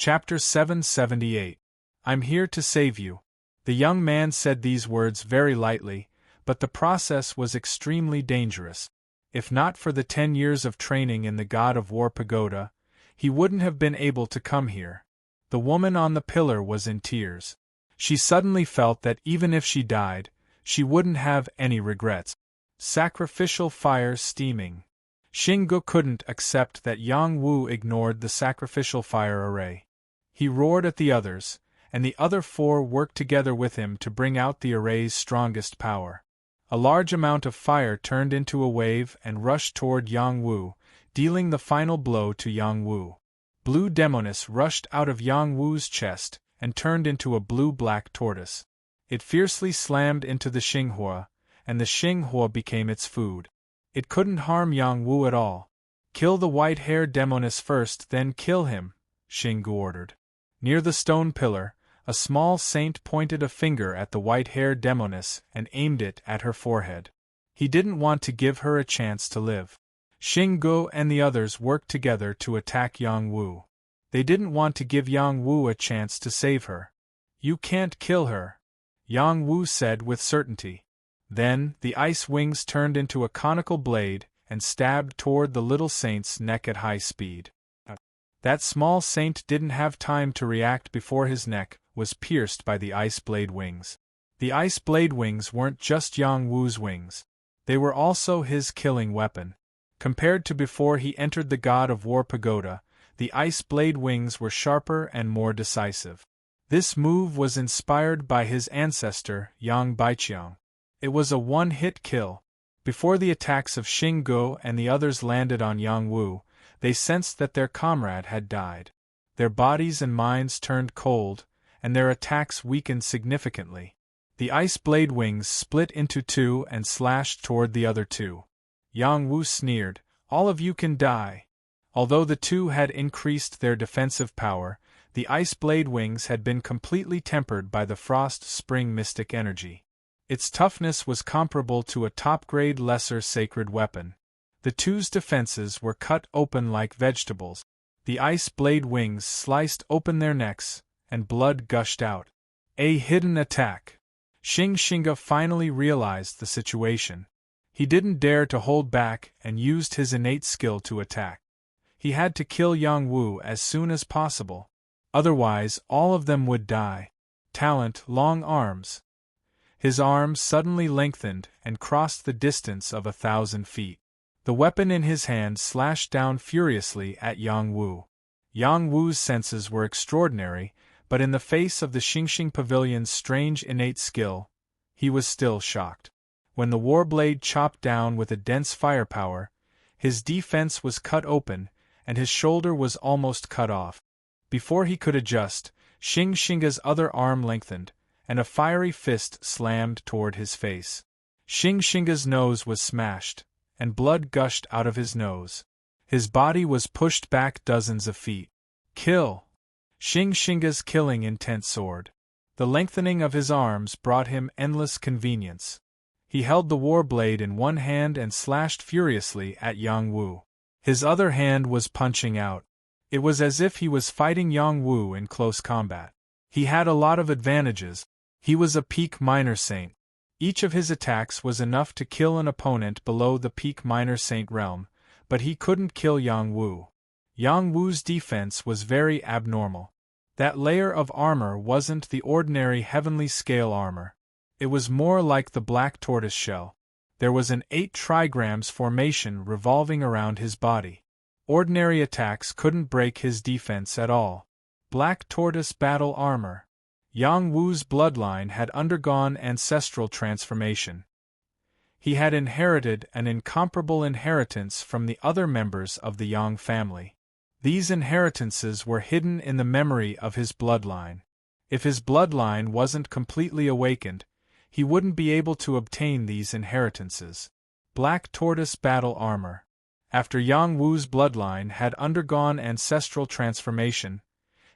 Chapter 778. I'm here to save you. The young man said these words very lightly, but the process was extremely dangerous. If not for the 10 years of training in the God of War pagoda, he wouldn't have been able to come here. The woman on the pillar was in tears. She suddenly felt that even if she died, she wouldn't have any regrets. Sacrificial fire steaming. Xinggu couldn't accept that Yang Wu ignored the sacrificial fire array. He roared at the others, and the other 4 worked together with him to bring out the array's strongest power. A large amount of fire turned into a wave and rushed toward Yang Wu, dealing the final blow to Yang Wu. Blue Demonis rushed out of Yang Wu's chest and turned into a blue-black tortoise. It fiercely slammed into the Xinghua, and the Xinghua became its food. It couldn't harm Yang Wu at all. Kill the white-haired Demonis first, then kill him, Xinggu ordered. Near the stone pillar, a small saint pointed a finger at the white-haired Demonis and aimed it at her forehead. He didn't want to give her a chance to live. Xinggu and the others worked together to attack Yang Wu. They didn't want to give Yang Wu a chance to save her. You can't kill her, Yang Wu said with certainty. Then, the ice wings turned into a conical blade and stabbed toward the little saint's neck at high speed. That small saint didn't have time to react before his neck was pierced by the ice blade wings. The ice blade wings weren't just Yang Wu's wings. They were also his killing weapon. Compared to before he entered the God of War pagoda, the ice blade wings were sharper and more decisive. This move was inspired by his ancestor, Yang Baiqiang. It was a one-hit kill. Before the attacks of Xinggu and the others landed on Yang Wu, they sensed that their comrade had died. Their bodies and minds turned cold, and their attacks weakened significantly. The ice blade wings split into 2 and slashed toward the other 2. Yang Wu sneered, "All of you can die." Although the 2 had increased their defensive power, the ice blade wings had been completely tempered by the frost spring mystic energy. Its toughness was comparable to a top-grade lesser sacred weapon. The 2's defenses were cut open like vegetables. The ice blade wings sliced open their necks, and blood gushed out. A hidden attack. Xingga finally realized the situation. He didn't dare to hold back and used his innate skill to attack. He had to kill Yang Wu as soon as possible. Otherwise, all of them would die. Talent, long arms. His arms suddenly lengthened and crossed the distance of 1,000 feet. The weapon in his hand slashed down furiously at Yang Wu. Yang Wu's senses were extraordinary, but in the face of the Xingxing Pavilion's strange innate skill, he was still shocked. When the warblade chopped down with a dense firepower, his defense was cut open, and his shoulder was almost cut off. Before he could adjust, Xingga's other arm lengthened, and a fiery fist slammed toward his face. Xingga's nose was smashed, and blood gushed out of his nose. His body was pushed back dozens of feet. Kill! Xingga's killing intent soared. The lengthening of his arms brought him endless convenience. He held the war blade in one hand and slashed furiously at Yang Wu. His other hand was punching out. It was as if he was fighting Yang Wu in close combat. He had a lot of advantages. He was a peak minor saint. Each of his attacks was enough to kill an opponent below the peak minor saint realm, but he couldn't kill Yang Wu. Yang Wu's defense was very abnormal. That layer of armor wasn't the ordinary heavenly scale armor. It was more like the black tortoise shell. There was an 8 trigrams formation revolving around his body. Ordinary attacks couldn't break his defense at all. Black tortoise battle armor. Yang Wu's bloodline had undergone ancestral transformation. He had inherited an incomparable inheritance from the other members of the Yang family. These inheritances were hidden in the memory of his bloodline. If his bloodline wasn't completely awakened, he wouldn't be able to obtain these inheritances. Black tortoise battle armor. After Yang Wu's bloodline had undergone ancestral transformation,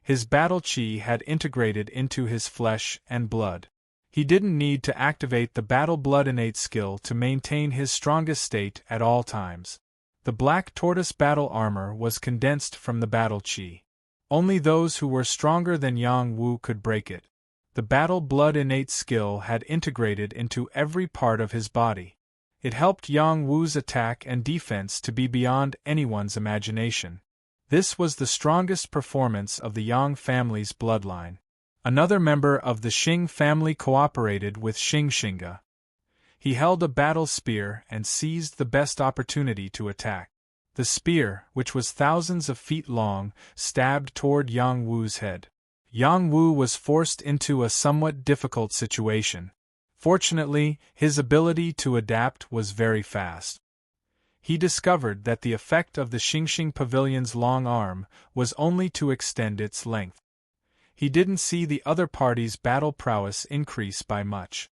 his battle chi had integrated into his flesh and blood. He didn't need to activate the battle blood innate skill to maintain his strongest state at all times. The black tortoise battle armor was condensed from the battle chi. Only those who were stronger than Yang Wu could break it. The battle blood innate skill had integrated into every part of his body. It helped Yang Wu's attack and defense to be beyond anyone's imagination. This was the strongest performance of the Yang family's bloodline. Another member of the Xing family cooperated with Xingxinga. He held a battle spear and seized the best opportunity to attack. The spear, which was thousands of feet long, stabbed toward Yang Wu's head. Yang Wu was forced into a somewhat difficult situation. Fortunately, his ability to adapt was very fast. He discovered that the effect of the Xingxing Pavilion's long arm was only to extend its length. He didn't see the other party's battle prowess increase by much.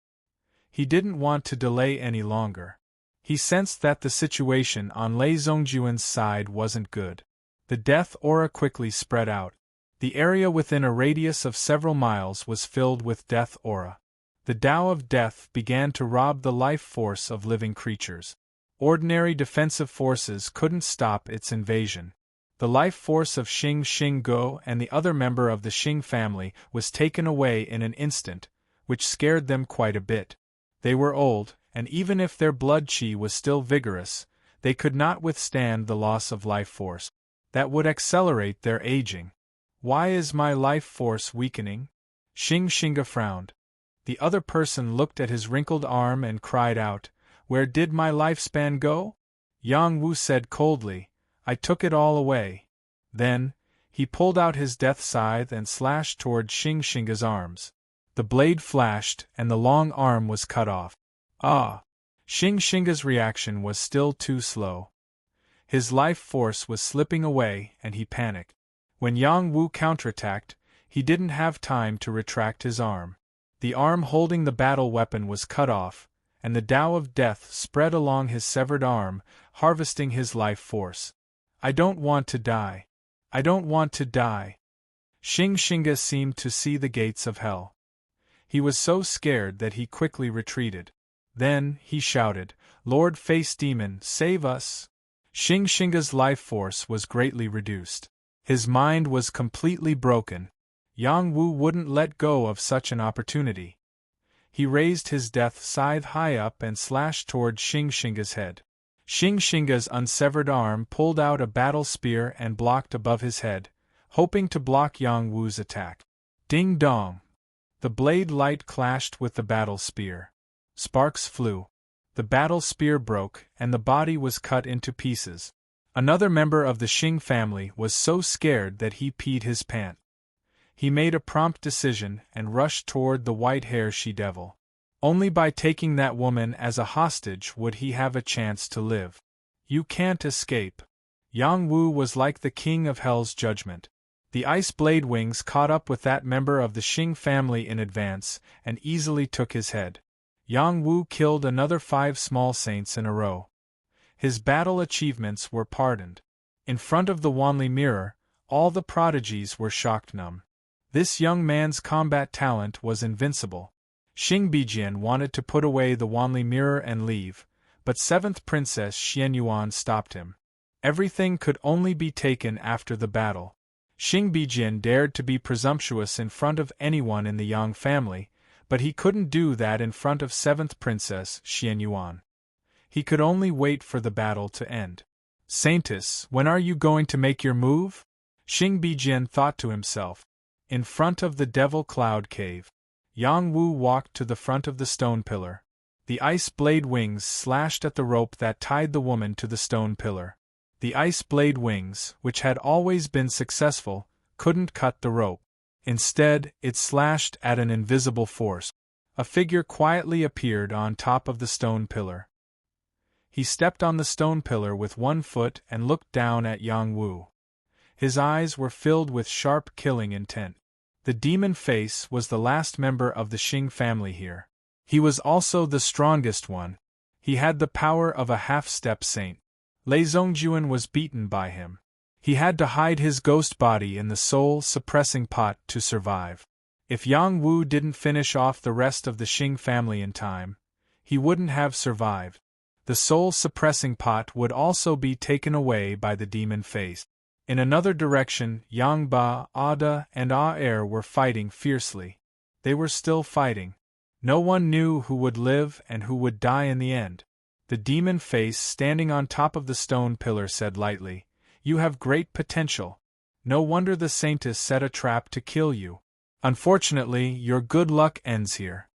He didn't want to delay any longer. He sensed that the situation on Lei Zongjuan's side wasn't good. The death aura quickly spread out. The area within a radius of several miles was filled with death aura. The Tao of Death began to rob the life force of living creatures. Ordinary defensive forces couldn't stop its invasion. The life force of Xing Go and the other member of the Xing family was taken away in an instant, which scared them quite a bit. They were old, and even if their blood qi was still vigorous, they could not withstand the loss of life force. That would accelerate their aging. Why is my life force weakening? Xingxinga frowned. The other person looked at his wrinkled arm and cried out, "Where did my lifespan go?" Yang Wu said coldly, "I took it all away." Then, he pulled out his death scythe and slashed toward Xingxinga's arms. The blade flashed and the long arm was cut off. Ah! Xingxinga's reaction was still too slow. His life force was slipping away and he panicked. When Yang Wu counterattacked, he didn't have time to retract his arm. The arm holding the battle weapon was cut off, and the Tao of Death spread along his severed arm, harvesting his life force. "I don't want to die. I don't want to die." Xingxinga seemed to see the gates of hell. He was so scared that he quickly retreated. Then, he shouted, "Lord Face Demon, save us!" Xingxinga's life force was greatly reduced. His mind was completely broken. Yang Wu wouldn't let go of such an opportunity. He raised his death scythe high up and slashed toward Xingxinga's head. Xingxinga's unsevered arm pulled out a battle spear and blocked above his head, hoping to block Yang Wu's attack. Ding dong! The blade light clashed with the battle spear. Sparks flew. The battle spear broke, and the body was cut into pieces. Another member of the Xing family was so scared that he peed his pants. He made a prompt decision and rushed toward the white-hair she-devil. Only by taking that woman as a hostage would he have a chance to live. You can't escape. Yang Wu was like the king of hell's judgment. The ice blade wings caught up with that member of the Xing family in advance and easily took his head. Yang Wu killed another 5 small saints in a row. His battle achievements were pardoned. In front of the Wanli mirror, all the prodigies were shocked-numb. This young man's combat talent was invincible. Xing Bijian wanted to put away the Wanli mirror and leave, but 7th Princess Xianyuan stopped him. Everything could only be taken after the battle. Xing Bijian dared to be presumptuous in front of anyone in the Yang family, but he couldn't do that in front of 7th Princess Xianyuan. He could only wait for the battle to end. "Saintess, when are you going to make your move?" Xing Bijian thought to himself. In front of the Devil Cloud Cave. Yang Wu walked to the front of the stone pillar. The ice blade wings slashed at the rope that tied the woman to the stone pillar. The ice blade wings, which had always been successful, couldn't cut the rope. Instead, it slashed at an invisible force. A figure quietly appeared on top of the stone pillar. He stepped on the stone pillar with one foot and looked down at Yang Wu. His eyes were filled with sharp killing intent. The demon face was the last member of the Xing family here. He was also the strongest one. He had the power of a half-step saint. Lei Zongjuan was beaten by him. He had to hide his ghost body in the soul-suppressing pot to survive. If Yang Wu didn't finish off the rest of the Xing family in time, he wouldn't have survived. The soul-suppressing pot would also be taken away by the demon face. In another direction, Yang Ba, Ada, and Ah were fighting fiercely. They were still fighting. No one knew who would live and who would die in the end. The demon face standing on top of the stone pillar said lightly, "You have great potential. No wonder the Saintess set a trap to kill you. Unfortunately, your good luck ends here.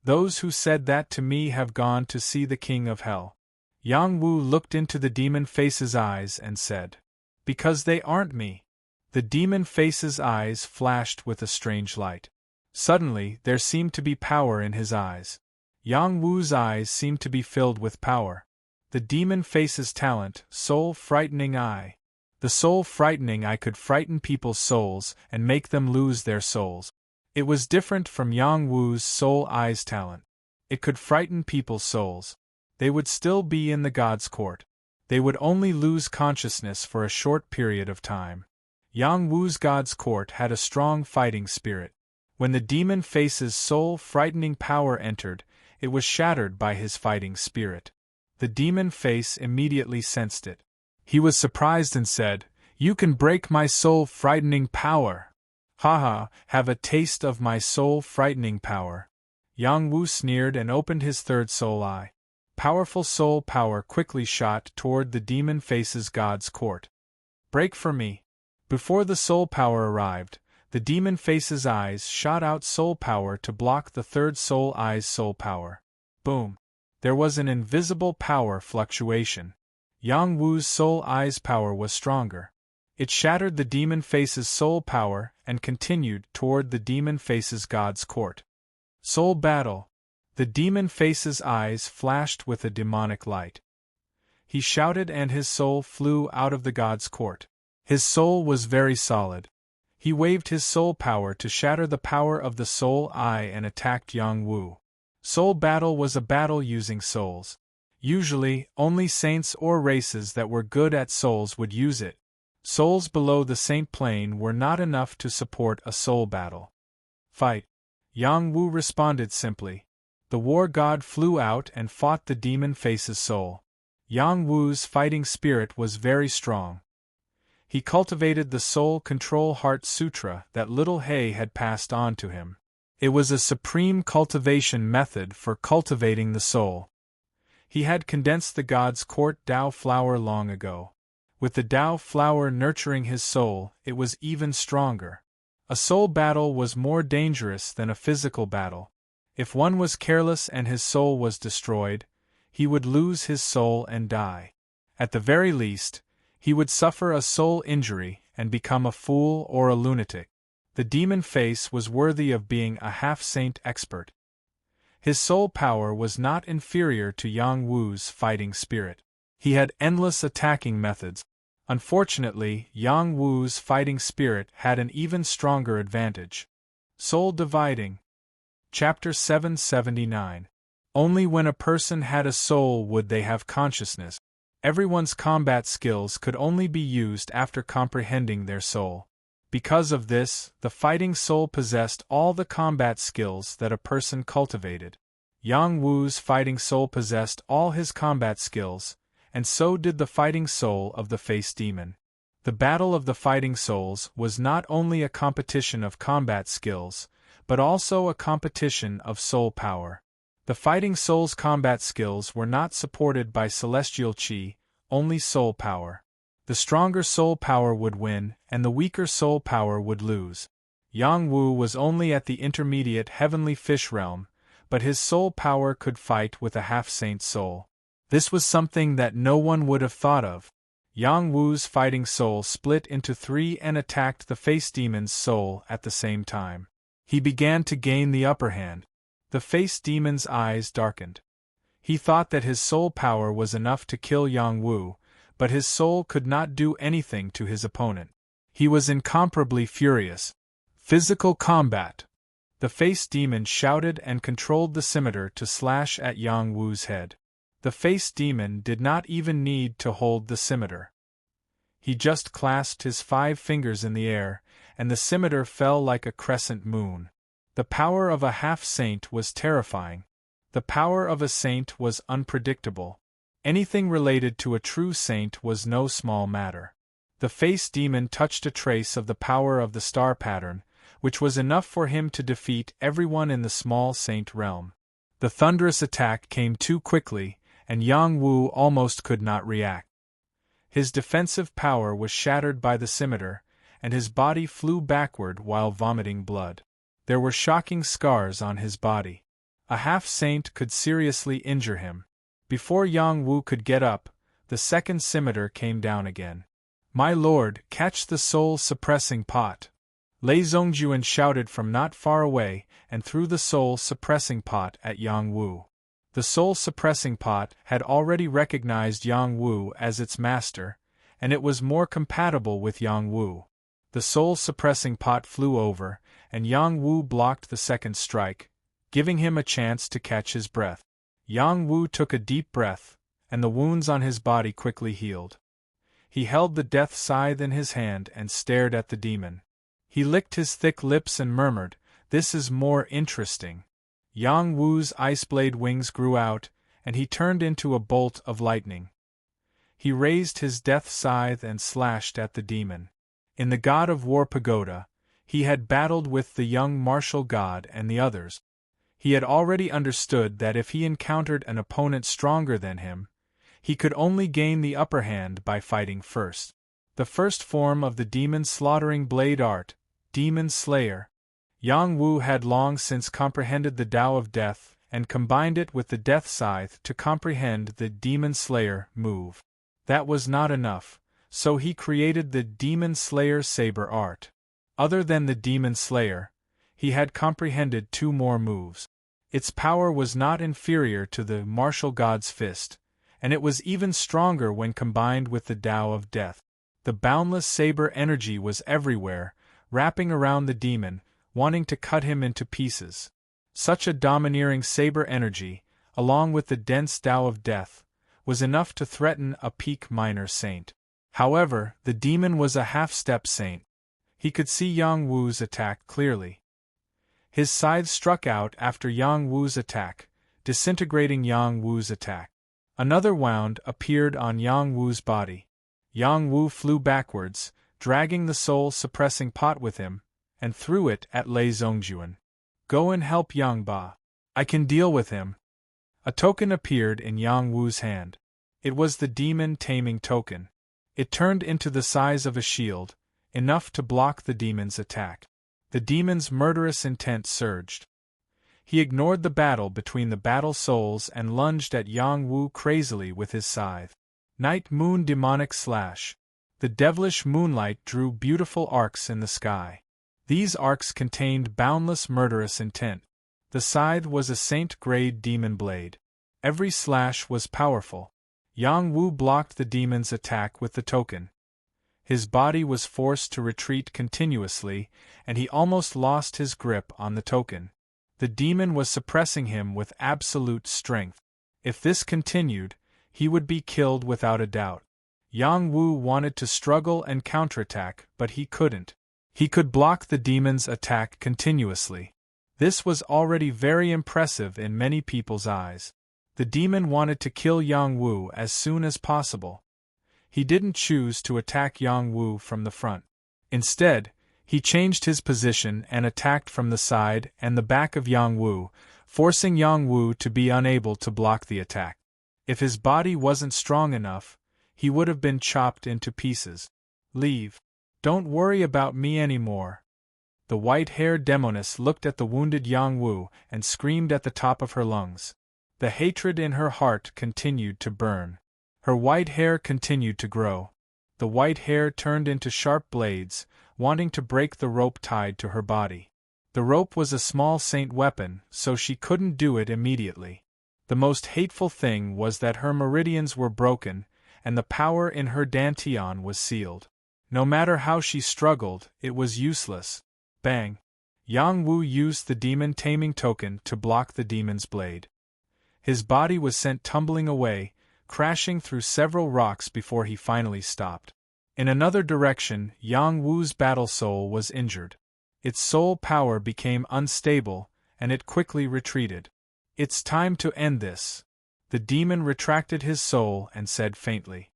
Those who said that to me have gone to see the King of Hell." Yang Wu looked into the demon face's eyes and said, "Because they aren't me." The demon face's eyes flashed with a strange light. Suddenly, there seemed to be power in his eyes. Yang Wu's eyes seemed to be filled with power. The demon face's talent, soul-frightening eye. The soul-frightening eye could frighten people's souls and make them lose their souls. It was different from Yang Wu's soul eye's talent. It could frighten people's souls. They would still be in the God's court. They would only lose consciousness for a short period of time. Yang Wu's God's court had a strong fighting spirit. When the demon face's soul-frightening power entered, it was shattered by his fighting spirit. The demon face immediately sensed it. He was surprised and said, "You can break my soul-frightening power. Haha, have a taste of my soul-frightening power." Yang Wu sneered and opened his third soul eye. Powerful soul power quickly shot toward the demon face's God's court. "Break for me." Before the soul power arrived, the demon face's eyes shot out soul power to block the third soul eye's soul power. Boom! There was an invisible power fluctuation. Yang Wu's soul eye's power was stronger. It shattered the demon face's soul power and continued toward the demon face's God's court. Soul battle. The demon face's eyes flashed with a demonic light. He shouted and his soul flew out of the God's court. His soul was very solid. He waved his soul power to shatter the power of the soul eye and attacked Yang Wu. Soul battle was a battle using souls. Usually, only saints or races that were good at souls would use it. Souls below the saint plane were not enough to support a soul battle. Fight. Yang Wu responded simply. The war god flew out and fought the demon face's soul. Yang Wu's fighting spirit was very strong. He cultivated the Soul Control Heart Sutra that Little Hay had passed on to him. It was a supreme cultivation method for cultivating the soul. He had condensed the God's Court Tao flower long ago. With the Tao flower nurturing his soul, it was even stronger. A soul battle was more dangerous than a physical battle. If one was careless and his soul was destroyed, he would lose his soul and die. At the very least, he would suffer a soul injury and become a fool or a lunatic. The demon face was worthy of being a half-saint expert. His soul power was not inferior to Yang Wu's fighting spirit. He had endless attacking methods. Unfortunately, Yang Wu's fighting spirit had an even stronger advantage. Soul dividing. Chapter 779. Only when a person had a soul would they have consciousness. Everyone's combat skills could only be used after comprehending their soul. Because of this, the fighting soul possessed all the combat skills that a person cultivated. Yang Wu's fighting soul possessed all his combat skills, and so did the fighting soul of the face demon. The battle of the fighting souls was not only a competition of combat skills, but also a competition of soul power. The fighting soul's combat skills were not supported by celestial chi, only soul power. The stronger soul power would win, and the weaker soul power would lose. Yang Wu was only at the intermediate heavenly fish realm, but his soul power could fight with a half-saint soul. This was something that no one would have thought of. Yang Wu's fighting soul split into three and attacked the face demon's soul at the same time. He began to gain the upper hand. The face demon's eyes darkened. He thought that his soul power was enough to kill Yang Wu, but his soul could not do anything to his opponent. He was incomparably furious. Physical combat. The face demon shouted and controlled the scimitar to slash at Yang Wu's head. The face demon did not even need to hold the scimitar. He just clasped his 5 fingers in the air, and the scimitar fell like a crescent moon. The power of a half-saint was terrifying. The power of a saint was unpredictable. Anything related to a true saint was no small matter. The face demon touched a trace of the power of the star pattern, which was enough for him to defeat everyone in the small saint realm. The thunderous attack came too quickly, and Yang Wu almost could not react. His defensive power was shattered by the scimitar, and his body flew backward while vomiting blood. There were shocking scars on his body. A half-saint could seriously injure him. Before Yang Wu could get up, the second scimitar came down again. "My lord, catch the soul-suppressing pot!" Lei Zongjuan shouted from not far away and threw the soul-suppressing pot at Yang Wu. The soul-suppressing pot had already recognized Yang Wu as its master, and it was more compatible with Yang Wu. The soul-suppressing pot flew over, and Yang Wu blocked the second strike, giving him a chance to catch his breath. Yang Wu took a deep breath, and the wounds on his body quickly healed. He held the death scythe in his hand and stared at the demon. He licked his thick lips and murmured, "This is more interesting." Yang Wu's ice-blade wings grew out, and he turned into a bolt of lightning. He raised his death scythe and slashed at the demon. In the God of War pagoda, he had battled with the young martial god and the others. He had already understood that if he encountered an opponent stronger than him, he could only gain the upper hand by fighting first. The first form of the demon's slaughtering blade art, Demon Slayer. Yang Wu had long since comprehended the Tao of Death and combined it with the Death Scythe to comprehend the Demon Slayer move. That was not enough, so he created the Demon Slayer Saber art. Other than the Demon Slayer, he had comprehended two more moves. Its power was not inferior to the martial god's fist, and it was even stronger when combined with the Tao of Death. The boundless saber energy was everywhere, wrapping around the demon, wanting to cut him into pieces. Such a domineering saber energy, along with the dense Tao of Death, was enough to threaten a peak minor saint. However, the demon was a half-step saint. He could see Yang Wu's attack clearly. His scythe struck out after Yang Wu's attack, disintegrating Yang Wu's attack. Another wound appeared on Yang Wu's body. Yang Wu flew backwards, dragging the soul-suppressing pot with him, and threw it at Lei Zongjuan. "Go and help Yang Ba. I can deal with him." A token appeared in Yang Wu's hand. It was the demon-taming token. It turned into the size of a shield, enough to block the demon's attack. The demon's murderous intent surged. He ignored the battle between the battle souls and lunged at Yang Wu crazily with his scythe. Night Moon Demonic Slash. The devilish moonlight drew beautiful arcs in the sky. These arcs contained boundless murderous intent. The scythe was a saint-grade demon blade. Every slash was powerful. Yang Wu blocked the demon's attack with the token. His body was forced to retreat continuously, and he almost lost his grip on the token. The demon was suppressing him with absolute strength. If this continued, he would be killed without a doubt. Yang Wu wanted to struggle and counterattack, but he couldn't. He could block the demon's attack continuously. This was already very impressive in many people's eyes. The demon wanted to kill Yang Wu as soon as possible. He didn't choose to attack Yang Wu from the front. Instead, he changed his position and attacked from the side and the back of Yang Wu, forcing Yang Wu to be unable to block the attack. If his body wasn't strong enough, he would have been chopped into pieces. "Leave. Don't worry about me anymore." The white-haired demoness looked at the wounded Yang Wu and screamed at the top of her lungs. The hatred in her heart continued to burn. Her white hair continued to grow. The white hair turned into sharp blades, wanting to break the rope tied to her body. The rope was a small saint weapon, so she couldn't do it immediately. The most hateful thing was that her meridians were broken, and the power in her dantian was sealed. No matter how she struggled, it was useless. Bang! Yang Wu used the demon-taming token to block the demon's blade. His body was sent tumbling away, crashing through several rocks before he finally stopped. In another direction, Yang Wu's battle soul was injured. Its soul power became unstable, and it quickly retreated. "It's time to end this." The demon retracted his soul and said faintly.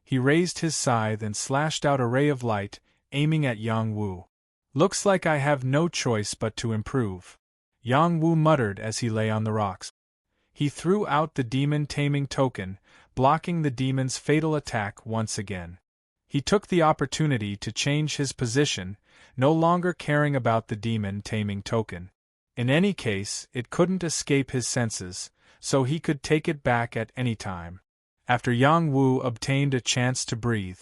He raised his scythe and slashed out a ray of light, aiming at Yang Wu. "Looks like I have no choice but to improve," Yang Wu muttered as he lay on the rocks. He threw out the demon-taming token, blocking the demon's fatal attack once again. He took the opportunity to change his position, no longer caring about the demon-taming token. In any case, it couldn't escape his senses, so he could take it back at any time. After Yang Wu obtained a chance to breathe,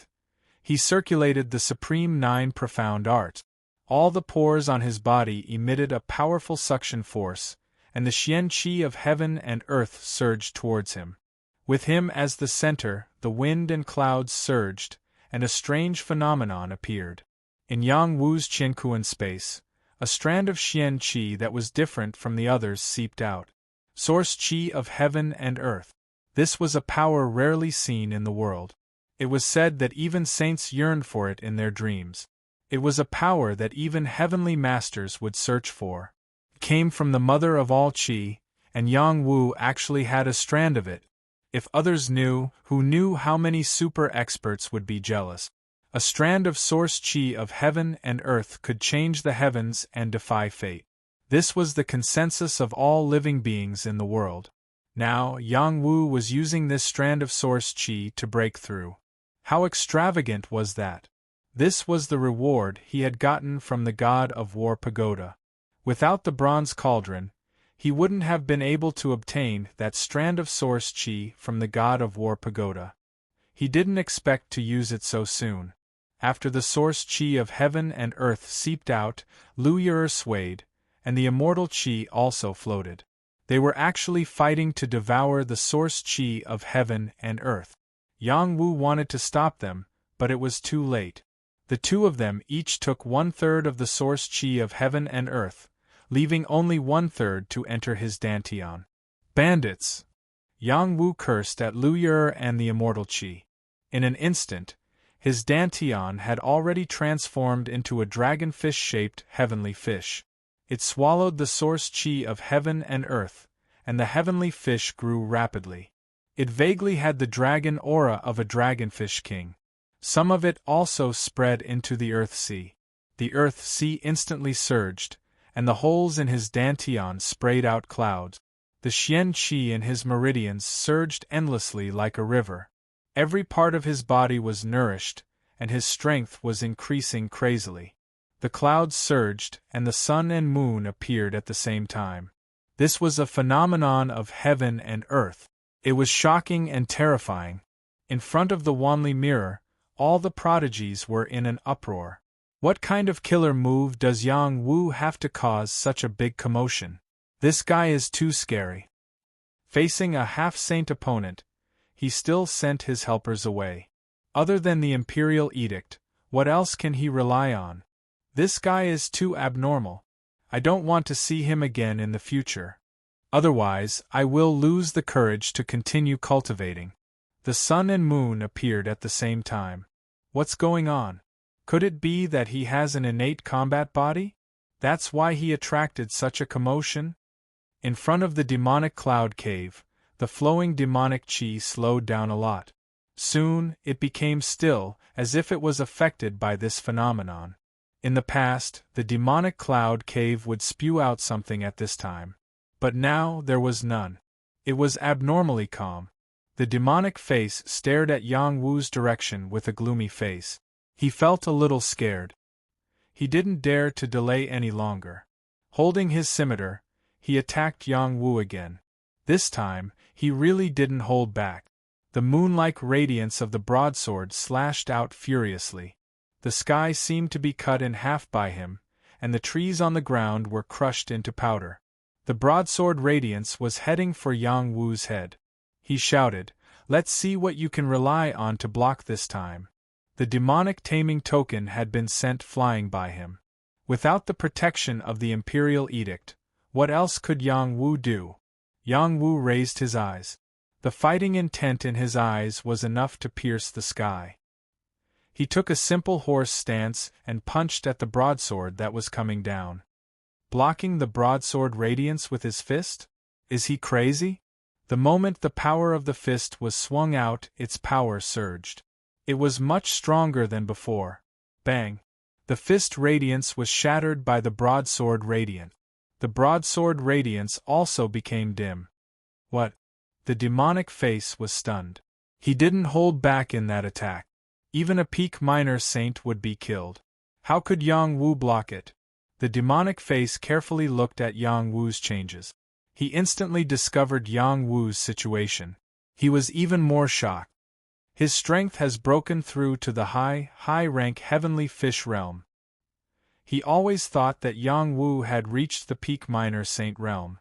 he circulated the Supreme Nine Profound Art. All the pores on his body emitted a powerful suction force, and the Xian Qi of heaven and earth surged towards him. With him as the center, the wind and clouds surged, and a strange phenomenon appeared. In Yang Wu's Qiankuan space, a strand of Xian Qi that was different from the others seeped out. Source Qi of heaven and earth. This was a power rarely seen in the world. It was said that even saints yearned for it in their dreams. It was a power that even heavenly masters would search for. It came from the mother of all Qi, and Yang Wu actually had a strand of it. If others knew, who knew how many super experts would be jealous. A strand of source Qi of heaven and earth could change the heavens and defy fate. This was the consensus of all living beings in the world. Now, Yang Wu was using this strand of source Qi to break through. How extravagant was that? This was the reward he had gotten from the god of war pagoda. Without the bronze cauldron, he wouldn't have been able to obtain that strand of source Qi from the god of war pagoda. He didn't expect to use it so soon. After the source Qi of heaven and earth seeped out, Lu Yue swayed, and the immortal Qi also floated. They were actually fighting to devour the source Qi of heaven and earth. Yang Wu wanted to stop them, but it was too late. The two of them each took 1/3 of the source Qi of heaven and earth, leaving only 1/3 to enter his dantian. Bandits! Yang Wu cursed at Lu Yue and the immortal Qi. In an instant, his dantian had already transformed into a dragonfish-shaped heavenly fish. It swallowed the source Qi of heaven and earth, and the heavenly fish grew rapidly. It vaguely had the dragon aura of a dragonfish king. Some of it also spread into the Earth Sea. The Earth Sea instantly surged, and the holes in his dantian sprayed out clouds. The Xian Qi in his meridians surged endlessly like a river. Every part of his body was nourished, and his strength was increasing crazily. The clouds surged, and the sun and moon appeared at the same time. This was a phenomenon of heaven and earth. It was shocking and terrifying. In front of the Wanli mirror, all the prodigies were in an uproar. What kind of killer move does Yang Wu have to cause such a big commotion? This guy is too scary. Facing a half-saint opponent, he still sent his helpers away. Other than the Imperial Edict, what else can he rely on? This guy is too abnormal. I don't want to see him again in the future. Otherwise, I will lose the courage to continue cultivating. The sun and moon appeared at the same time. What's going on? Could it be that he has an innate combat body? That's why he attracted such a commotion? In front of the demonic cloud cave, the flowing demonic Qi slowed down a lot. Soon, it became still, as if it was affected by this phenomenon. In the past, the demonic cloud cave would spew out something at this time. But now there was none. It was abnormally calm. The demonic face stared at Yang Wu's direction with a gloomy face. He felt a little scared. He didn't dare to delay any longer. Holding his scimitar, he attacked Yang Wu again. This time, he really didn't hold back. The moon-like radiance of the broadsword slashed out furiously. The sky seemed to be cut in half by him, and the trees on the ground were crushed into powder. The broadsword radiance was heading for Yang Wu's head. He shouted, "Let's see what you can rely on to block this time." The demonic taming token had been sent flying by him. Without the protection of the Imperial Edict, what else could Yang Wu do? Yang Wu raised his eyes. The fighting intent in his eyes was enough to pierce the sky. He took a simple horse stance and punched at the broadsword that was coming down. Blocking the broadsword radiance with his fist? Is he crazy? The moment the power of the fist was swung out, its power surged. It was much stronger than before. Bang! The fist radiance was shattered by the broadsword radiant. The broadsword radiance also became dim. What? The demonic face was stunned. He didn't hold back in that attack. Even a peak minor saint would be killed. How could Yang Wu block it? The demonic face carefully looked at Yang Wu's changes. He instantly discovered Yang Wu's situation. He was even more shocked. His strength has broken through to the high-rank heavenly fish realm. He always thought that Yang Wu had reached the peak minor saint realm.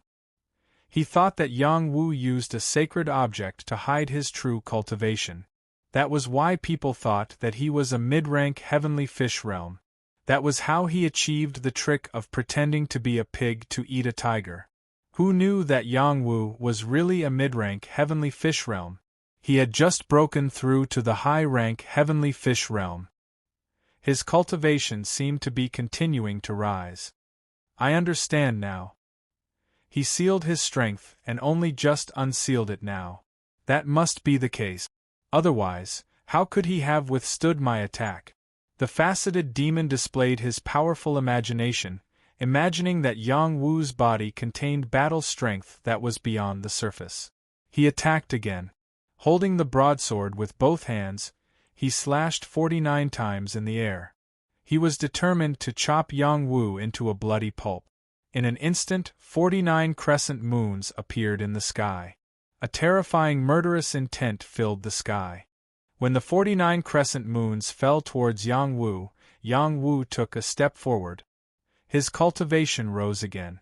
He thought that Yang Wu used a sacred object to hide his true cultivation. That was why people thought that he was a mid-rank heavenly fish realm. That was how he achieved the trick of pretending to be a pig to eat a tiger. Who knew that Yang Wu was really a mid-rank heavenly fish realm? He had just broken through to the high-rank heavenly fish realm. His cultivation seemed to be continuing to rise. I understand now. He sealed his strength and only just unsealed it now. That must be the case. Otherwise, how could he have withstood my attack? The faceted demon displayed his powerful imagination, imagining that Yang Wu's body contained battle strength that was beyond the surface. He attacked again. Holding the broadsword with both hands, he slashed 49 times in the air. He was determined to chop Yang Wu into a bloody pulp. In an instant, 49 crescent moons appeared in the sky. A terrifying murderous intent filled the sky. When the 49 crescent moons fell towards Yang Wu took a step forward. His cultivation rose again.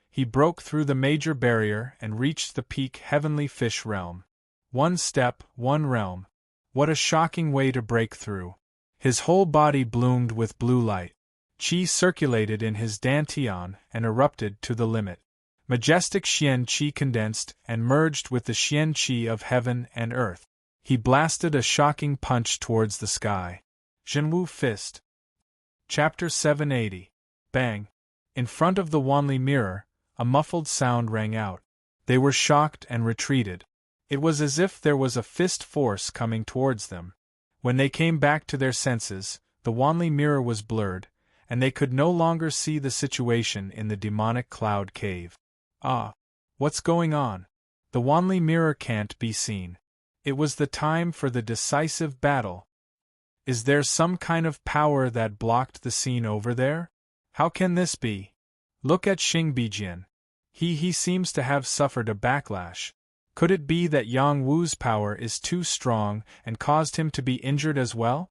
He broke through the major barrier and reached the peak heavenly fish realm. One step, one realm. What a shocking way to break through. His whole body bloomed with blue light. Qi circulated in his dantian and erupted to the limit. Majestic Xian Qi condensed and merged with the Xian Qi of heaven and earth. He blasted a shocking punch towards the sky. Zhenwu fist. Chapter 780. Bang! In front of the Wanli mirror, a muffled sound rang out. They were shocked and retreated. It was as if there was a fist force coming towards them. When they came back to their senses, the Wanli mirror was blurred, and they could no longer see the situation in the demonic cloud cave. Ah! What's going on? The Wanli mirror can't be seen. It was the time for the decisive battle. Is there some kind of power that blocked the scene over there? How can this be? Look at Xing Bijian. He seems to have suffered a backlash. Could it be that Yang Wu's power is too strong and caused him to be injured as well?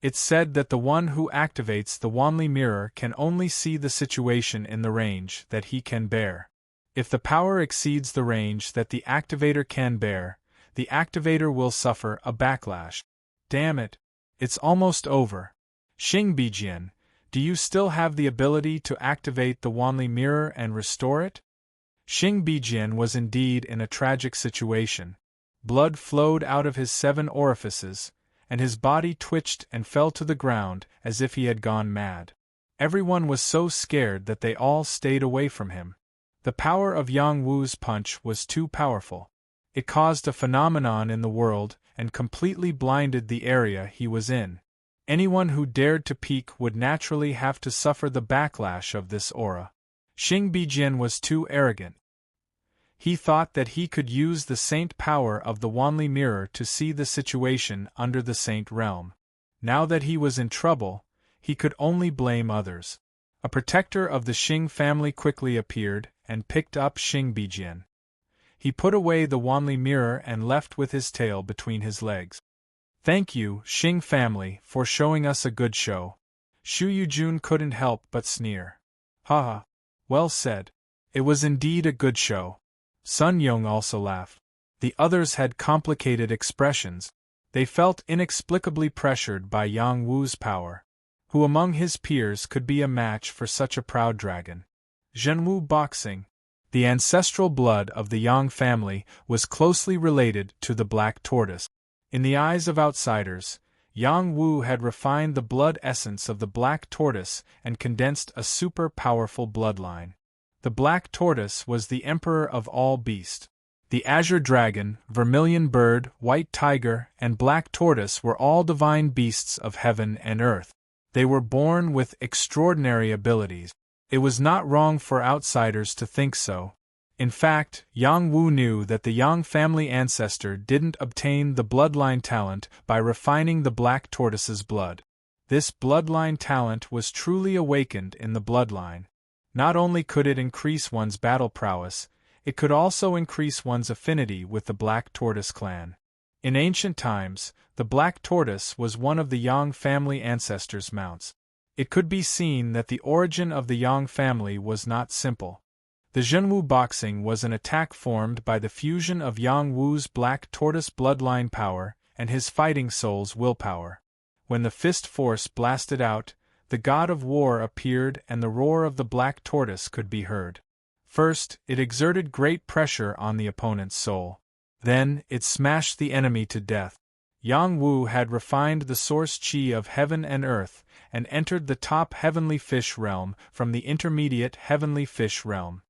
It's said that the one who activates the Wanli mirror can only see the situation in the range that he can bear. If the power exceeds the range that the activator can bear, the activator will suffer a backlash. Damn it! It's almost over. Xing Bijian, do you still have the ability to activate the Wanli mirror and restore it? Xing Bijian was indeed in a tragic situation. Blood flowed out of his 7 orifices, and his body twitched and fell to the ground as if he had gone mad. Everyone was so scared that they all stayed away from him. The power of Yang Wu's punch was too powerful. It caused a phenomenon in the world and completely blinded the area he was in. Anyone who dared to peek would naturally have to suffer the backlash of this aura. Xing Bijian was too arrogant. He thought that he could use the saint power of the Wanli mirror to see the situation under the saint realm. Now that he was in trouble, he could only blame others. A protector of the Xing family quickly appeared and picked up Xing Bijian. He put away the Wanli mirror and left with his tail between his legs. Thank you, Xing family, for showing us a good show. Shu Yujun couldn't help but sneer. Haha. Well said. It was indeed a good show. Sun Yong also laughed. The others had complicated expressions. They felt inexplicably pressured by Yang Wu's power. Who among his peers could be a match for such a proud dragon? Zhenwu boxing. The ancestral blood of the Yang family was closely related to the black tortoise. In the eyes of outsiders, Yang Wu had refined the blood essence of the black tortoise and condensed a super-powerful bloodline. The black tortoise was the emperor of all beasts. The azure dragon, vermilion bird, white tiger, and black tortoise were all divine beasts of heaven and earth. They were born with extraordinary abilities. It was not wrong for outsiders to think so. In fact, Yang Wu knew that the Yang family ancestor didn't obtain the bloodline talent by refining the black tortoise's blood. This bloodline talent was truly awakened in the bloodline. Not only could it increase one's battle prowess, it could also increase one's affinity with the Black Tortoise clan. In ancient times, the Black Tortoise was one of the Yang family ancestors' mounts. It could be seen that the origin of the Yang family was not simple. The Zhenwu boxing was an attack formed by the fusion of Yang Wu's Black Tortoise bloodline power and his fighting soul's willpower. When the fist force blasted out, the god of war appeared and the roar of the Black Tortoise could be heard. First, it exerted great pressure on the opponent's soul. Then, it smashed the enemy to death. Yang Wu had refined the source chi of heaven and earth and entered the top heavenly fish realm from the intermediate heavenly fish realm.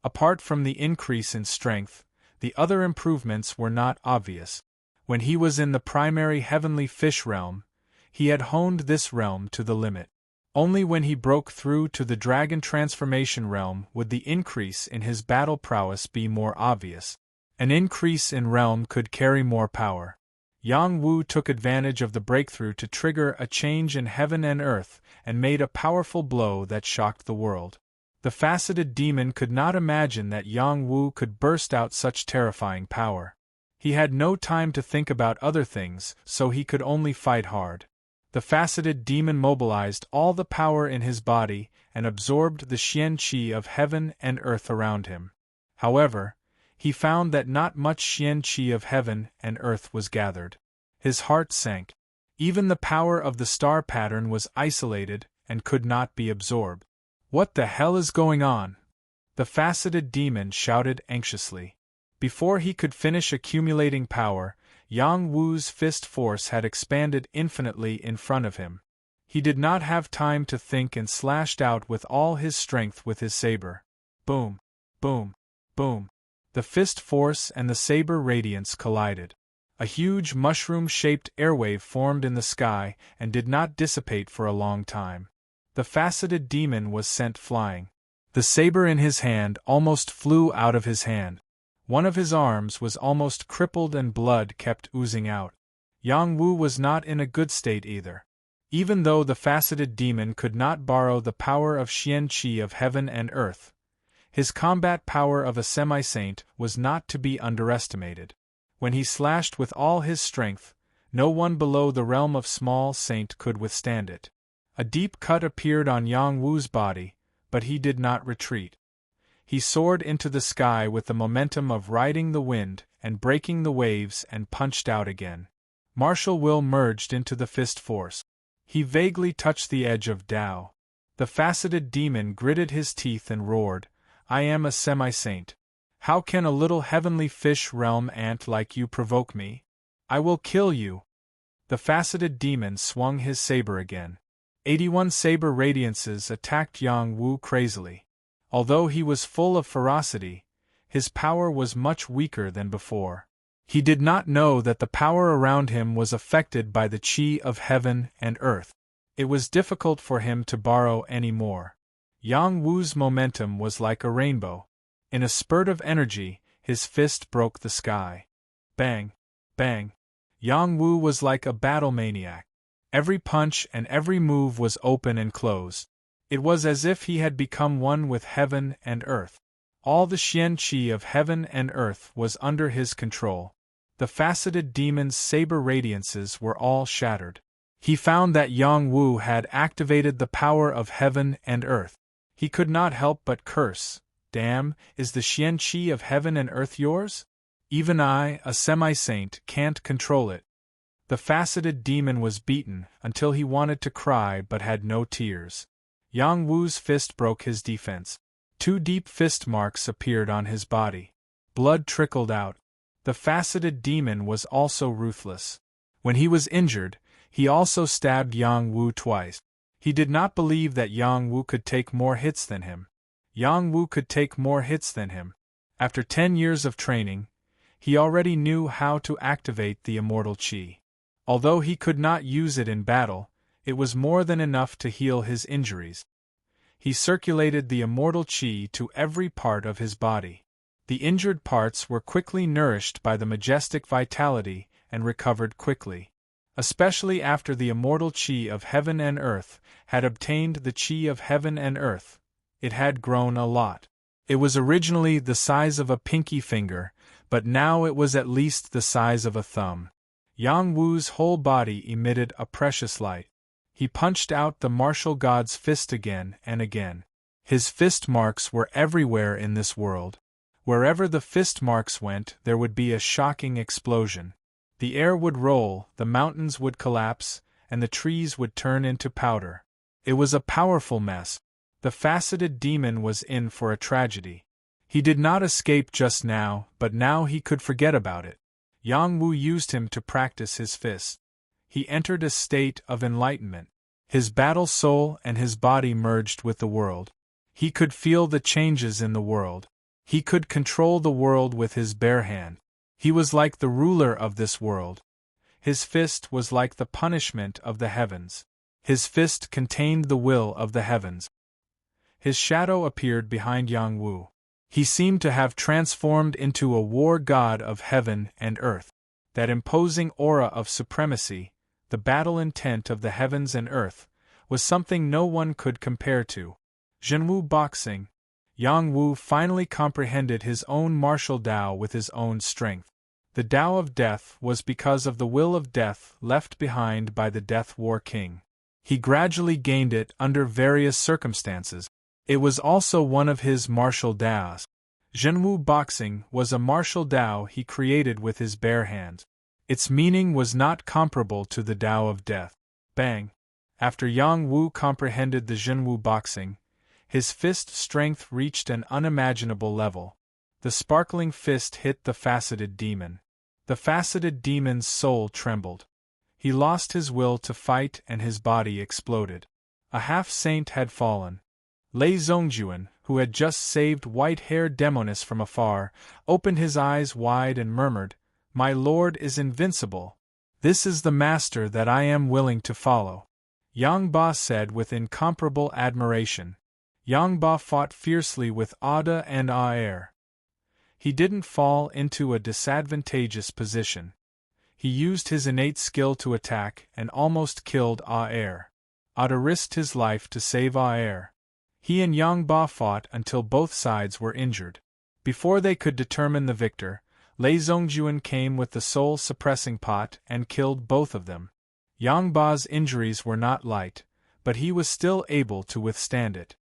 Apart from the increase in strength, the other improvements were not obvious. When he was in the primary heavenly fish realm, he had honed this realm to the limit. Only when he broke through to the dragon transformation realm would the increase in his battle prowess be more obvious. An increase in realm could carry more power. Yang Wu took advantage of the breakthrough to trigger a change in heaven and earth and made a powerful blow that shocked the world. The faceted demon could not imagine that Yang Wu could burst out such terrifying power. He had no time to think about other things, so he could only fight hard. The faceted demon mobilized all the power in his body and absorbed the xian qi of heaven and earth around him. However, he found that not much xian qi of heaven and earth was gathered. His heart sank. Even the power of the star pattern was isolated and could not be absorbed. What the hell is going on? The faceted demon shouted anxiously. Before he could finish accumulating power, Yang Wu's fist force had expanded infinitely in front of him. He did not have time to think and slashed out with all his strength with his saber. Boom! Boom! Boom! The fist force and the saber radiance collided. A huge mushroom-shaped airwave formed in the sky and did not dissipate for a long time. The faceted demon was sent flying. The saber in his hand almost flew out of his hand. One of his arms was almost crippled and blood kept oozing out. Yang Wu was not in a good state either. Even though the faceted demon could not borrow the power of xian qi of heaven and earth, his combat power of a semi-saint was not to be underestimated. When he slashed with all his strength, no one below the realm of small saint could withstand it. A deep cut appeared on Yang Wu's body, but he did not retreat. He soared into the sky with the momentum of riding the wind and breaking the waves and punched out again. Martial will merged into the fist force. He vaguely touched the edge of Tao. The faceted demon gritted his teeth and roared, "I am a semi-saint. How can a little heavenly fish realm ant like you provoke me? I will kill you." The faceted demon swung his saber again. 81 saber radiances attacked Yang Wu crazily. Although he was full of ferocity, his power was much weaker than before. He did not know that the power around him was affected by the qi of heaven and earth. It was difficult for him to borrow any more. Yang Wu's momentum was like a rainbow. In a spurt of energy, his fist broke the sky. Bang! Bang! Yang Wu was like a battle maniac. Every punch and every move was open and closed. It was as if he had become one with heaven and earth. All the xian qi of heaven and earth was under his control. The faceted demon's saber radiances were all shattered. He found that Yang Wu had activated the power of heaven and earth. He could not help but curse. Damn, is the xian qi of heaven and earth yours? Even I, a semi-saint, can't control it. The faceted demon was beaten until he wanted to cry but had no tears. Yang Wu's fist broke his defense. 2 deep fist marks appeared on his body. Blood trickled out. The faceted demon was also ruthless. When he was injured, he also stabbed Yang Wu twice. He did not believe that Yang Wu could take more hits than him. Yang Wu could take more hits than him. After 10 years of training, He already knew how to activate the immortal chi. Although he could not use it in battle, it was more than enough to heal his injuries. He circulated the immortal chi to every part of his body. The injured parts were quickly nourished by the majestic vitality and recovered quickly. Especially after the immortal chi of heaven and earth had obtained the chi of heaven and earth, it had grown a lot. It was originally the size of a pinky finger, but now it was at least the size of a thumb. Yang Wu's whole body emitted a precious light. He punched out the martial god's fist again and again. His fist marks were everywhere in this world. Wherever the fist marks went, there would be a shocking explosion. The air would roll, the mountains would collapse, and the trees would turn into powder. It was a powerful mess. The faceted demon was in for a tragedy. He did not escape just now, but now he could forget about it. Yang Wu used him to practice his fist. He entered a state of enlightenment. His battle soul and his body merged with the world. He could feel the changes in the world. He could control the world with his bare hand. He was like the ruler of this world. His fist was like the punishment of the heavens. His fist contained the will of the heavens. His shadow appeared behind Yang Wu. He seemed to have transformed into a war god of heaven and earth. That imposing aura of supremacy, the battle intent of the heavens and earth, was something no one could compare to. Zhenwu boxing. Yang Wu finally comprehended his own martial Tao with his own strength. The Tao of death was because of the will of death left behind by the Death War King. He gradually gained it under various circumstances. It was also one of his martial Taos. Zhenwu boxing was a martial Tao he created with his bare hands. Its meaning was not comparable to the Tao of death. Bang! After Yang Wu comprehended the Zhenwu boxing, his fist strength reached an unimaginable level. The sparkling fist hit the faceted demon. The faceted demon's soul trembled. He lost his will to fight and his body exploded. A half-saint had fallen. Lei Zongjuan, who had just saved white-haired Demonis from afar, opened his eyes wide and murmured, "My lord is invincible. This is the master that I am willing to follow." Yang Ba said with incomparable admiration. Yang Ba fought fiercely with Ada and Aer. He didn't fall into a disadvantageous position. He used his innate skill to attack and almost killed Aer. Ada risked his life to save Aer. He and Yang Ba fought until both sides were injured. Before they could determine the victor, Lei Zongjuan came with the soul-suppressing pot and killed both of them. Yang Ba's injuries were not light, but he was still able to withstand it.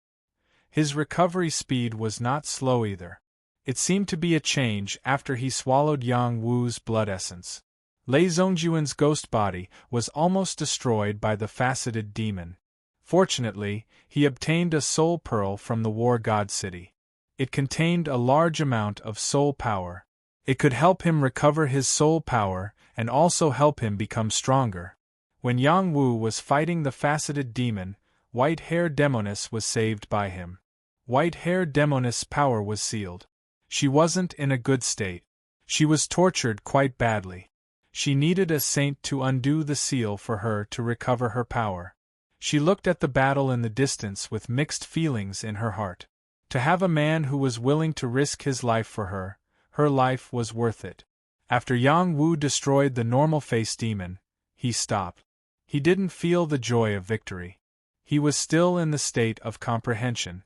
His recovery speed was not slow either. It seemed to be a change after he swallowed Yang Wu's blood essence. Lei Zongjuan's ghost body was almost destroyed by the faceted demon. Fortunately, he obtained a soul pearl from the war god city. It contained a large amount of soul power. It could help him recover his soul power and also help him become stronger. When Yang Wu was fighting the faceted demon, white-haired Demonis was saved by him. White-haired Demonis' power was sealed. She wasn't in a good state. She was tortured quite badly. She needed a saint to undo the seal for her to recover her power. She looked at the battle in the distance with mixed feelings in her heart. To have a man who was willing to risk his life for her life was worth it. After Yang Wu destroyed the normal-face demon, he stopped. He didn't feel the joy of victory. He was still in the state of comprehension.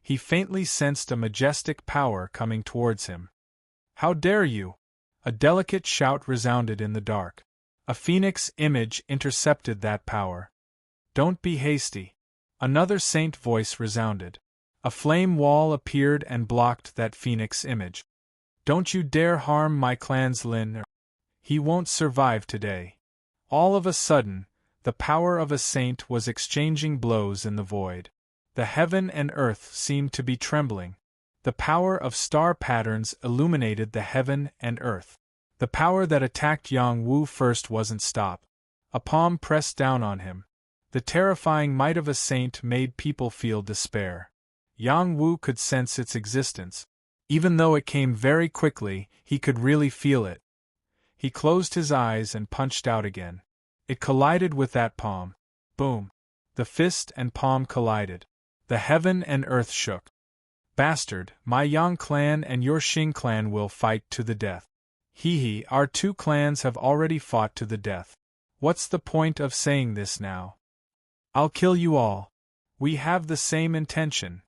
He faintly sensed a majestic power coming towards him. "How dare you!" A delicate shout resounded in the dark. A phoenix image intercepted that power. "Don't be hasty." Another saint voice resounded. A flame wall appeared and blocked that phoenix image. "Don't you dare harm my clan's Lin. He won't survive today." All of a sudden, the power of a saint was exchanging blows in the void. The heaven and earth seemed to be trembling. The power of star patterns illuminated the heaven and earth. The power that attacked Yang Wu first wasn't stopped. A palm pressed down on him. The terrifying might of a saint made people feel despair. Yang Wu could sense its existence. Even though it came very quickly, he could really feel it. He closed his eyes and punched out again. It collided with that palm. Boom! The fist and palm collided. The heaven and earth shook. Bastard, my Yang clan and your Xing clan will fight to the death. Hee, our two clans have already fought to the death. What's the point of saying this now? I'll kill you all. We have the same intention.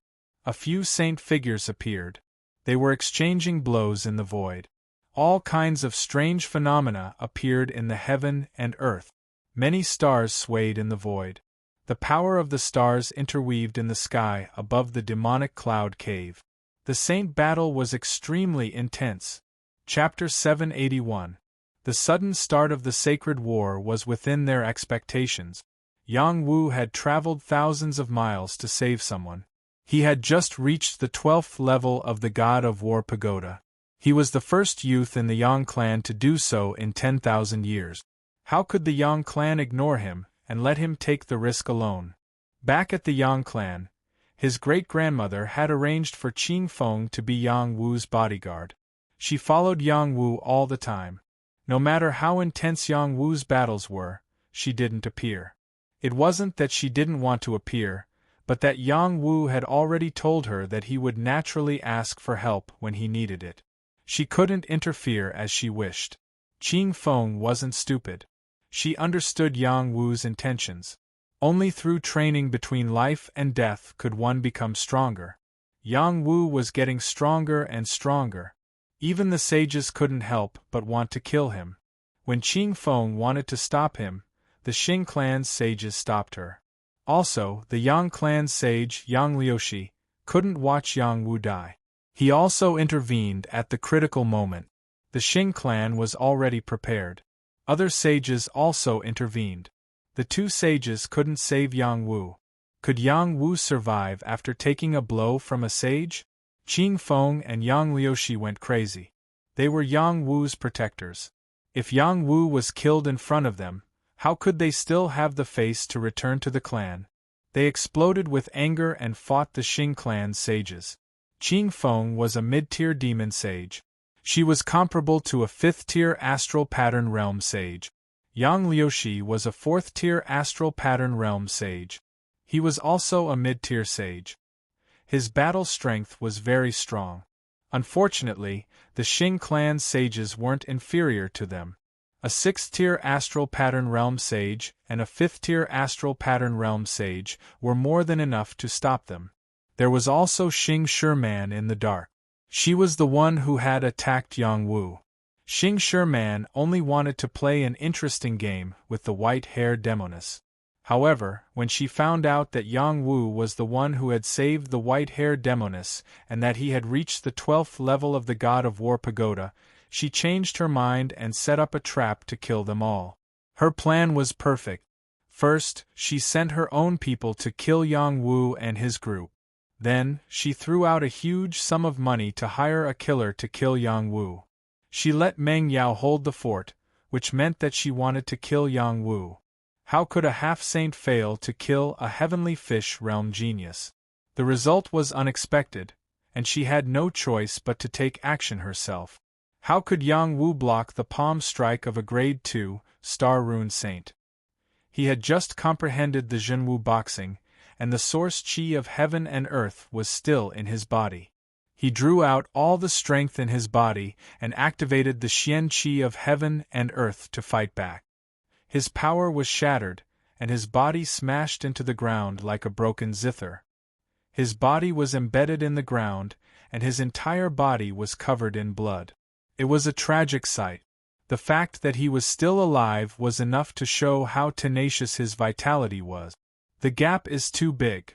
A few saint figures appeared. They were exchanging blows in the void. All kinds of strange phenomena appeared in the heaven and earth. Many stars swayed in the void. The power of the stars interweaved in the sky above the demonic cloud cave. The saint battle was extremely intense. Chapter 781. The sudden start of the sacred war was within their expectations. Yang Wu had traveled thousands of miles to save someone. He had just reached the 12th level of the God of War pagoda. He was the first youth in the Yang clan to do so in 10,000 years. How could the Yang clan ignore him and let him take the risk alone? Back at the Yang clan, his great-grandmother had arranged for Qing Feng to be Yang Wu's bodyguard. She followed Yang Wu all the time. No matter how intense Yang Wu's battles were, she didn't appear. It wasn't that she didn't want to appear, but that Yang Wu had already told her that he would naturally ask for help when he needed it. She couldn't interfere as she wished. Qing Feng wasn't stupid. She understood Yang Wu's intentions. Only through training between life and death could one become stronger. Yang Wu was getting stronger and stronger. Even the sages couldn't help but want to kill him. When Qing Feng wanted to stop him, the Xing clan's sages stopped her. Also, the Yang clan's sage, Yang Liushi, couldn't watch Yang Wu die. He also intervened at the critical moment. The Xing clan was already prepared. Other sages also intervened. The two sages couldn't save Yang Wu. Could Yang Wu survive after taking a blow from a sage? Qing Feng and Yang Liushi went crazy. They were Yang Wu's protectors. If Yang Wu was killed in front of them, how could they still have the face to return to the clan? They exploded with anger and fought the Xing clan's sages. Qing Feng was a mid-tier demon sage. She was comparable to a 5th-tier astral pattern realm sage. Yang Liushi was a 4th-tier astral pattern realm sage. He was also a mid-tier sage. His battle strength was very strong. Unfortunately, the Xing clan sages weren't inferior to them. A 6th-tier astral pattern realm sage and a 5th-tier astral pattern realm sage were more than enough to stop them. There was also Xing Sherman in the dark. She was the one who had attacked Yang Wu. Xing Sherman only wanted to play an interesting game with the white-haired demoness. However, when she found out that Yang Wu was the one who had saved the white-haired demoness and that he had reached the 12th level of the God of War pagoda, she changed her mind and set up a trap to kill them all. Her plan was perfect. First, she sent her own people to kill Yang Wu and his group. Then, she threw out a huge sum of money to hire a killer to kill Yang Wu. She let Meng Yao hold the fort, which meant that she wanted to kill Yang Wu. How could a half-saint fail to kill a heavenly fish realm genius? The result was unexpected, and she had no choice but to take action herself. How could Yang Wu block the palm strike of a grade 2, star rune saint? He had just comprehended the Zhenwu boxing, and the source qi of heaven and earth was still in his body. He drew out all the strength in his body and activated the Xian qi of heaven and earth to fight back. His power was shattered, and his body smashed into the ground like a broken zither. His body was embedded in the ground, and his entire body was covered in blood. It was a tragic sight. The fact that he was still alive was enough to show how tenacious his vitality was. The gap is too big.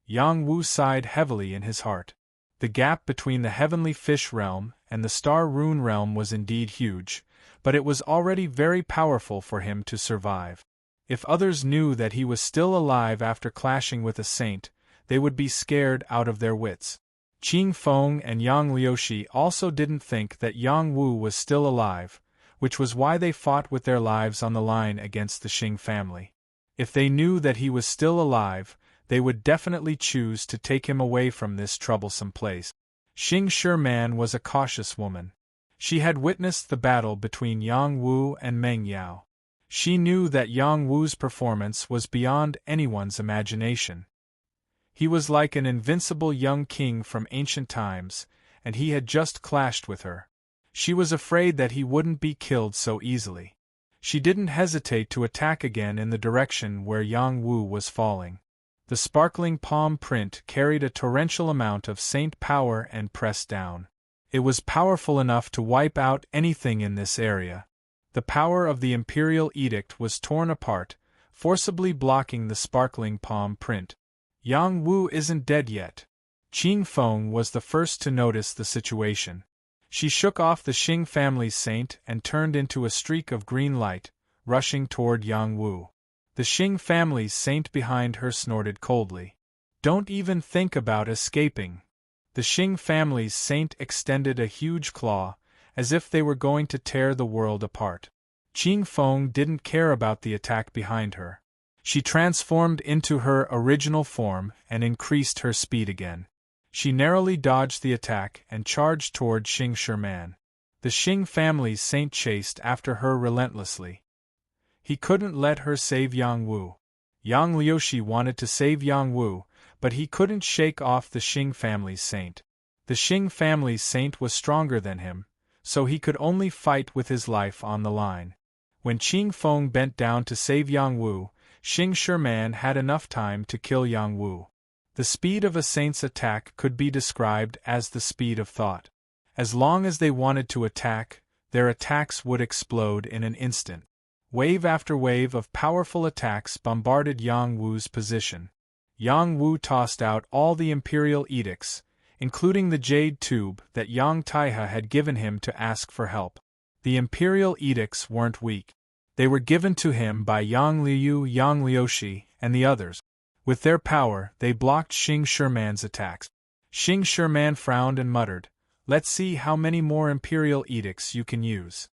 Yang Wu sighed heavily in his heart. The gap between the heavenly fish realm and the star rune realm was indeed huge, but it was already very powerful for him to survive. If others knew that he was still alive after clashing with a saint, they would be scared out of their wits. Qing Feng and Yang Liushi also didn't think that Yang Wu was still alive, which was why they fought with their lives on the line against the Xing family. If they knew that he was still alive, they would definitely choose to take him away from this troublesome place. Xing Shiman was a cautious woman. She had witnessed the battle between Yang Wu and Meng Yao. She knew that Yang Wu's performance was beyond anyone's imagination. He was like an invincible young king from ancient times, and he had just clashed with her. She was afraid that he wouldn't be killed so easily. She didn't hesitate to attack again in the direction where Yang Wu was falling. The sparkling palm print carried a torrential amount of saint power and pressed down. It was powerful enough to wipe out anything in this area. The power of the imperial edict was torn apart, forcibly blocking the sparkling palm print. Yang Wu isn't dead yet. Qing Feng was the first to notice the situation. She shook off the Xing family's saint and turned into a streak of green light, rushing toward Yang Wu. The Xing family's saint behind her snorted coldly. "Don't even think about escaping." The Xing family's saint extended a huge claw, as if they were going to tear the world apart. Qing Feng didn't care about the attack behind her. She transformed into her original form and increased her speed again. She narrowly dodged the attack and charged toward Xing Shiman. The Xing family's saint chased after her relentlessly. He couldn't let her save Yang Wu. Yang Liushi wanted to save Yang Wu, but he couldn't shake off the Xing family's saint. The Xing family's saint was stronger than him, so he could only fight with his life on the line. When Qing Feng bent down to save Yang Wu, Xing Shiman had enough time to kill Yang Wu. The speed of a saint's attack could be described as the speed of thought. As long as they wanted to attack, their attacks would explode in an instant. Wave after wave of powerful attacks bombarded Yang Wu's position. Yang Wu tossed out all the imperial edicts, including the jade tube that Yang Taihe had given him to ask for help. The imperial edicts weren't weak. They were given to him by Yang Liu, Yang Liushi, and the others. With their power, they blocked Xing Shiman's attacks. Xing Shiman frowned and muttered, "Let's see how many more imperial edicts you can use."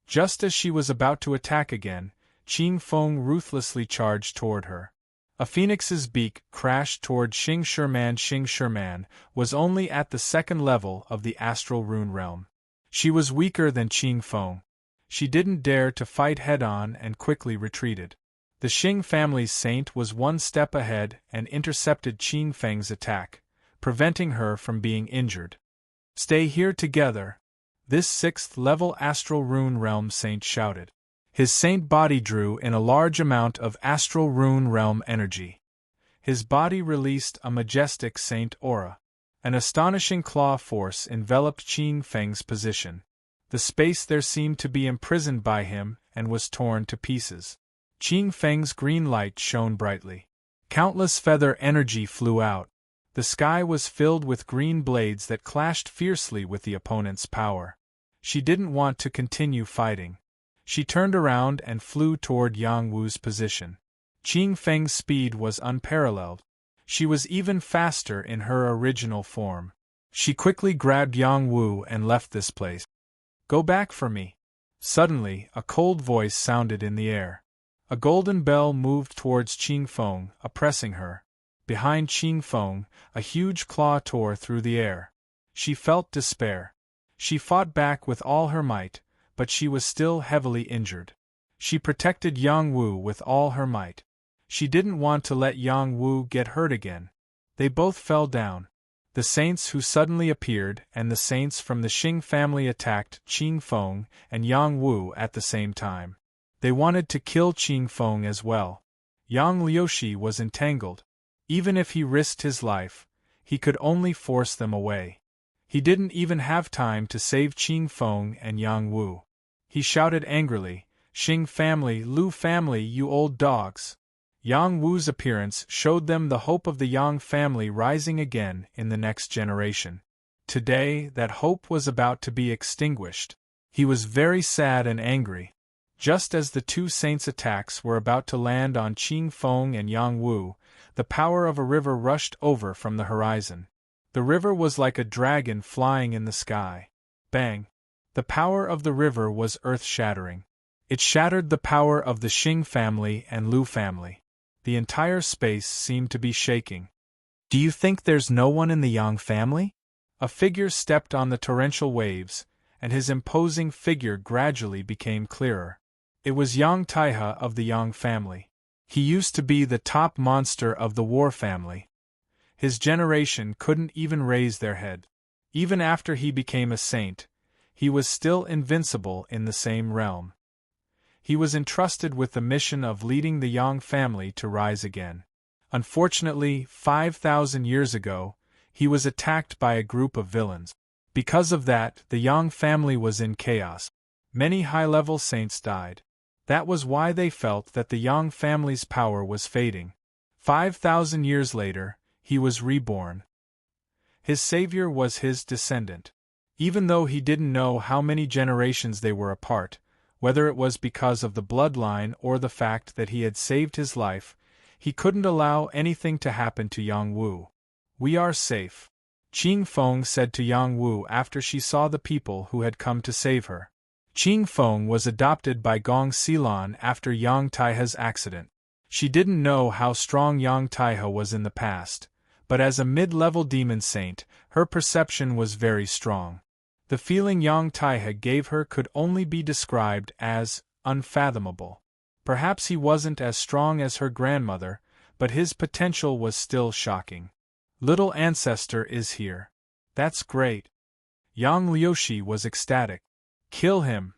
Just as she was about to attack again, Qing Feng ruthlessly charged toward her. A phoenix's beak crashed toward Xing Shiman. Xing Shiman was only at the second level of the astral rune realm. She was weaker than Qing Feng. She didn't dare to fight head-on and quickly retreated. The Xing family's saint was one step ahead and intercepted Qing Feng's attack, preventing her from being injured. "Stay here together," this sixth-level astral rune realm saint shouted. His saint body drew in a large amount of astral rune realm energy. His body released a majestic saint aura. An astonishing claw force enveloped Qing Feng's position. The space there seemed to be imprisoned by him and was torn to pieces. Qing Feng's green light shone brightly. Countless feather energy flew out. The sky was filled with green blades that clashed fiercely with the opponent's power. She didn't want to continue fighting. She turned around and flew toward Yang Wu's position. Qing Feng's speed was unparalleled. She was even faster in her original form. She quickly grabbed Yang Wu and left this place. "Go back for me." Suddenly, a cold voice sounded in the air. A golden bell moved towards Qing Feng, oppressing her. Behind Qing Feng, a huge claw tore through the air. She felt despair. She fought back with all her might, but she was still heavily injured. She protected Yang Wu with all her might. She didn't want to let Yang Wu get hurt again. They both fell down. The saints who suddenly appeared and the saints from the Xing family attacked Qing Feng and Yang Wu at the same time. They wanted to kill Qing Feng as well. Yang Liushi was entangled. Even if he risked his life, he could only force them away. He didn't even have time to save Qing Feng and Yang Wu. He shouted angrily, "Xing family, Lu family, you old dogs!" Yang Wu's appearance showed them the hope of the Yang family rising again in the next generation. Today, that hope was about to be extinguished. He was very sad and angry. Just as the two saints' attacks were about to land on Qing Feng and Yang Wu, the power of a river rushed over from the horizon. The river was like a dragon flying in the sky. Bang! The power of the river was earth-shattering. It shattered the power of the Xing family and Lu family. The entire space seemed to be shaking. "Do you think there's no one in the Yang family?" A figure stepped on the torrential waves, and his imposing figure gradually became clearer. It was Yang Taihe of the Yang family. He used to be the top monster of the War family. His generation couldn't even raise their head. Even after he became a saint, he was still invincible in the same realm. He was entrusted with the mission of leading the Yang family to rise again. Unfortunately, 5,000 years ago, he was attacked by a group of villains. Because of that, the Yang family was in chaos. Many high-level saints died. That was why they felt that the Yang family's power was fading. 5,000 years later, he was reborn. His savior was his descendant. Even though he didn't know how many generations they were apart, whether it was because of the bloodline or the fact that he had saved his life, he couldn't allow anything to happen to Yang Wu. "We are safe," Qing Feng said to Yang Wu after she saw the people who had come to save her. Qing Feng was adopted by Gong Xilan after Yang Taihe's accident. She didn't know how strong Yang Taihe was in the past, but as a mid-level demon saint, her perception was very strong. The feeling Yang Taihe gave her could only be described as unfathomable. Perhaps he wasn't as strong as her grandmother, but his potential was still shocking. "Little ancestor is here. That's great." Yang Liushi was ecstatic. "Kill him."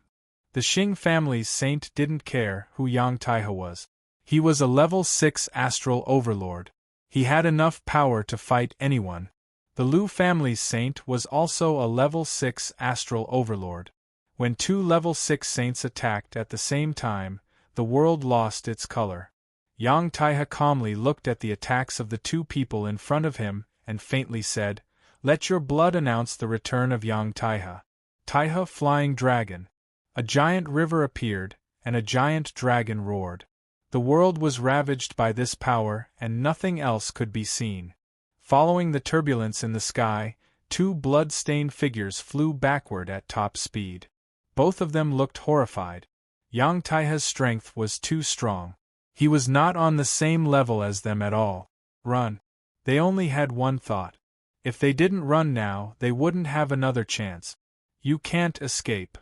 The Xing family's saint didn't care who Yang Taihe was. He was a level 6 astral overlord. He had enough power to fight anyone. The Lu family's saint was also a level 6 astral overlord. When two level 6 saints attacked at the same time, the world lost its color. Yang Taihe calmly looked at the attacks of the two people in front of him and faintly said, "Let your blood announce the return of Yang Taihe." Taihe Flying Dragon. A giant river appeared, and a giant dragon roared. The world was ravaged by this power, and nothing else could be seen. Following the turbulence in the sky, two blood-stained figures flew backward at top speed. Both of them looked horrified. Yang Taihe's strength was too strong. He was not on the same level as them at all. Run. They only had one thought. If they didn't run now, they wouldn't have another chance. You can't escape.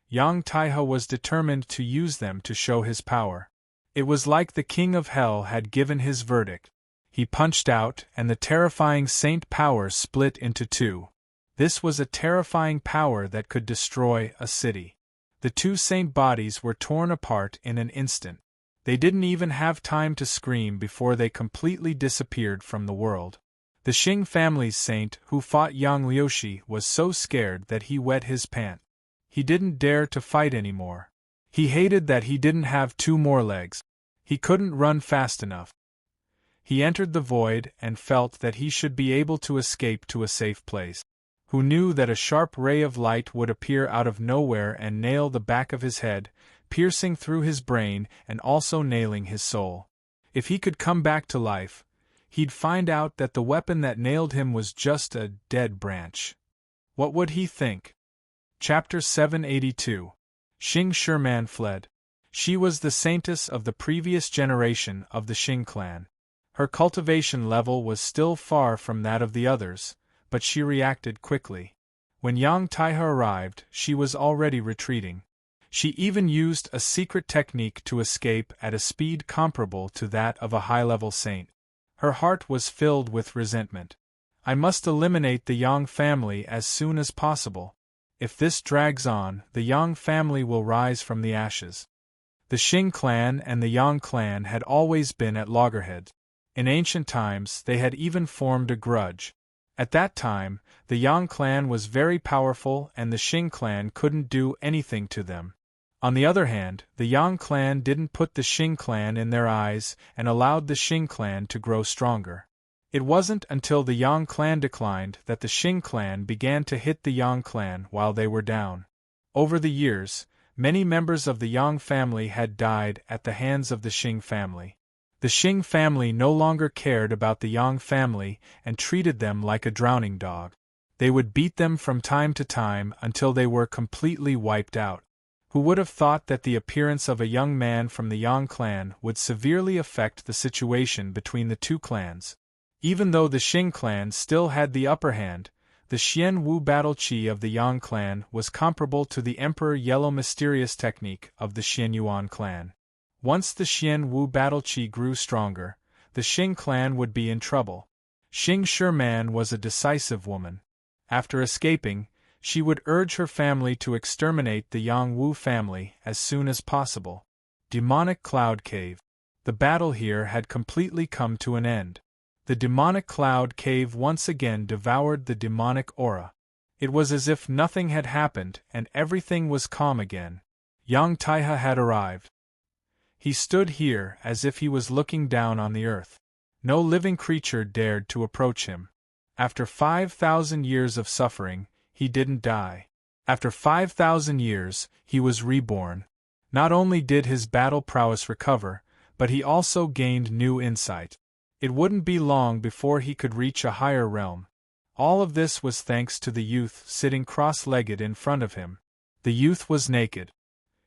Yang Taihe was determined to use them to show his power. It was like the King of Hell had given his verdict. He punched out, and the terrifying saint power split into two. This was a terrifying power that could destroy a city. The two saint bodies were torn apart in an instant. They didn't even have time to scream before they completely disappeared from the world. The Xing family's saint who fought Yang Liushi was so scared that he wet his pants. He didn't dare to fight anymore. He hated that he didn't have two more legs. He couldn't run fast enough. He entered the void and felt that he should be able to escape to a safe place. Who knew that a sharp ray of light would appear out of nowhere and nail the back of his head, piercing through his brain and also nailing his soul. If he could come back to life, he'd find out that the weapon that nailed him was just a dead branch. What would he think? Chapter 782. Xing Sherman fled. She was the saintess of the previous generation of the Xing clan. Her cultivation level was still far from that of the others, but she reacted quickly. When Yang Taihe arrived, she was already retreating. She even used a secret technique to escape at a speed comparable to that of a high-level saint. Her heart was filled with resentment. "I must eliminate the Yang family as soon as possible. If this drags on, the Yang family will rise from the ashes." The Xing clan and the Yang clan had always been at loggerheads. In ancient times, they had even formed a grudge. At that time, the Yang clan was very powerful and the Xing clan couldn't do anything to them. On the other hand, the Yang clan didn't put the Xing clan in their eyes and allowed the Xing clan to grow stronger. It wasn't until the Yang clan declined that the Xing clan began to hit the Yang clan while they were down. Over the years, many members of the Yang family had died at the hands of the Xing family. The Xing family no longer cared about the Yang family and treated them like a drowning dog. They would beat them from time to time until they were completely wiped out. Who would have thought that the appearance of a young man from the Yang clan would severely affect the situation between the two clans? Even though the Xing clan still had the upper hand, The Xian Wu battle chi of the Yang clan was comparable to the Emperor Yellow mysterious technique of the Xian Yuan clan. Once the Xian Wu battle chi grew stronger, the Xing clan would be in trouble. Xing Sherman was a decisive woman. After escaping, she would urge her family to exterminate the Yang Wu family as soon as possible. Demonic Cloud Cave. The battle here had completely come to an end. The demonic cloud cave once again devoured the demonic aura. It was as if nothing had happened and everything was calm again. Yang Taihe had arrived. He stood here as if he was looking down on the earth. No living creature dared to approach him. After 5,000 years of suffering, he didn't die. After 5,000 years, he was reborn. Not only did his battle prowess recover, but he also gained new insight. It wouldn't be long before he could reach a higher realm. All of this was thanks to the youth sitting cross-legged in front of him. The youth was naked.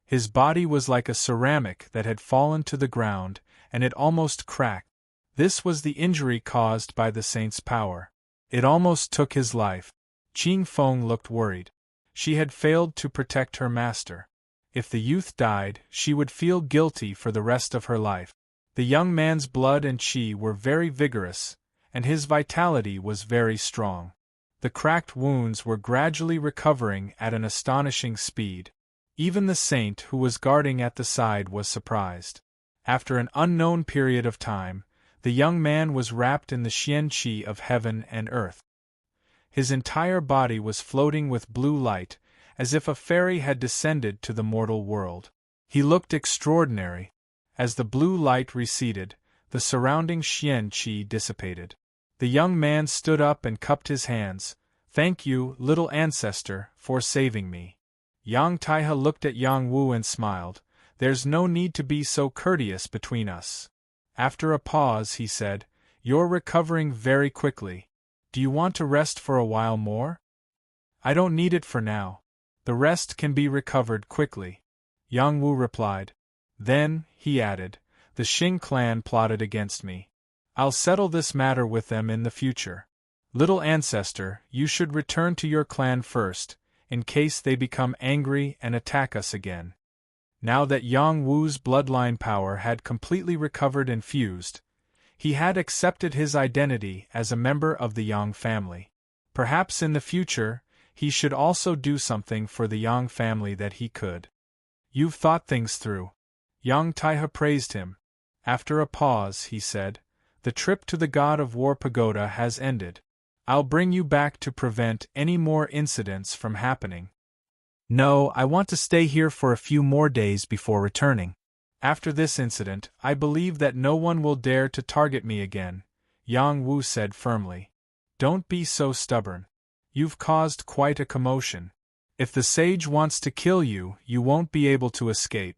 His body was like a ceramic that had fallen to the ground, and it almost cracked. This was the injury caused by the saint's power. It almost took his life. Qing Feng looked worried. She had failed to protect her master. If the youth died, she would feel guilty for the rest of her life. The young man's blood and qi were very vigorous, and his vitality was very strong. The cracked wounds were gradually recovering at an astonishing speed. Even the saint who was guarding at the side was surprised. After an unknown period of time, the young man was wrapped in the Xian qi of heaven and earth. His entire body was floating with blue light, as if a fairy had descended to the mortal world. He looked extraordinary. As the blue light receded, the surrounding Xian qi dissipated. The young man stood up and cupped his hands. "Thank you, little ancestor, for saving me." Yang Taihe looked at Yang Wu and smiled. "There's no need to be so courteous between us." After a pause he said, "You're recovering very quickly. Do you want to rest for a while more?" "I don't need it for now. The rest can be recovered quickly," Yang Wu replied. "Then," he added, "the Xing clan plotted against me. I'll settle this matter with them in the future. Little ancestor, you should return to your clan first, in case they become angry and attack us again." Now that Yang Wu's bloodline power had completely recovered and fused, he had accepted his identity as a member of the Yang family. Perhaps in the future, he should also do something for the Yang family that he could. "You've thought things through." Yang Taihe praised him. After a pause, he said, "The trip to the God of War Pagoda has ended. I'll bring you back to prevent any more incidents from happening." "No, I want to stay here for a few more days before returning. After this incident, I believe that no one will dare to target me again," Yang Wu said firmly. "Don't be so stubborn. You've caused quite a commotion. If the sage wants to kill you, you won't be able to escape."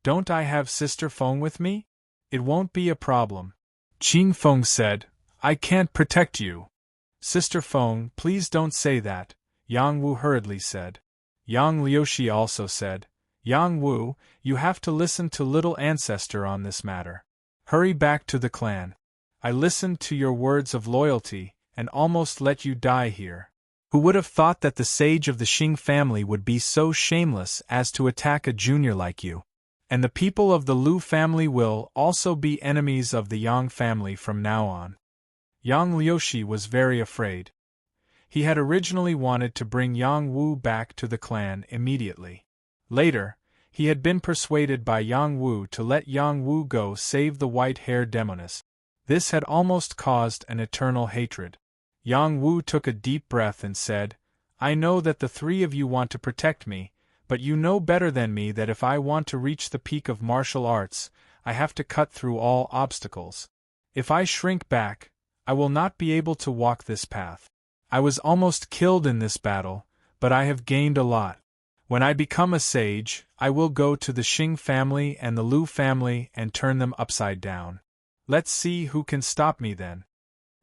"Don't I have Sister Feng with me? It won't be a problem." Qing Feng said, "I can't protect you." "Sister Feng, please don't say that," Yang Wu hurriedly said. Yang Liushi also said, "Yang Wu, you have to listen to little ancestor on this matter. Hurry back to the clan. I listened to your words of loyalty, and almost let you die here. Who would have thought that the sage of the Xing family would be so shameless as to attack a junior like you? And the people of the Lu family will also be enemies of the Yang family from now on." Yang Liushi was very afraid. He had originally wanted to bring Yang Wu back to the clan immediately. Later, he had been persuaded by Yang Wu to let Yang Wu go save the white-haired demoness. This had almost caused an eternal hatred. Yang Wu took a deep breath and said, "I know that the three of you want to protect me, but you know better than me that if I want to reach the peak of martial arts, I have to cut through all obstacles. If I shrink back, I will not be able to walk this path. I was almost killed in this battle, but I have gained a lot. When I become a sage, I will go to the Xing family and the Lu family and turn them upside down. Let's see who can stop me then."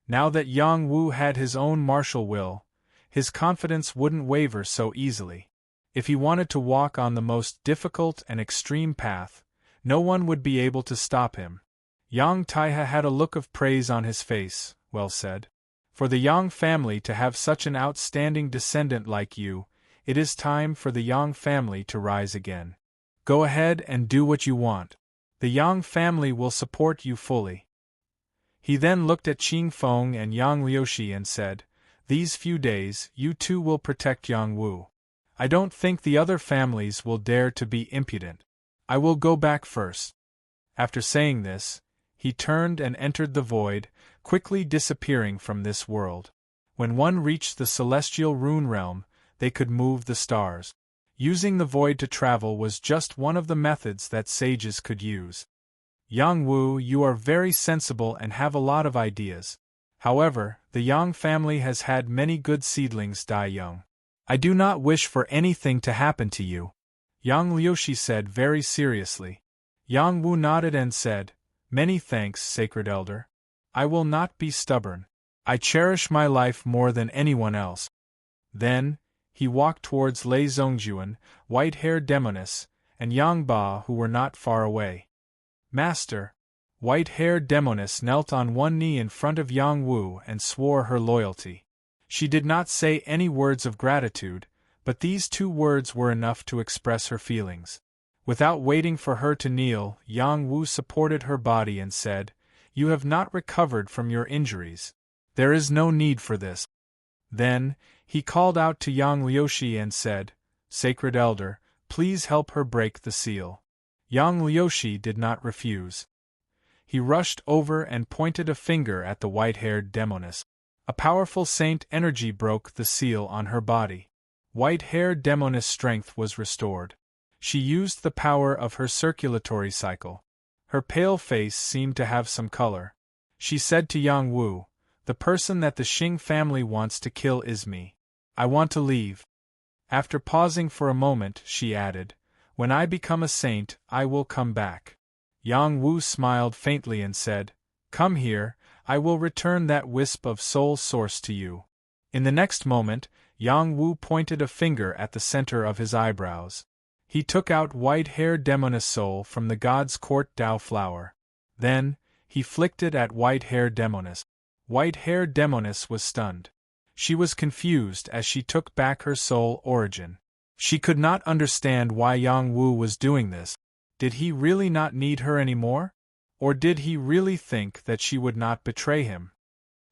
Now that Yang Wu had his own martial will, his confidence wouldn't waver so easily. If he wanted to walk on the most difficult and extreme path, no one would be able to stop him. Yang Taihe had a look of praise on his face. "Well said. For the Yang family to have such an outstanding descendant like you, it is time for the Yang family to rise again. Go ahead and do what you want. The Yang family will support you fully." He then looked at Qing Feng and Yang Liushi and said, "These few days, you two will protect Yang Wu. I don't think the other families will dare to be impudent. I will go back first." After saying this, he turned and entered the void, quickly disappearing from this world. When one reached the celestial rune realm, they could move the stars. Using the void to travel was just one of the methods that sages could use. "Yang Wu, you are very sensible and have a lot of ideas. However, the Yang family has had many good seedlings die young. I do not wish for anything to happen to you," Yang Liushi said very seriously. Yang Wu nodded and said, "Many thanks, Sacred Elder. I will not be stubborn. I cherish my life more than anyone else." Then, he walked towards Lei Zhongjuan, white-haired Demoness, and Yang Ba, who were not far away. "Master," white-haired Demoness knelt on one knee in front of Yang Wu and swore her loyalty. She did not say any words of gratitude, but these 2 words were enough to express her feelings. Without waiting for her to kneel, Yang Wu supported her body and said, "You have not recovered from your injuries. There is no need for this." Then, he called out to Yang Liushi and said, "Sacred Elder, please help her break the seal." Yang Liushi did not refuse. He rushed over and pointed a finger at the white-haired Demoness. A powerful saint energy broke the seal on her body. White-haired Demoness' strength was restored. She used the power of her circulatory cycle. Her pale face seemed to have some color. She said to Yang Wu, "The person that the Xing family wants to kill is me. I want to leave." After pausing for a moment, she added, "When I become a saint, I will come back." Yang Wu smiled faintly and said, "Come here, I will return that wisp of soul source to you." In the next moment, Yang Wu pointed a finger at the center of his eyebrows. He took out white-haired Demoness soul from the god's court Dao flower. Then, he flicked it at white-haired Demoness. White-haired Demoness was stunned. She was confused as she took back her soul origin. She could not understand why Yang Wu was doing this. Did he really not need her anymore? Or did he really think that she would not betray him?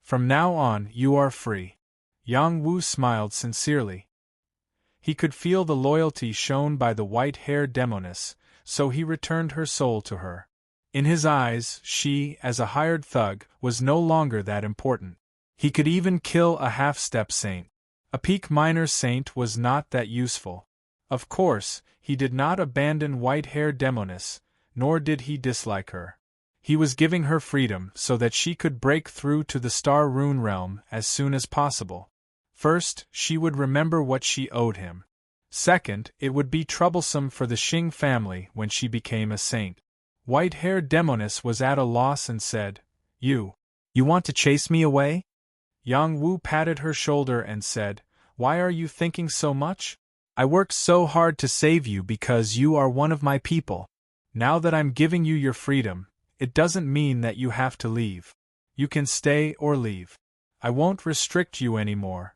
"From now on, you are free." Yang Wu smiled sincerely. He could feel the loyalty shown by the white-haired Demoness, so he returned her soul to her. In his eyes, she, as a hired thug, was no longer that important. He could even kill a half-step saint. A peak minor saint was not that useful. Of course, he did not abandon white-haired Demoness, nor did he dislike her. He was giving her freedom so that she could break through to the Star Rune realm as soon as possible. First, she would remember what she owed him. Second, it would be troublesome for the Xing family when she became a saint. White-haired Demoness was at a loss and said, You want to chase me away?" Yang Wu patted her shoulder and said, "Why are you thinking so much? I worked so hard to save you because you are one of my people. Now that I'm giving you your freedom, it doesn't mean that you have to leave. You can stay or leave. I won't restrict you anymore."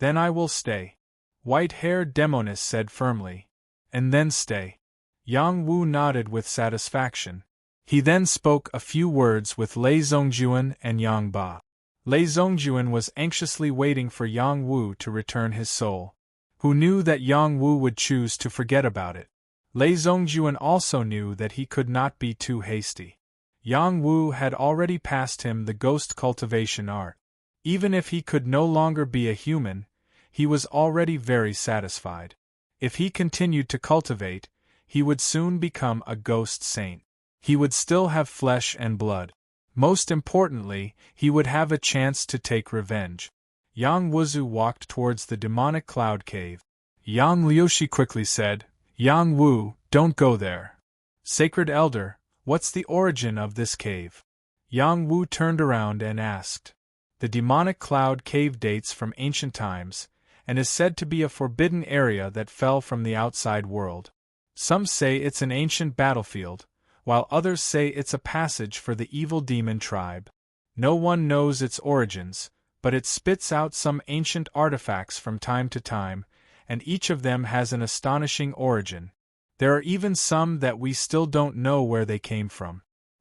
"Then I will stay," white-haired Demoness said firmly. "And then stay." Yang Wu nodded with satisfaction. He then spoke a few words with Lei Zhongjuan and Yang Ba. Lei Zhongjuan was anxiously waiting for Yang Wu to return his soul. Who knew that Yang Wu would choose to forget about it? Lei Zhongjuan also knew that he could not be too hasty. Yang Wu had already passed him the ghost cultivation art. Even if he could no longer be a human, he was already very satisfied. If he continued to cultivate, he would soon become a ghost saint. He would still have flesh and blood. Most importantly, he would have a chance to take revenge. Yang Wuzu walked towards the demonic cloud cave. Yang Liushi quickly said, "Yang Wu, don't go there." "Sacred Elder, what's the origin of this cave?" Yang Wu turned around and asked. The demonic cloud cave dates from ancient times, and is said to be a forbidden area that fell from the outside world. Some say it's an ancient battlefield, while others say it's a passage for the evil demon tribe. No one knows its origins, but it spits out some ancient artifacts from time to time, and each of them has an astonishing origin. There are even some that we still don't know where they came from.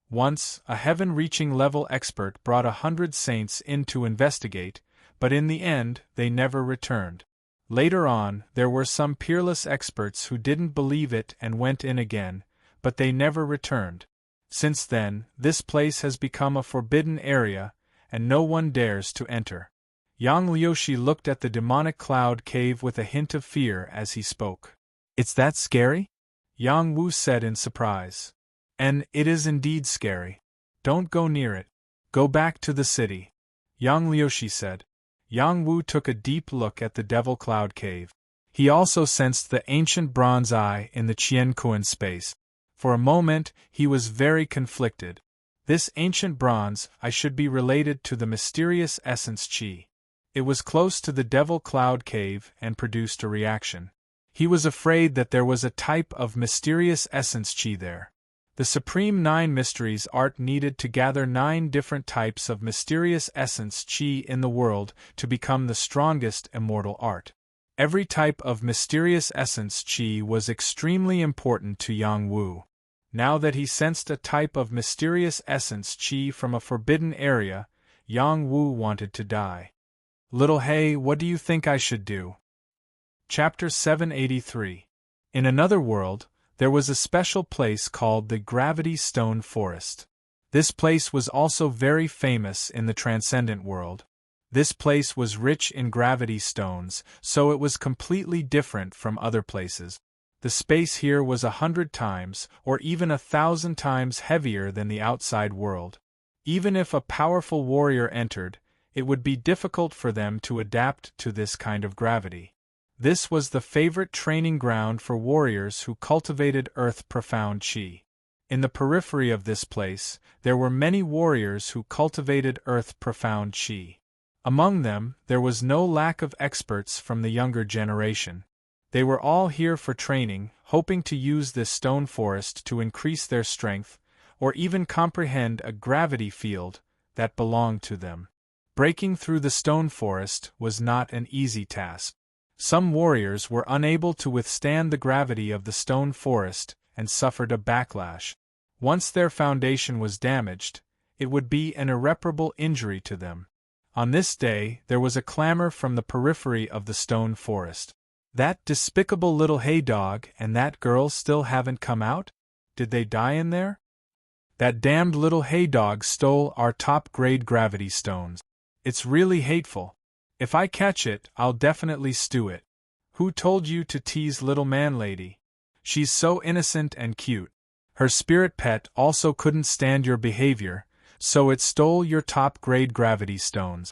Once, a heaven-reaching level expert brought 100 saints in to investigate, but in the end, they never returned. Later on, there were some peerless experts who didn't believe it and went in again, but they never returned. Since then, this place has become a forbidden area, and no one dares to enter. Yang Liushi looked at the demonic cloud cave with a hint of fear as he spoke. "It's that scary?" Yang Wu said in surprise. "And it is indeed scary. Don't go near it. Go back to the city," Yang Liushi said. Yang Wu took a deep look at the Devil Cloud Cave. He also sensed the ancient bronze eye in the Qiankuan space. For a moment, he was very conflicted. This ancient bronze eye should be related to the mysterious essence Qi. It was close to the Devil Cloud Cave and produced a reaction. He was afraid that there was a type of mysterious essence Qi there. The Supreme Nine Mysteries art needed to gather 9 different types of mysterious essence Qi in the world to become the strongest immortal art. Every type of mysterious essence Qi was extremely important to Yang Wu. Now that he sensed a type of mysterious essence Qi from a forbidden area, Yang Wu wanted to die. "Little Hay, what do you think I should do?" Chapter 783. In another world, there was a special place called the Gravity Stone Forest. This place was also very famous in the transcendent world. This place was rich in gravity stones, so it was completely different from other places. The space here was 100 times, or even 1,000 times heavier than the outside world. Even if a powerful warrior entered, it would be difficult for them to adapt to this kind of gravity. This was the favorite training ground for warriors who cultivated earth-profound Qi. In the periphery of this place, there were many warriors who cultivated earth-profound Qi. Among them, there was no lack of experts from the younger generation. They were all here for training, hoping to use this stone forest to increase their strength, or even comprehend a gravity field that belonged to them. Breaking through the stone forest was not an easy task. Some warriors were unable to withstand the gravity of the stone forest and suffered a backlash. Once their foundation was damaged, it would be an irreparable injury to them. On this day, there was a clamor from the periphery of the stone forest. "That despicable little hay dog and that girl still haven't come out? Did they die in there? That damned little hay dog stole our top-grade gravity stones. It's really hateful. If I catch it, I'll definitely stew it. Who told you to tease little man lady? She's so innocent and cute. Her spirit pet also couldn't stand your behavior, so it stole your top-grade gravity stones."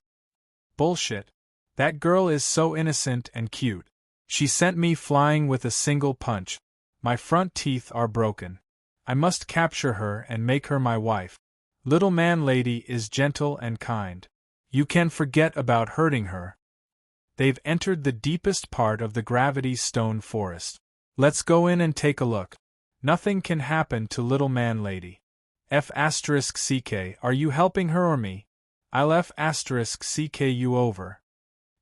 "Bullshit. That girl is so innocent and cute. She sent me flying with a single punch. My front teeth are broken. I must capture her and make her my wife. Little man lady is gentle and kind. You can forget about hurting her." They've entered the deepest part of the gravity stone forest. Let's go in and take a look. Nothing can happen to little man lady. F***CK, are you helping her or me? I'll F***CK you over.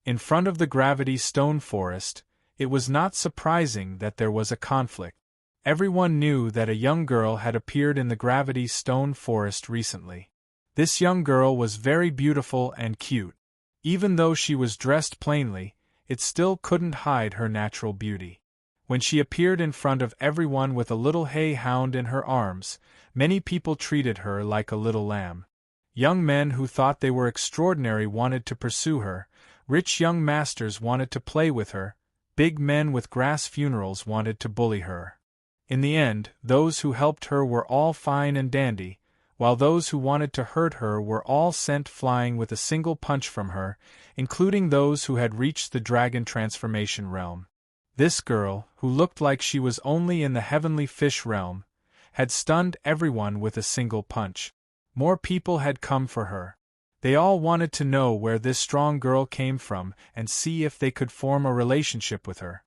In front of the gravity stone forest, it was not surprising that there was a conflict. Everyone knew that a young girl had appeared in the gravity stone forest recently. This young girl was very beautiful and cute. Even though she was dressed plainly, it still couldn't hide her natural beauty. When she appeared in front of everyone with a little hay hound in her arms, many people treated her like a little lamb. Young men who thought they were extraordinary wanted to pursue her, rich young masters wanted to play with her, big men with grass funerals wanted to bully her. In the end, those who helped her were all fine and dandy, while those who wanted to hurt her were all sent flying with a single punch from her, including those who had reached the dragon transformation realm. This girl, who looked like she was only in the heavenly fish realm, had stunned everyone with a single punch. More people had come for her. They all wanted to know where this strong girl came from and see if they could form a relationship with her.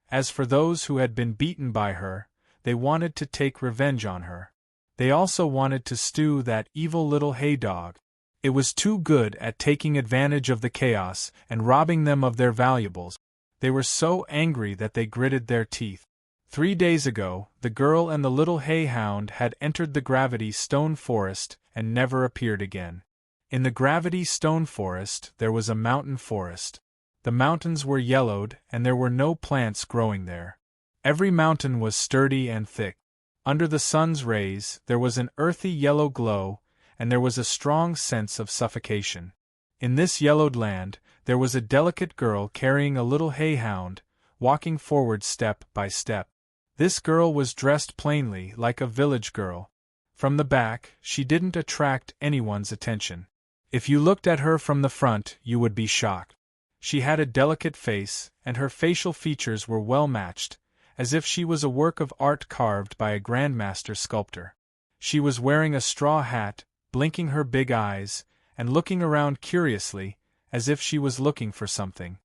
As for those who had been beaten by her, they wanted to take revenge on her. They also wanted to stew that evil little hay dog. It was too good at taking advantage of the chaos and robbing them of their valuables. They were so angry that they gritted their teeth. 3 days ago, the girl and the little hay-hound had entered the Gravity Stone Forest and never appeared again. In the Gravity Stone Forest there was a mountain forest. The mountains were yellowed and there were no plants growing there. Every mountain was sturdy and thick. Under the sun's rays there was an earthy yellow glow, and there was a strong sense of suffocation. In this yellowed land, there was a delicate girl carrying a little hay-hound, walking forward step by step. This girl was dressed plainly like a village girl. From the back, she didn't attract anyone's attention. If you looked at her from the front, you would be shocked. She had a delicate face, and her facial features were well matched, as if she was a work of art carved by a grandmaster sculptor. She was wearing a straw hat, blinking her big eyes, and looking around curiously, as if she was looking for something.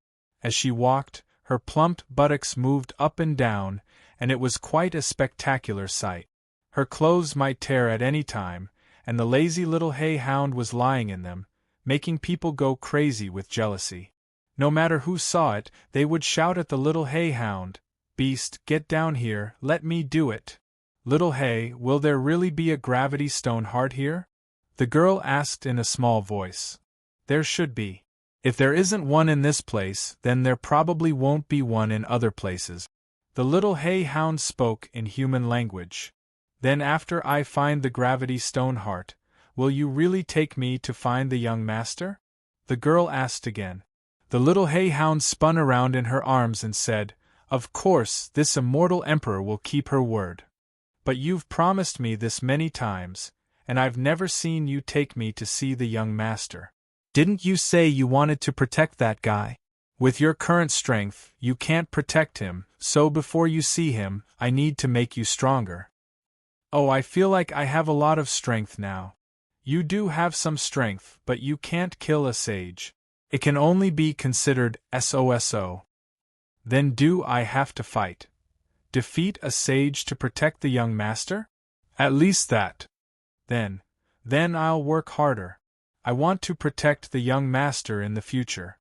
As she walked, her plump buttocks moved up and down, and it was quite a spectacular sight. Her clothes might tear at any time, and the lazy little hay-hound was lying in them, making people go crazy with jealousy. No matter who saw it, they would shout at the little hay-hound, "Beast, get down here, let me do it. Little hay, will there really be a gravity stone heart here?" The girl asked in a small voice. "There should be. If there isn't one in this place, then there probably won't be one in other places." The little hay-hound spoke in human language. "Then after I find the gravity stone heart, will you really take me to find the young master?" The girl asked again. The little hay-hound spun around in her arms and said, "Of course, this immortal emperor will keep her word. But you've promised me this many times, and I've never seen you take me to see the young master. Didn't you say you wanted to protect that guy? With your current strength, you can't protect him, so before you see him, I need to make you stronger." "Oh, I feel like I have a lot of strength now." "You do have some strength, but you can't kill a sage. It can only be considered SOSO. Then do I have to fight? Defeat a sage to protect the young master? At least that. Then I'll work harder. I want to protect the young master in the future."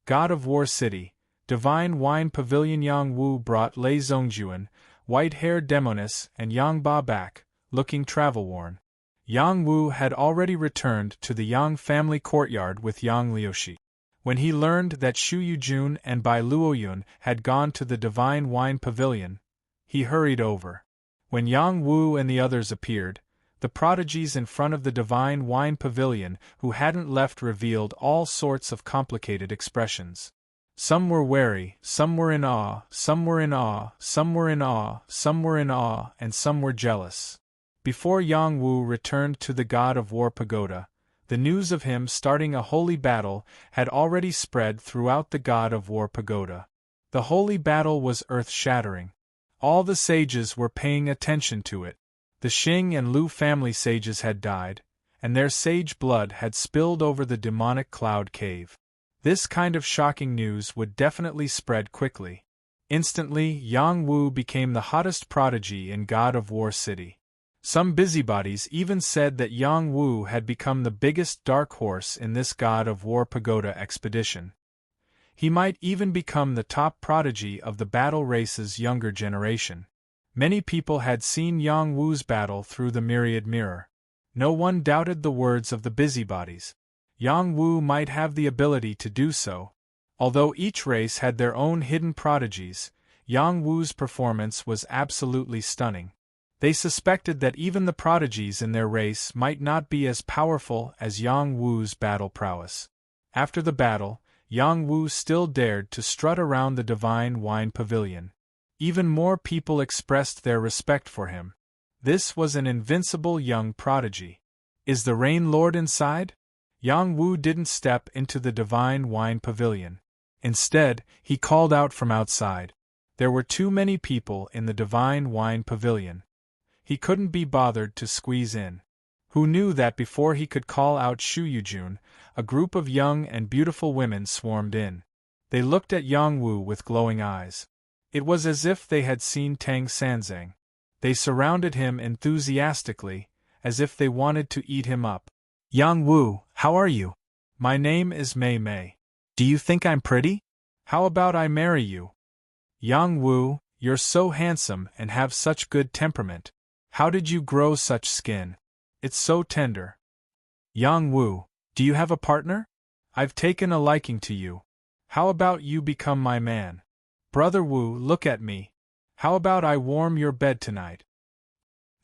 God of War City, Divine Wine Pavilion. Yang Wu brought Lei Zongjuan, white-haired Demonis, and Yang Ba back, looking travel-worn. Yang Wu had already returned to the Yang family courtyard with Yang Liushi. When he learned that Shu Yujun and Bai Luoyun had gone to the Divine Wine Pavilion, he hurried over. When Yang Wu and the others appeared, the prodigies in front of the Divine Wine Pavilion who hadn't left revealed all sorts of complicated expressions. Some were wary, some were in awe, some were in awe, some were in awe, some were in awe, and some were jealous. Before Yang Wu returned to the God of War Pagoda, the news of him starting a holy battle had already spread throughout the God of War Pagoda. The holy battle was earth-shattering. All the sages were paying attention to it. The Xing and Lu family sages had died, and their sage blood had spilled over the demonic cloud cave. This kind of shocking news would definitely spread quickly. Instantly, Yang Wu became the hottest prodigy in God of War City. Some busybodies even said that Yang Wu had become the biggest dark horse in this God of War Pagoda expedition. He might even become the top prodigy of the battle race's younger generation. Many people had seen Yang Wu's battle through the myriad mirror. No one doubted the words of the busybodies. Yang Wu might have the ability to do so. Although each race had their own hidden prodigies, Yang Wu's performance was absolutely stunning. They suspected that even the prodigies in their race might not be as powerful as Yang Wu's battle prowess. After the battle, Yang Wu still dared to strut around the Divine Wine Pavilion. Even more people expressed their respect for him. This was an invincible young prodigy. "Is the Rain Lord inside?" Yang Wu didn't step into the Divine Wine Pavilion. Instead, he called out from outside. There were too many people in the Divine Wine Pavilion. He couldn't be bothered to squeeze in. Who knew that before he could call out Shu Yujun, a group of young and beautiful women swarmed in. They looked at Yang Wu with glowing eyes. It was as if they had seen Tang Sanzang. They surrounded him enthusiastically, as if they wanted to eat him up. "Yang Wu, How are you? My name is Mei Mei. Do you think I'm pretty? How about I marry you? Yang Wu, you're so handsome and have such good temperament. How did you grow such skin? It's so tender. Yang Wu, do you have a partner? I've taken a liking to you. How about you become my man? Brother Wu, look at me. How about I warm your bed tonight?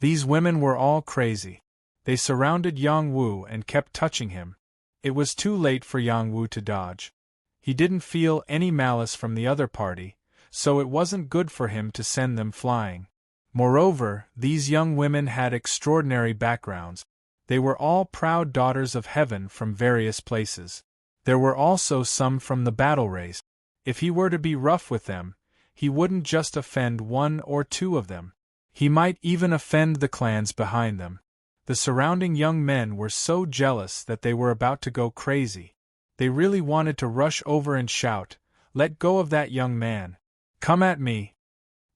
These women were all crazy. They surrounded Yang Wu and kept touching him. It was too late for Yang Wu to dodge. He didn't feel any malice from the other party, so it wasn't good for him to send them flying. Moreover, these young women had extraordinary backgrounds. They were all proud daughters of heaven from various places. There were also some from the battle race. If he were to be rough with them, he wouldn't just offend one or two of them. He might even offend the clans behind them. The surrounding young men were so jealous that they were about to go crazy. They really wanted to rush over and shout, "Let go of that young man! Come at me!"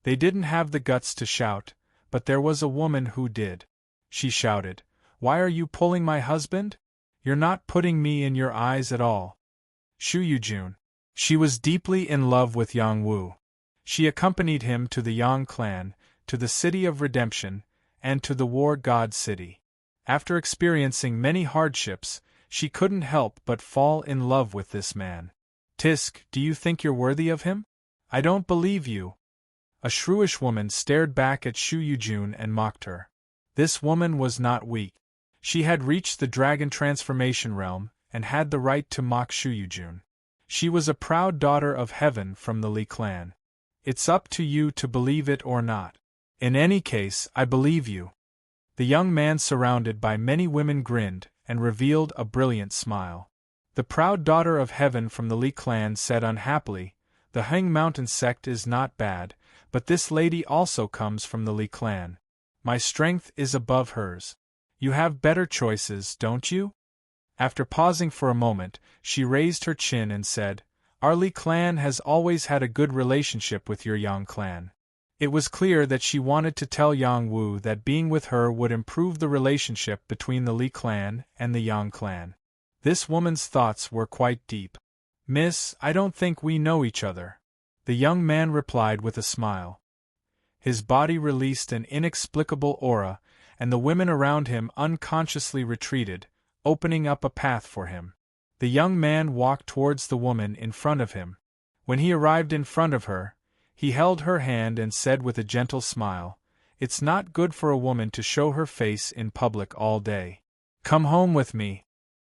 They didn't have the guts to shout, but there was a woman who did. She shouted, "Why are you pulling my husband? You're not putting me in your eyes at all." Shu Yujun. She was deeply in love with Yang Wu. She accompanied him to the Yang clan, to the City of Redemption, and to the War God City. After experiencing many hardships, she couldn't help but fall in love with this man. "Tisk, do you think you're worthy of him? I don't believe you." A shrewish woman stared back at Shu Yujun and mocked her. This woman was not weak. She had reached the dragon transformation realm, and had the right to mock Shu Yujun. She was a proud daughter of heaven from the Li clan. It's up to you to believe it or not. In any case, I believe you. The young man surrounded by many women grinned, and revealed a brilliant smile. The proud daughter of heaven from the Li clan said unhappily, "The Heng Mountain sect is not bad, but this lady also comes from the Li clan. My strength is above hers. You have better choices, don't you?" After pausing for a moment, she raised her chin and said, "Our Li clan has always had a good relationship with your Yang clan." It was clear that she wanted to tell Yang Wu that being with her would improve the relationship between the Li clan and the Yang clan. This woman's thoughts were quite deep. "Miss, I don't think we know each other," the young man replied with a smile. His body released an inexplicable aura, and the women around him unconsciously retreated, opening up a path for him. The young man walked towards the woman in front of him. When he arrived in front of her, he held her hand and said with a gentle smile, "It's not good for a woman to show her face in public all day. Come home with me."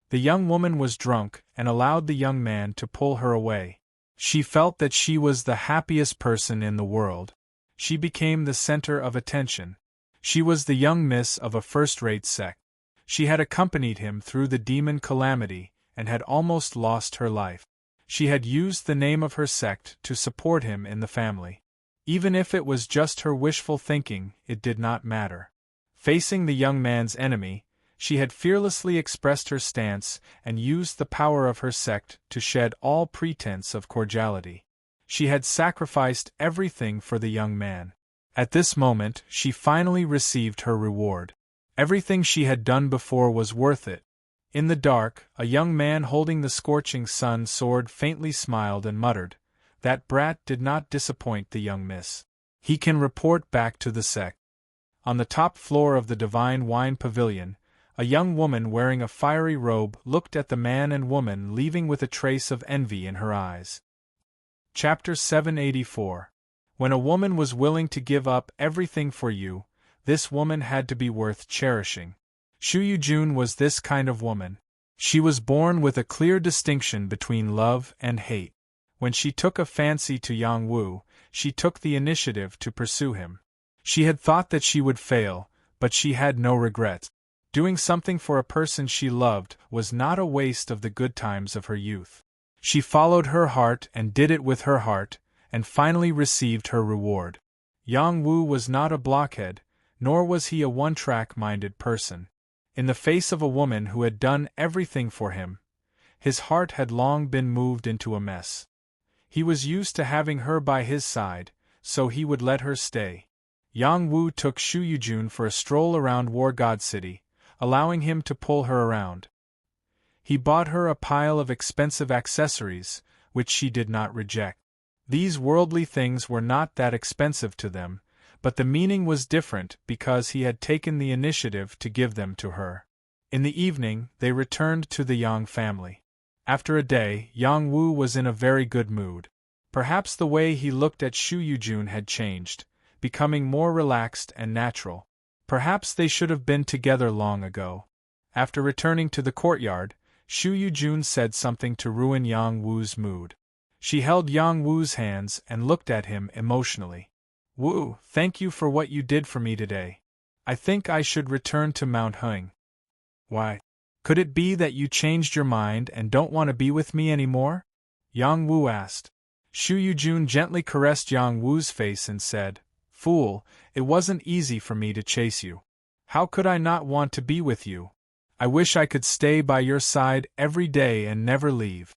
The young woman was drunk and allowed the young man to pull her away. She felt that she was the happiest person in the world. She became the center of attention. She was the young miss of a first-rate sect. She had accompanied him through the demon calamity and had almost lost her life. She had used the name of her sect to support him in the family. Even if it was just her wishful thinking, it did not matter. Facing the young man's enemy, she had fearlessly expressed her stance and used the power of her sect to shed all pretense of cordiality. She had sacrificed everything for the young man. At this moment, she finally received her reward. Everything she had done before was worth it. In the dark, a young man holding the scorching sun sword faintly smiled and muttered, "That brat did not disappoint the young miss. He can report back to the sect." On the top floor of the Divine Wine Pavilion, a young woman wearing a fiery robe looked at the man and woman leaving with a trace of envy in her eyes. Chapter 784. When a woman was willing to give up everything for you, this woman had to be worth cherishing. Shu Yujun was this kind of woman. She was born with a clear distinction between love and hate. When she took a fancy to Yang Wu, she took the initiative to pursue him. She had thought that she would fail, but she had no regrets. Doing something for a person she loved was not a waste of the good times of her youth. She followed her heart and did it with her heart, and finally received her reward. Yang Wu was not a blockhead, nor was he a one-track-minded person. In the face of a woman who had done everything for him, his heart had long been moved into a mess. He was used to having her by his side, so he would let her stay. Yang Wu took Shu Yujun for a stroll around War God City, allowing him to pull her around. He bought her a pile of expensive accessories, which she did not reject. These worldly things were not that expensive to them, but the meaning was different because he had taken the initiative to give them to her. In the evening, they returned to the Yang family. After a day, Yang Wu was in a very good mood. Perhaps the way he looked at Shu Yujun had changed, becoming more relaxed and natural. Perhaps they should have been together long ago. After returning to the courtyard, Shu Yujun said something to ruin Yang Wu's mood. She held Yang Wu's hands and looked at him emotionally. "Wu, thank you for what you did for me today. I think I should return to Mount Heng." "Why? Could it be that you changed your mind and don't want to be with me anymore?" Yang Wu asked. Shu Yujun gently caressed Yang Wu's face and said, "Fool, it wasn't easy for me to chase you. How could I not want to be with you? I wish I could stay by your side every day and never leave."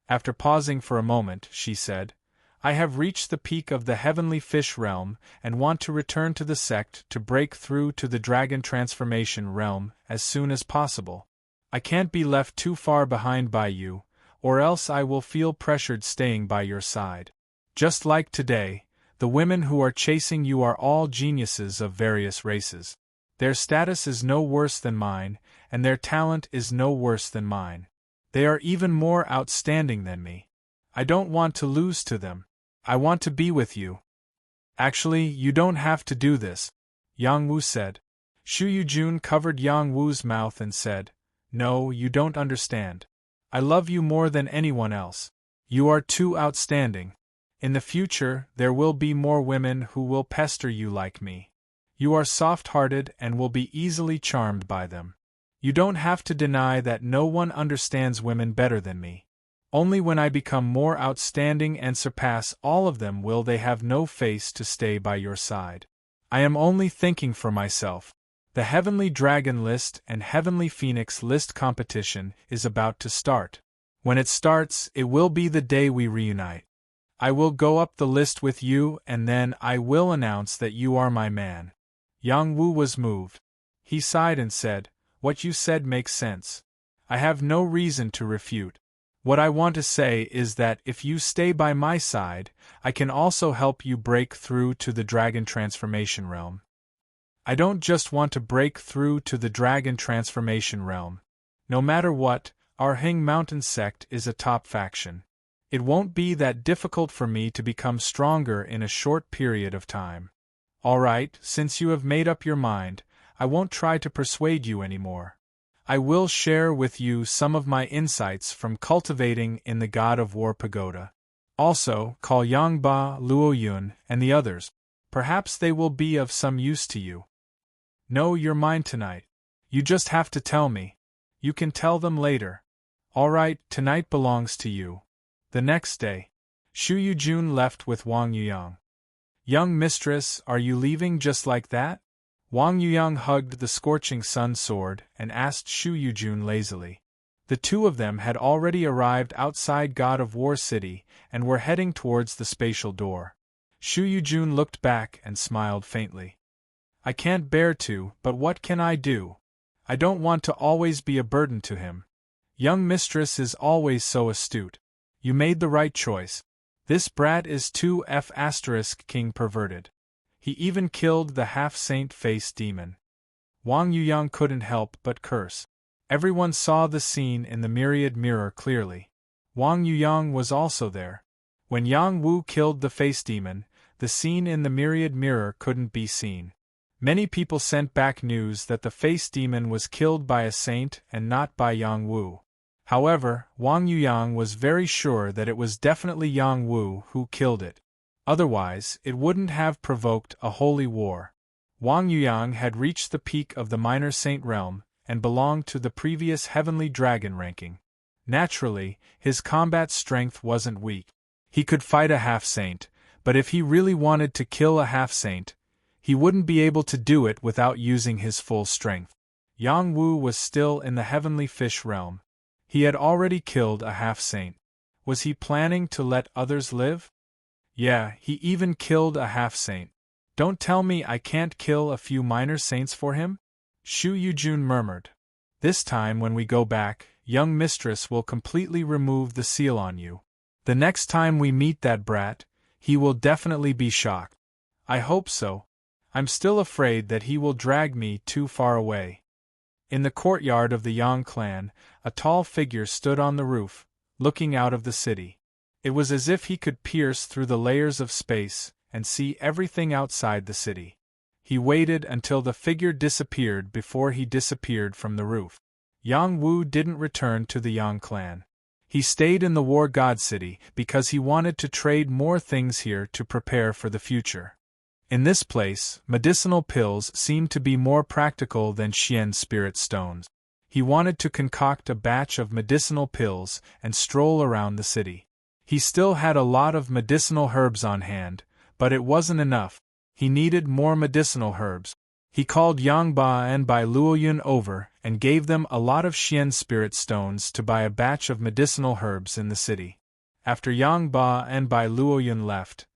After pausing for a moment, she said, "I have reached the peak of the heavenly fish realm and want to return to the sect to break through to the dragon transformation realm as soon as possible. I can't be left too far behind by you, or else I will feel pressured staying by your side. Just like today, the women who are chasing you are all geniuses of various races. Their status is no worse than mine, and their talent is no worse than mine. They are even more outstanding than me. I don't want to lose to them. I want to be with you." "Actually, you don't have to do this," Yang Wu said. Shu Yujun covered Yang Wu's mouth and said, "No, you don't understand. I love you more than anyone else. You are too outstanding. In the future, there will be more women who will pester you like me. You are soft-hearted and will be easily charmed by them. You don't have to deny that no one understands women better than me. Only when I become more outstanding and surpass all of them will they have no face to stay by your side. I am only thinking for myself. The Heavenly Dragon List and Heavenly Phoenix List competition is about to start. When it starts, it will be the day we reunite. I will go up the list with you and then I will announce that you are my man." Yang Wu was moved. He sighed and said, "What you said makes sense. I have no reason to refute. What I want to say is that if you stay by my side, I can also help you break through to the dragon transformation realm." "I don't just want to break through to the dragon transformation realm. No matter what, our Hing Mountain sect is a top faction. It won't be that difficult for me to become stronger in a short period of time. All right, since you have made up your mind, I won't try to persuade you anymore. I will share with you some of my insights from cultivating in the God of War Pagoda. Also, call Yang Ba, Luo Yun, and the others. Perhaps they will be of some use to you." "No, you're mine tonight. You just have to tell me. You can tell them later." "All right, tonight belongs to you." The next day, Shu Yujun left with Wang Yuyang. "Young mistress, are you leaving just like that?" Wang Yuyang hugged the scorching sun sword and asked Shu Yujun lazily. The two of them had already arrived outside God of War City and were heading towards the spatial door. Shu Yujun looked back and smiled faintly. "I can't bear to, but what can I do? I don't want to always be a burden to him. Young mistress is always so astute. You made the right choice. This brat is too king perverted. He even killed the half-saint face demon." Wang Yuyang couldn't help but curse. Everyone saw the scene in the myriad mirror clearly. Wang Yuyang was also there. When Yang Wu killed the face demon, the scene in the myriad mirror couldn't be seen. Many people sent back news that the face demon was killed by a saint and not by Yang Wu. However, Wang Yuyang was very sure that it was definitely Yang Wu who killed it. Otherwise, it wouldn't have provoked a holy war. Wang Yuyang had reached the peak of the minor saint realm and belonged to the previous heavenly dragon ranking. Naturally, his combat strength wasn't weak. He could fight a half-saint, but if he really wanted to kill a half-saint, he wouldn't be able to do it without using his full strength. Yang Wu was still in the heavenly fish realm. He had already killed a half-saint. Was he planning to let others live? Yeah, he even killed a half-saint. Don't tell me I can't kill a few minor saints for him? Shu Yujun murmured. This time when we go back, young mistress will completely remove the seal on you. The next time we meet that brat, he will definitely be shocked. I hope so. I'm still afraid that he will drag me too far away. In the courtyard of the Yang clan, a tall figure stood on the roof, looking out of the city. It was as if he could pierce through the layers of space and see everything outside the city. He waited until the figure disappeared before he disappeared from the roof. Yang Wu didn't return to the Yang clan. He stayed in the War God City because he wanted to trade more things here to prepare for the future. In this place, medicinal pills seemed to be more practical than Xian spirit stones. He wanted to concoct a batch of medicinal pills and stroll around the city. He still had a lot of medicinal herbs on hand, but it wasn't enough. He needed more medicinal herbs. He called Yang Ba and Bai Luoyun over and gave them a lot of Xian spirit stones to buy a batch of medicinal herbs in the city. After Yang Ba and Bai Luoyun left,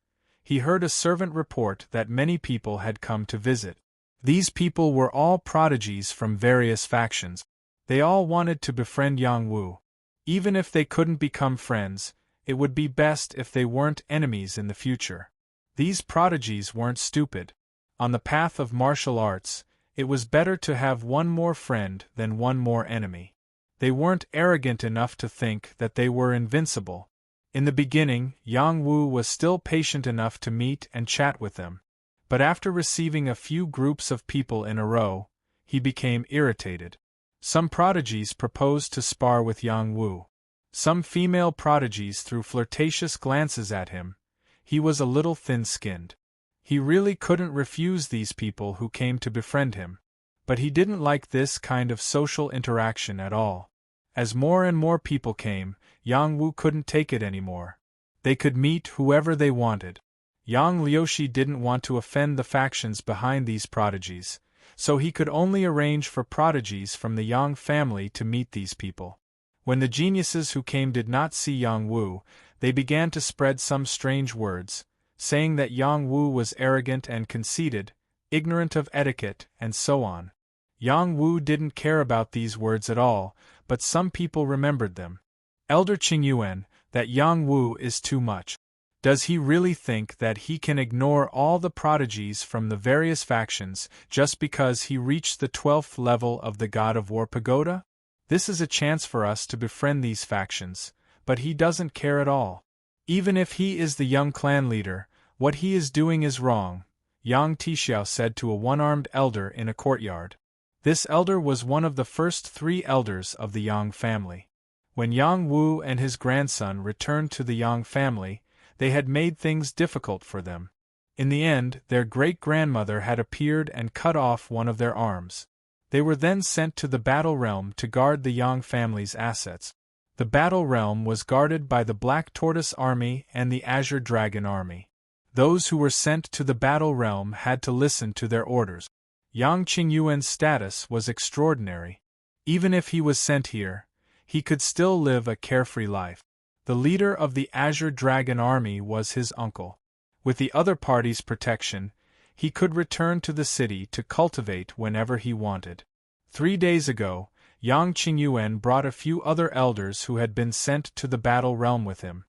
he heard a servant report that many people had come to visit. These people were all prodigies from various factions. They all wanted to befriend Yang Wu. Even if they couldn't become friends, it would be best if they weren't enemies in the future. These prodigies weren't stupid. On the path of martial arts, it was better to have one more friend than one more enemy. They weren't arrogant enough to think that they were invincible. In the beginning, Yang Wu was still patient enough to meet and chat with them. But after receiving a few groups of people in a row, he became irritated. Some prodigies proposed to spar with Yang Wu. Some female prodigies threw flirtatious glances at him. He was a little thin-skinned. He really couldn't refuse these people who came to befriend him. But he didn't like this kind of social interaction at all. As more and more people came, Yang Wu couldn't take it anymore. They could meet whoever they wanted. Yang Liushi didn't want to offend the factions behind these prodigies, so he could only arrange for prodigies from the Yang family to meet these people. When the geniuses who came did not see Yang Wu, they began to spread some strange words, saying that Yang Wu was arrogant and conceited, ignorant of etiquette, and so on. Yang Wu didn't care about these words at all, but some people remembered them. Elder Qingyuan, that Yang Wu is too much. Does he really think that he can ignore all the prodigies from the various factions just because he reached the 12th level of the God of War Pagoda? This is a chance for us to befriend these factions, but he doesn't care at all. Even if he is the young clan leader, what he is doing is wrong, Yang Tixiao said to a one-armed elder in a courtyard. This elder was one of the first 3 elders of the Yang family. When Yang Wu and his grandson returned to the Yang family, they had made things difficult for them. In the end, their great-grandmother had appeared and cut off one of their arms. They were then sent to the Battle Realm to guard the Yang family's assets. The Battle Realm was guarded by the Black Tortoise Army and the Azure Dragon Army. Those who were sent to the Battle Realm had to listen to their orders. Yang Qingyuan's status was extraordinary. Even if he was sent here, he could still live a carefree life. The leader of the Azure Dragon Army was his uncle. With the other party's protection, he could return to the city to cultivate whenever he wanted. 3 days ago, Yang Qingyuan brought a few other elders who had been sent to the Battle Realm with him.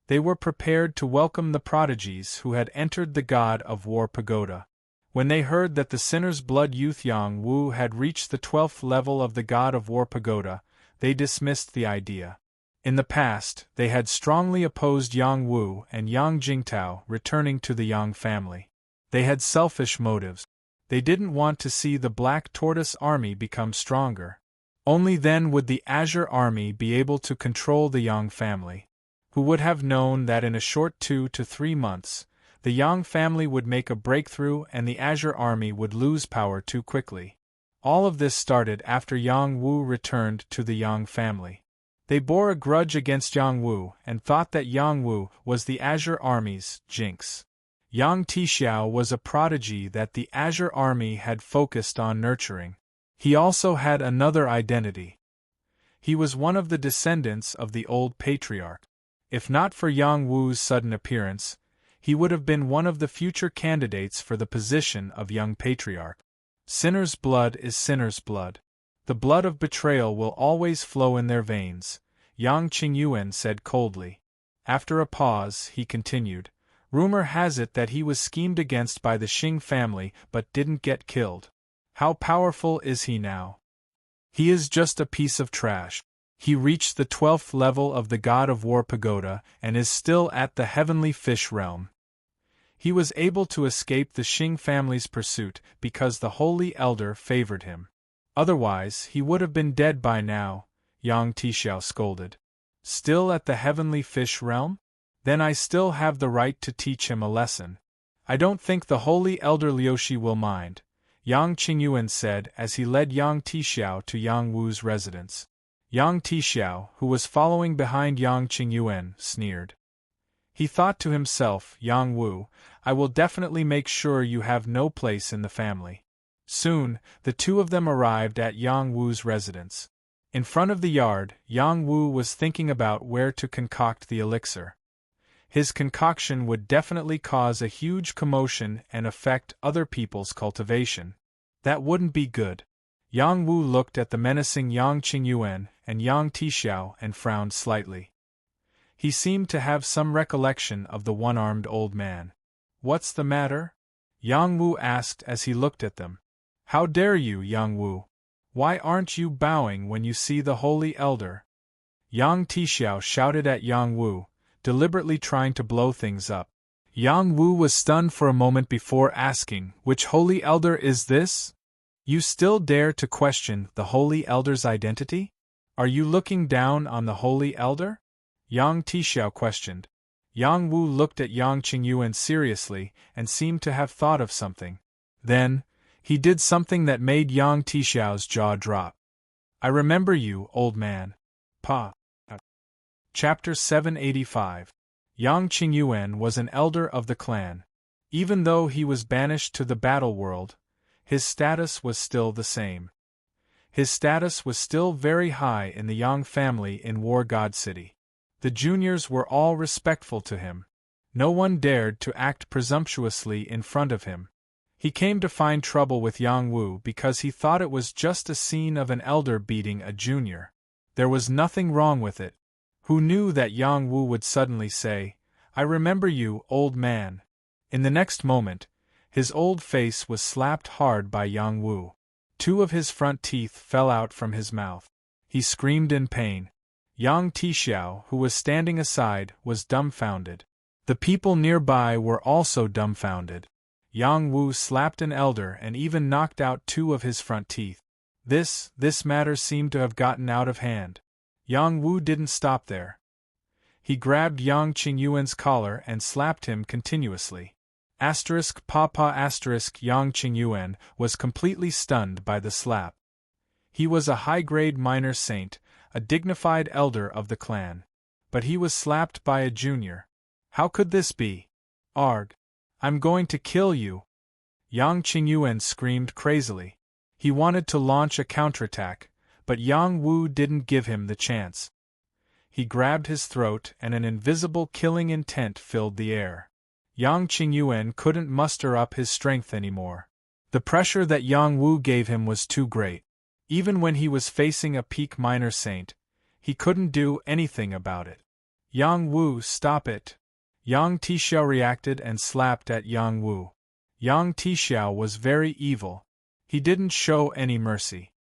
They were prepared to welcome the prodigies who had entered the God of War Pagoda. When they heard that the Sinner's Blood youth Yang Wu had reached the 12th level of the God of War Pagoda, they dismissed the idea. In the past, they had strongly opposed Yang Wu and Yang Jingtao returning to the Yang family. They had selfish motives. They didn't want to see the Black Tortoise Army become stronger. Only then would the Azure Army be able to control the Yang family. Who would have known that in a short 2 to 3 months, the Yang family would make a breakthrough and the Azure Army would lose power too quickly. All of this started after Yang Wu returned to the Yang family. They bore a grudge against Yang Wu and thought that Yang Wu was the Azure Army's jinx. Yang Tixiao was a prodigy that the Azure Army had focused on nurturing. He also had another identity. He was one of the descendants of the old patriarch. If not for Yang Wu's sudden appearance, he would have been one of the future candidates for the position of young patriarch. Sinner's blood is sinner's blood. The blood of betrayal will always flow in their veins, Yang Qingyuan said coldly. After a pause, he continued, rumor has it that he was schemed against by the Xing family but didn't get killed. How powerful is he now? He is just a piece of trash. He reached the 12th level of the God of War pagoda and is still at the heavenly fish realm. He was able to escape the Xing family's pursuit because the Holy Elder favored him. Otherwise, he would have been dead by now, Yang Tixiao scolded. Still at the heavenly fish realm? Then I still have the right to teach him a lesson. I don't think the Holy Elder Liushi will mind, Yang Qingyuan said as he led Yang Tixiao to Yang Wu's residence. Yang Tixiao, who was following behind Yang Qingyuan, sneered. He thought to himself, Yang Wu, I will definitely make sure you have no place in the family. Soon, the two of them arrived at Yang Wu's residence. In front of the yard, Yang Wu was thinking about where to concoct the elixir. His concoction would definitely cause a huge commotion and affect other people's cultivation. That wouldn't be good. Yang Wu looked at the menacing Yang Qingyuan and Yang Tixiao and frowned slightly. He seemed to have some recollection of the one-armed old man. What's the matter? Yang Wu asked as he looked at them. How dare you, Yang Wu? Why aren't you bowing when you see the Holy Elder? Yang Tixiao shouted at Yang Wu, deliberately trying to blow things up. Yang Wu was stunned for a moment before asking, which Holy Elder is this? You still dare to question the Holy Elder's identity? Are you looking down on the Holy Elder? Yang Tixiao questioned. Yang Wu looked at Yang Qingyuan seriously and seemed to have thought of something. Then, he did something that made Yang Tixiao's jaw drop. I remember you, old man. Pa. Chapter 785. Yang Qingyuan was an elder of the clan. Even though he was banished to the battle world, his status was still the same. His status was still very high in the Yang family in War God City. The juniors were all respectful to him. No one dared to act presumptuously in front of him. He came to find trouble with Yang Wu because he thought it was just a scene of an elder beating a junior. There was nothing wrong with it. Who knew that Yang Wu would suddenly say, I remember you, old man. In the next moment, his old face was slapped hard by Yang Wu. Two of his front teeth fell out from his mouth. He screamed in pain. Yang Tixiao, who was standing aside, was dumbfounded. The people nearby were also dumbfounded. Yang Wu slapped an elder and even knocked out two of his front teeth. This matter seemed to have gotten out of hand. Yang Wu didn't stop there. He grabbed Yang Qingyuan's collar and slapped him continuously. Papa Yang Qingyuan was completely stunned by the slap. He was a high-grade minor saint, a dignified elder of the clan. But he was slapped by a junior. How could this be? Arg! I'm going to kill you! Yang Qingyuan screamed crazily. He wanted to launch a counterattack, but Yang Wu didn't give him the chance. He grabbed his throat and an invisible killing intent filled the air. Yang Qingyuan couldn't muster up his strength anymore. The pressure that Yang Wu gave him was too great. Even when he was facing a peak minor saint, he couldn't do anything about it. Yang Wu, stop it! Yang Tixiao reacted and slapped at Yang Wu. Yang Tixiao was very evil. He didn't show any mercy.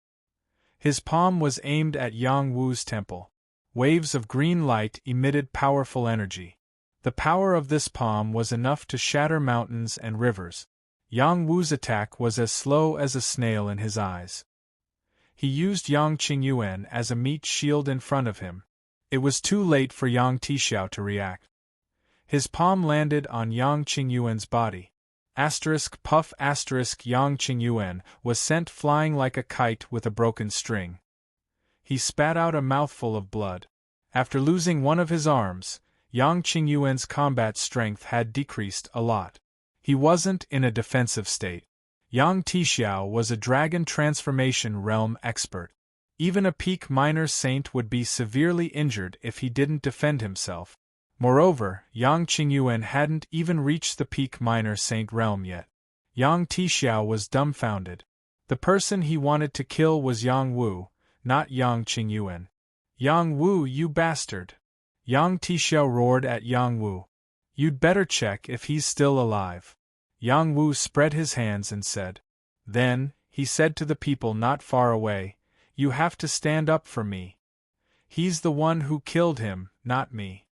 His palm was aimed at Yang Wu's temple. Waves of green light emitted powerful energy. The power of this palm was enough to shatter mountains and rivers. Yang Wu's attack was as slow as a snail in his eyes. He used Yang Qingyuan as a meat shield in front of him. It was too late for Yang Tixiao to react. His palm landed on Yang Qingyuan's body. Puff Yang Qingyuan was sent flying like a kite with a broken string. He spat out a mouthful of blood. After losing one of his arms, Yang Qingyuan's combat strength had decreased a lot. He wasn't in a defensive state. Yang Tixiao was a dragon transformation realm expert. Even a peak minor saint would be severely injured if he didn't defend himself. Moreover, Yang Qingyuan hadn't even reached the peak minor saint realm yet. Yang Tixiao was dumbfounded. The person he wanted to kill was Yang Wu, not Yang Qingyuan. Yang Wu, you bastard! Yang Tixiao roared at Yang Wu. You'd better check if he's still alive. Yang Wu spread his hands and said. Then, he said to the people not far away, you have to stand up for me. He's the one who killed him, not me.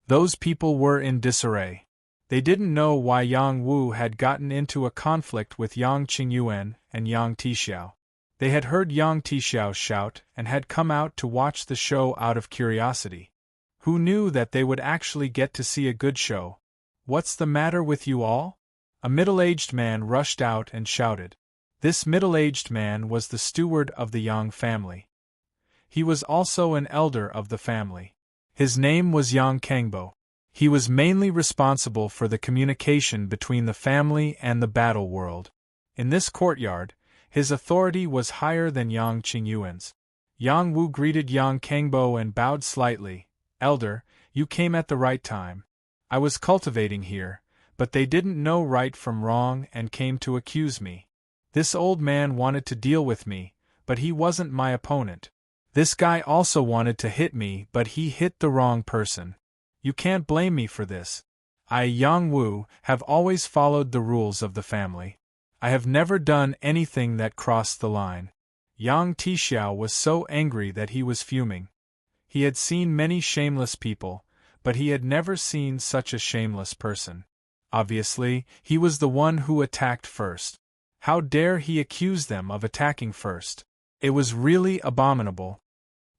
Those people were in disarray. They didn't know why Yang Wu had gotten into a conflict with Yang Qingyuan and Yang Tixiao. They had heard Yang Tixiao shout and had come out to watch the show out of curiosity. Who knew that they would actually get to see a good show? What's the matter with you all? A middle-aged man rushed out and shouted. This middle-aged man was the steward of the Yang family. He was also an elder of the family. His name was Yang Kangbo. He was mainly responsible for the communication between the family and the battle world. In this courtyard, his authority was higher than Yang Qingyuan's. Yang Wu greeted Yang Kangbo and bowed slightly. Elder, you came at the right time. I was cultivating here, but they didn't know right from wrong and came to accuse me. This old man wanted to deal with me, but he wasn't my opponent. This guy also wanted to hit me, but he hit the wrong person. You can't blame me for this. I, Yang Wu, have always followed the rules of the family. I have never done anything that crossed the line. Yang Tixiao was so angry that he was fuming. He had seen many shameless people, but he had never seen such a shameless person. Obviously, he was the one who attacked first. How dare he accuse them of attacking first? It was really abominable.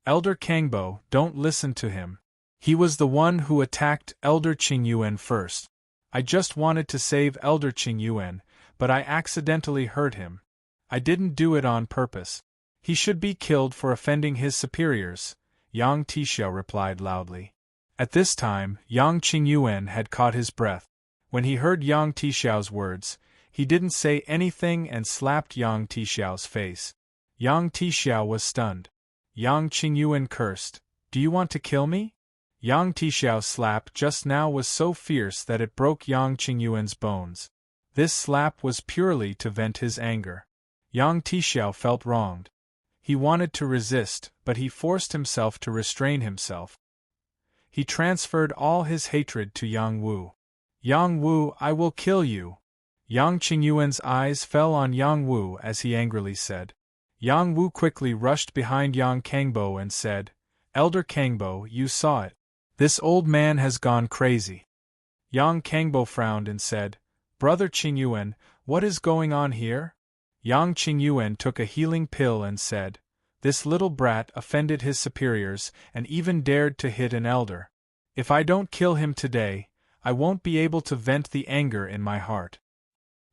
Elder Kangbo, don't listen to him. He was the one who attacked Elder Qingyuan first. I just wanted to save Elder Qingyuan, but I accidentally hurt him. I didn't do it on purpose. He should be killed for offending his superiors, Yang Tixiao replied loudly. At this time, Yang Qingyuan had caught his breath. When he heard Yang Tixiao's words, he didn't say anything and slapped Yang Tixiao's face. Yang Tixiao was stunned. Yang Qingyuan cursed, "Do you want to kill me?" Yang Tixiao's slap just now was so fierce that it broke Yang Qingyuan's bones. This slap was purely to vent his anger. Yang Tixiao felt wronged. He wanted to resist, but he forced himself to restrain himself. He transferred all his hatred to Yang Wu. "Yang Wu, I will kill you!" Yang Qingyuan's eyes fell on Yang Wu as he angrily said. Yang Wu quickly rushed behind Yang Kangbo and said, "Elder Kangbo, you saw it. This old man has gone crazy." Yang Kangbo frowned and said, "Brother Qingyuan, what is going on here?" Yang Qingyuan took a healing pill and said, "This little brat offended his superiors and even dared to hit an elder. If I don't kill him today, I won't be able to vent the anger in my heart."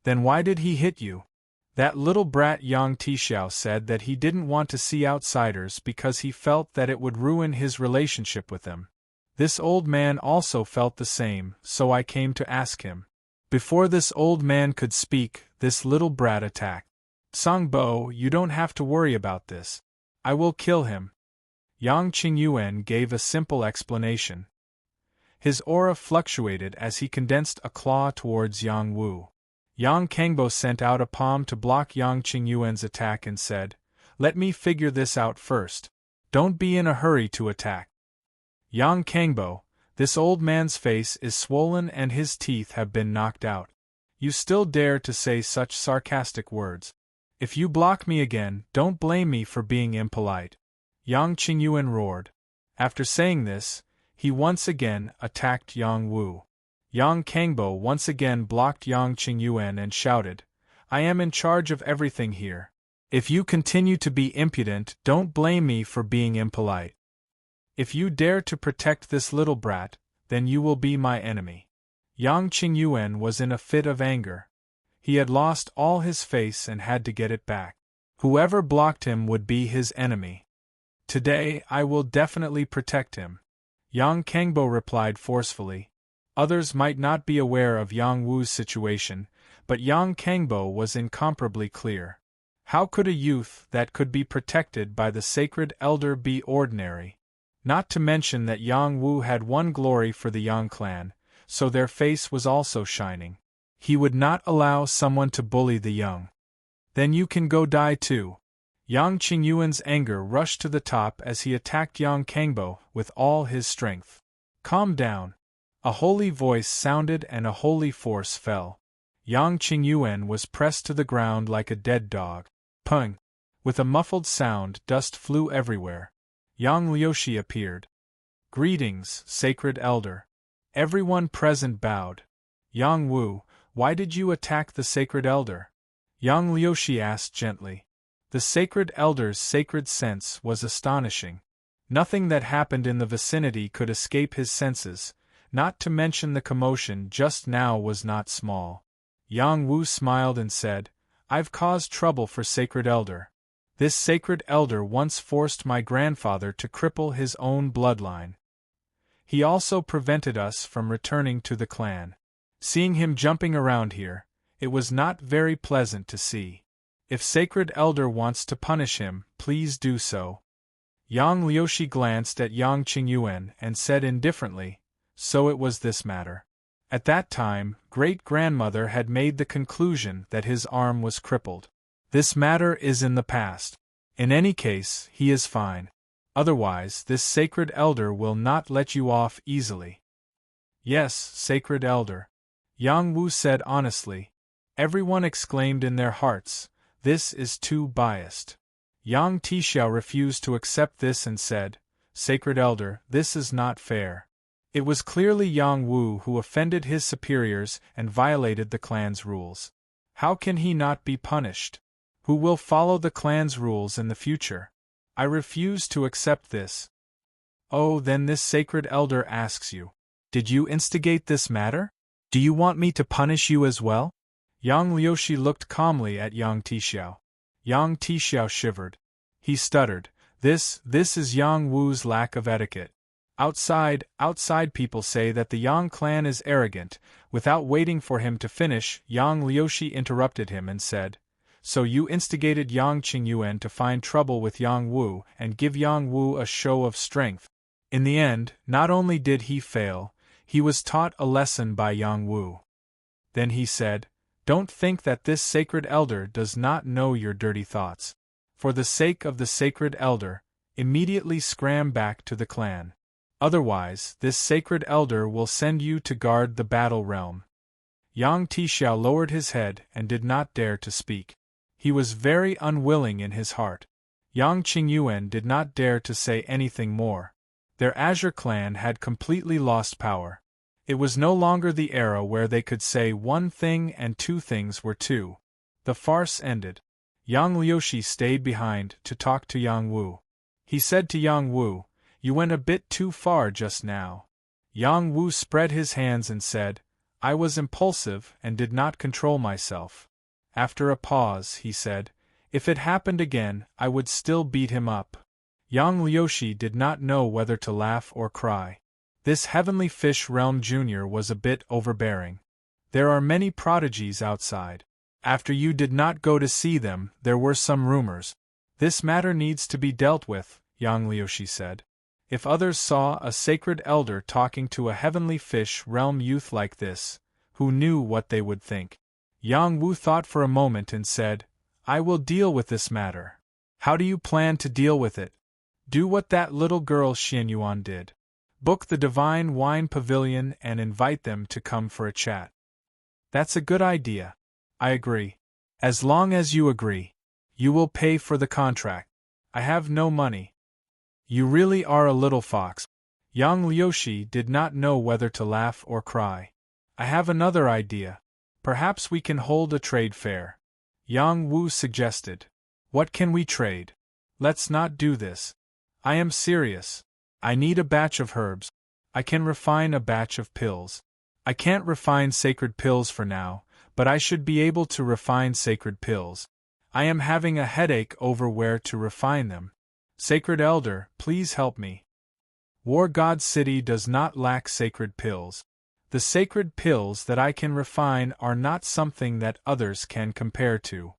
"Then why did he hit you?" That little brat Yang Tixiao said that he didn't want to see outsiders because he felt that it would ruin his relationship with them. This old man also felt the same, so I came to ask him. Before this old man could speak, this little brat attacked. "Songbo, you don't have to worry about this. I will kill him." Yang Qingyuan gave a simple explanation. His aura fluctuated as he condensed a claw towards Yang Wu. Yang Kangbo sent out a palm to block Yang Qingyuan's attack and said, "Let me figure this out first. Don't be in a hurry to attack." "Yang Kangbo, this old man's face is swollen and his teeth have been knocked out. You still dare to say such sarcastic words. If you block me again, don't blame me for being impolite." Yang Qingyuan roared. After saying this, he once again attacked Yang Wu. Yang Kangbo once again blocked Yang Qingyuan and shouted, "I am in charge of everything here. If you continue to be impudent, don't blame me for being impolite. If you dare to protect this little brat, then you will be my enemy." Yang Qingyuan was in a fit of anger. He had lost all his face and had to get it back. Whoever blocked him would be his enemy. "Today I will definitely protect him," Yang Kangbo replied forcefully. Others might not be aware of Yang Wu's situation, but Yang Kangbo was incomparably clear. How could a youth that could be protected by the sacred elder be ordinary? Not to mention that Yang Wu had won glory for the Yang clan, so their face was also shining. He would not allow someone to bully the young. Then you can go die too. Yang Qingyuan's anger rushed to the top as he attacked Yang Kangbo with all his strength. Calm down. A holy voice sounded and a holy force fell. Yang Qingyuan was pressed to the ground like a dead dog. Pung! With a muffled sound, dust flew everywhere. Yang Liushi appeared. Greetings, Sacred Elder. Everyone present bowed. Yang Wu, why did you attack the Sacred Elder? Yang Liushi asked gently. The Sacred Elder's sacred sense was astonishing. Nothing that happened in the vicinity could escape his senses, not to mention the commotion just now was not small. Yang Wu smiled and said, I've caused trouble for Sacred Elder. This Sacred Elder once forced my grandfather to cripple his own bloodline. He also prevented us from returning to the clan. Seeing him jumping around here, it was not very pleasant to see. If Sacred Elder wants to punish him, please do so. Yang Liushi glanced at Yang Qingyuan and said indifferently, so it was this matter. At that time, great-grandmother had made the conclusion that his arm was crippled. This matter is in the past. In any case, he is fine. Otherwise, this Sacred Elder will not let you off easily. Yes, Sacred Elder. Yang Wu said honestly. Everyone exclaimed in their hearts, this is too biased. Yang Tixiao refused to accept this and said, Sacred Elder, this is not fair. It was clearly Yang Wu who offended his superiors and violated the clan's rules. How can he not be punished? Who will follow the clan's rules in the future? I refuse to accept this. Oh, then this Sacred Elder asks you. Did you instigate this matter? Do you want me to punish you as well? Yang Liushi looked calmly at Yang Tixiao. Yang Tixiao shivered. He stuttered, This is Yang Wu's lack of etiquette. Outside people say that the Yang clan is arrogant. Without waiting for him to finish, Yang Liushi interrupted him and said, So you instigated Yang Qingyuan to find trouble with Yang Wu and give Yang Wu a show of strength. In the end, not only did he fail, he was taught a lesson by Yang Wu. Then he said, Don't think that this Sacred Elder does not know your dirty thoughts. For the sake of the Sacred Elder, immediately scram back to the clan. Otherwise, this Sacred Elder will send you to guard the battle realm. Yang Tixiao lowered his head and did not dare to speak. He was very unwilling in his heart. Yang Qingyuan did not dare to say anything more. Their Azure clan had completely lost power. It was no longer the era where they could say one thing and two things were two. The farce ended. Yang Liushi stayed behind to talk to Yang Wu. He said to Yang Wu, You went a bit too far just now. Yang Wu spread his hands and said, I was impulsive and did not control myself. After a pause, he said, If it happened again, I would still beat him up. Yang Liushi did not know whether to laugh or cry. This Heavenly Fish Realm Jr. was a bit overbearing. There are many prodigies outside. After you did not go to see them, there were some rumors. This matter needs to be dealt with, Yang Liushi said. If others saw a Sacred Elder talking to a Heavenly Fish Realm youth like this, who knew what they would think? Yang Wu thought for a moment and said, I will deal with this matter. How do you plan to deal with it? Do what that little girl Xianyuan did. Book the Divine Wine Pavilion and invite them to come for a chat. That's a good idea. I agree. As long as you agree. You will pay for the contract. I have no money. You really are a little fox. Yang Liushi did not know whether to laugh or cry. I have another idea. Perhaps we can hold a trade fair. Yang Wu suggested. What can we trade? Let's not do this. I am serious. I need a batch of herbs. I can refine a batch of pills. I can't refine sacred pills for now, but I should be able to refine sacred pills. I am having a headache over where to refine them. Sacred Elder, please help me. War God City does not lack sacred pills. The sacred pills that I can refine are not something that others can compare to.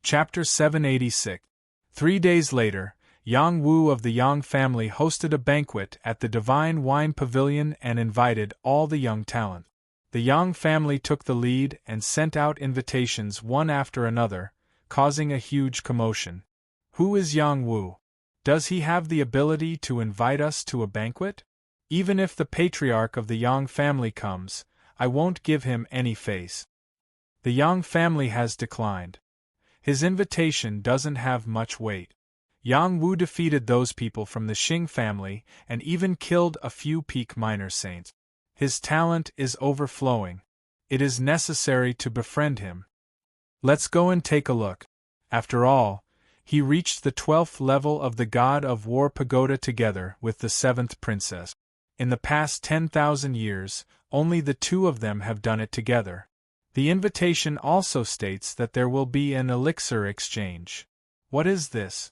Chapter 786. 3 days later, Yang Wu of the Yang family hosted a banquet at the Divine Wine Pavilion and invited all the young talent. The Yang family took the lead and sent out invitations one after another, causing a huge commotion. Who is Yang Wu? Does he have the ability to invite us to a banquet? Even if the patriarch of the Yang family comes, I won't give him any face. The Yang family has declined. His invitation doesn't have much weight. Yang Wu defeated those people from the Xing family and even killed a few peak minor saints. His talent is overflowing. It is necessary to befriend him. Let's go and take a look. After all, he reached the 12th level of the God of War pagoda together with the 7th princess. In the past 10,000 years, only the two of them have done it together. The invitation also states that there will be an elixir exchange. What is this?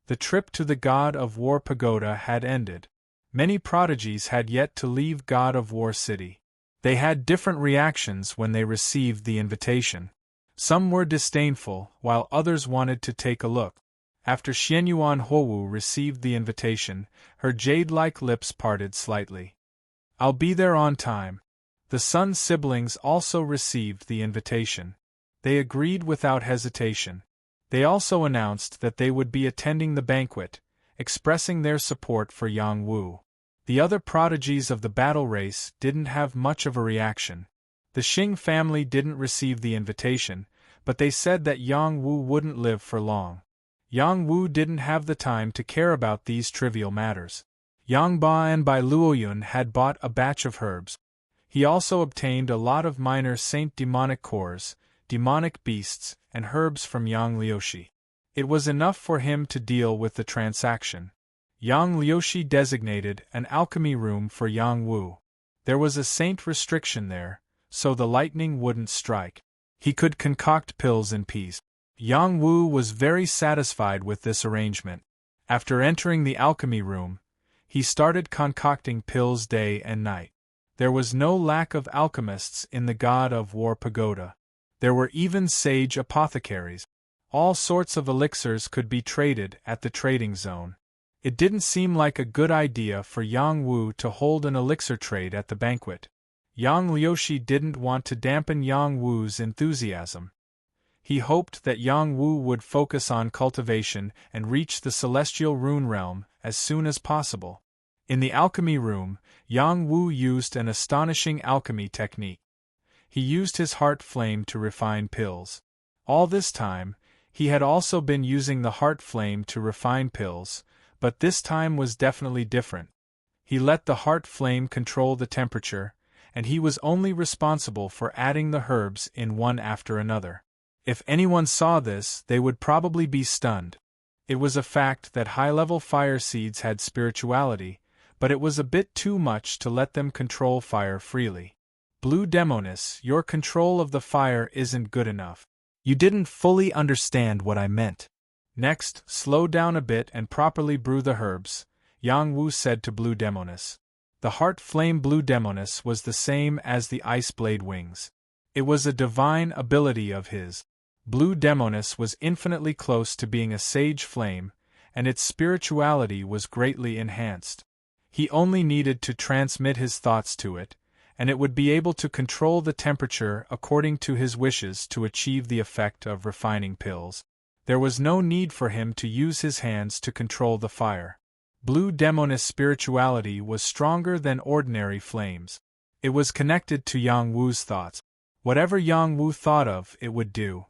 The trip to the God of War pagoda had ended. Many prodigies had yet to leave God of War City. They had different reactions when they received the invitation. Some were disdainful, while others wanted to take a look. After Xianyuan Huowu received the invitation, her jade-like lips parted slightly. I'll be there on time. The Sun siblings also received the invitation. They agreed without hesitation. They also announced that they would be attending the banquet, expressing their support for Yang Wu. The other prodigies of the battle race didn't have much of a reaction. The Xing family didn't receive the invitation, but they said that Yang Wu wouldn't live for long. Yang Wu didn't have the time to care about these trivial matters. Yang Ba and Bai Luoyun had bought a batch of herbs. He also obtained a lot of minor saint demonic cores, demonic beasts, and herbs from Yang Liushi. It was enough for him to deal with the transaction. Yang Liushi designated an alchemy room for Yang Wu. There was a saint restriction there, so the lightning wouldn't strike. He could concoct pills in peace. Yang Wu was very satisfied with this arrangement. After entering the alchemy room, he started concocting pills day and night. There was no lack of alchemists in the God of War pagoda. There were even sage apothecaries. All sorts of elixirs could be traded at the trading zone. It didn't seem like a good idea for Yang Wu to hold an elixir trade at the banquet. Yang Liushi didn't want to dampen Yang Wu's enthusiasm. He hoped that Yang Wu would focus on cultivation and reach the celestial rune realm as soon as possible. In the alchemy room, Yang Wu used an astonishing alchemy technique. He used his heart flame to refine pills. All this time, he had also been using the heart flame to refine pills, but this time was definitely different. He let the heart flame control the temperature, and he was only responsible for adding the herbs in one after another. If anyone saw this, they would probably be stunned. It was a fact that high-level fire seeds had spirituality, but it was a bit too much to let them control fire freely. Blue Demoness, your control of the fire isn't good enough. You didn't fully understand what I meant. Next, slow down a bit and properly brew the herbs, Yang Wu said to Blue Demoness. The heart flame Blue Demoness was the same as the ice blade wings. It was a divine ability of his. Blue Demoness was infinitely close to being a sage flame, and its spirituality was greatly enhanced. He only needed to transmit his thoughts to it, and it would be able to control the temperature according to his wishes to achieve the effect of refining pills. There was no need for him to use his hands to control the fire. Blue Demoness' spirituality was stronger than ordinary flames. It was connected to Yang Wu's thoughts. Whatever Yang Wu thought of, it would do.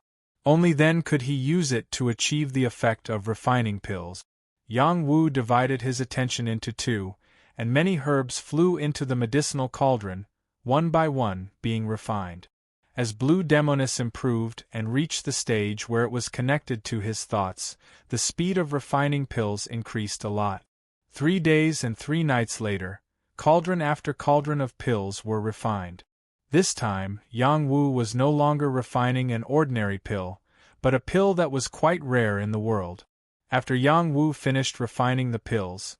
Only then could he use it to achieve the effect of refining pills. Yang Wu divided his attention into two, and many herbs flew into the medicinal cauldron, one by one, being refined. As Blue Demoness improved and reached the stage where it was connected to his thoughts, the speed of refining pills increased a lot. 3 days and 3 nights later, cauldron after cauldron of pills were refined. This time, Yang Wu was no longer refining an ordinary pill, but a pill that was quite rare in the world. After Yang Wu finished refining the pills,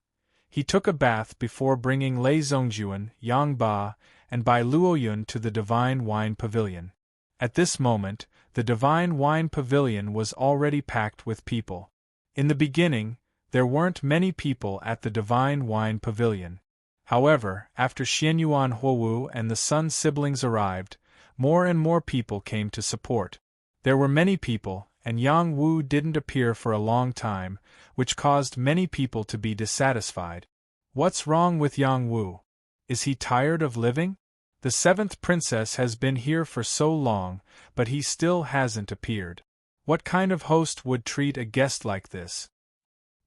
he took a bath before bringing Lei Zongjuan, Yang Ba, and Bai Luoyun to the Divine Wine Pavilion. At this moment, the Divine Wine Pavilion was already packed with people. In the beginning, there weren't many people at the Divine Wine Pavilion. However, after Xianyuan Huowu and the Sun siblings arrived, more and more people came to support. There were many people, and Yang Wu didn't appear for a long time, which caused many people to be dissatisfied. What's wrong with Yang Wu? Is he tired of living? The seventh princess has been here for so long, but he still hasn't appeared. What kind of host would treat a guest like this?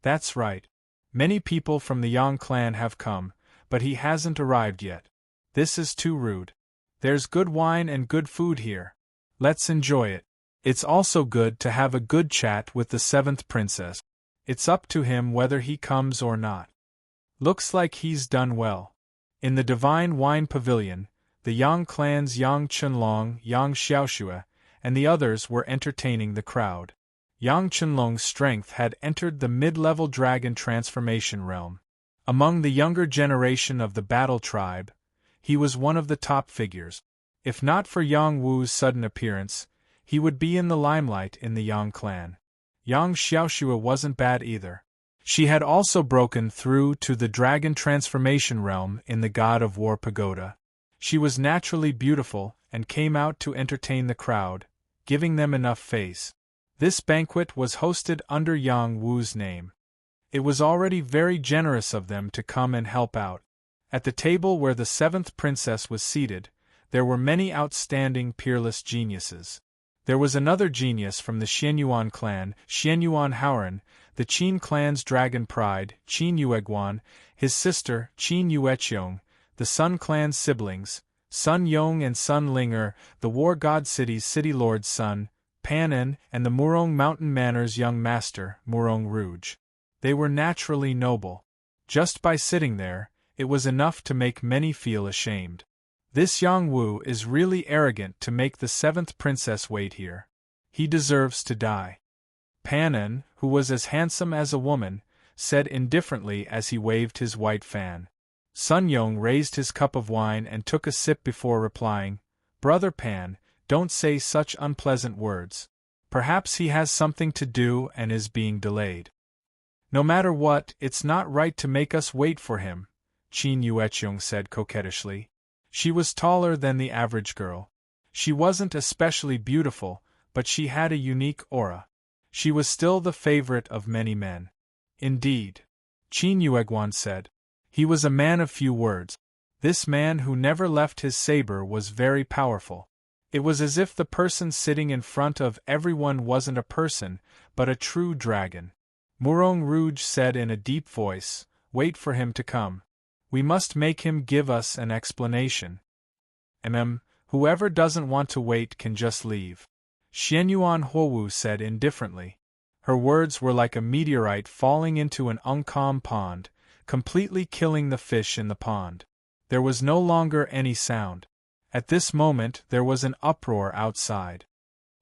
That's right. Many people from the Yang clan have come, but he hasn't arrived yet. This is too rude. There's good wine and good food here. Let's enjoy it. It's also good to have a good chat with the seventh princess. It's up to him whether he comes or not. Looks like he's done well. In the Divine Wine Pavilion, the Yang clans Yang Chenlong, Yang Xiaoxue, and the others were entertaining the crowd. Yang Chenlong's strength had entered the mid-level dragon transformation realm. Among the younger generation of the battle tribe, he was one of the top figures. If not for Yang Wu's sudden appearance, he would be in the limelight in the Yang clan. Yang Xiaoxue wasn't bad either. She had also broken through to the dragon transformation realm in the God of War pagoda. She was naturally beautiful and came out to entertain the crowd, giving them enough face. This banquet was hosted under Yang Wu's name. It was already very generous of them to come and help out. At the table where the seventh princess was seated, there were many outstanding peerless geniuses. There was another genius from the Xianyuan clan, Xianyuan Haoran, the Qin clan's dragon pride, Qin Yueguan, his sister, Qin Yueqiong, the Sun clan's siblings, Sun Yong and Sun Linger, the War God City's city lord's son, Panen, and the Murong Mountain Manor's young master, Murong Rouge. They were naturally noble. Just by sitting there, it was enough to make many feel ashamed. This Yang Wu is really arrogant to make the seventh princess wait here. He deserves to die. Panen, who was as handsome as a woman, said indifferently as he waved his white fan. Sun Yong raised his cup of wine and took a sip before replying, "Brother Pan, don't say such unpleasant words. Perhaps he has something to do and is being delayed." "No matter what, it's not right to make us wait for him," Qin Yueqiong said coquettishly. She was taller than the average girl. She wasn't especially beautiful, but she had a unique aura. She was still the favorite of many men. "Indeed," Qin Yueguan said. He was a man of few words. This man who never left his saber was very powerful. It was as if the person sitting in front of everyone wasn't a person, but a true dragon. Murong Rouge said in a deep voice, "Wait for him to come. We must make him give us an explanation." Whoever doesn't want to wait can just leave," Xianyuan Huowu said indifferently. Her words were like a meteorite falling into an uncalm pond, completely killing the fish in the pond. There was no longer any sound. At this moment there was an uproar outside.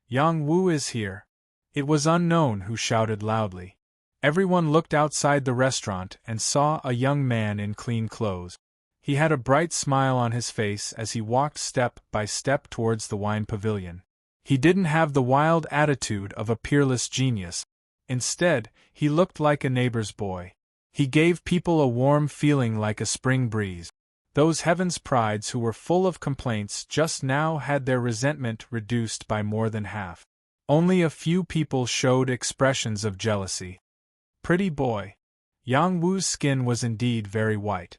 "Yang Wu is here." It was Unknown who shouted loudly. Everyone looked outside the restaurant and saw a young man in clean clothes. He had a bright smile on his face as he walked step by step towards the wine pavilion. He didn't have the wild attitude of a peerless genius. Instead, he looked like a neighbor's boy. He gave people a warm feeling like a spring breeze. Those heaven's prides who were full of complaints just now had their resentment reduced by more than half. Only a few people showed expressions of jealousy. Pretty boy. Yang Wu's skin was indeed very white.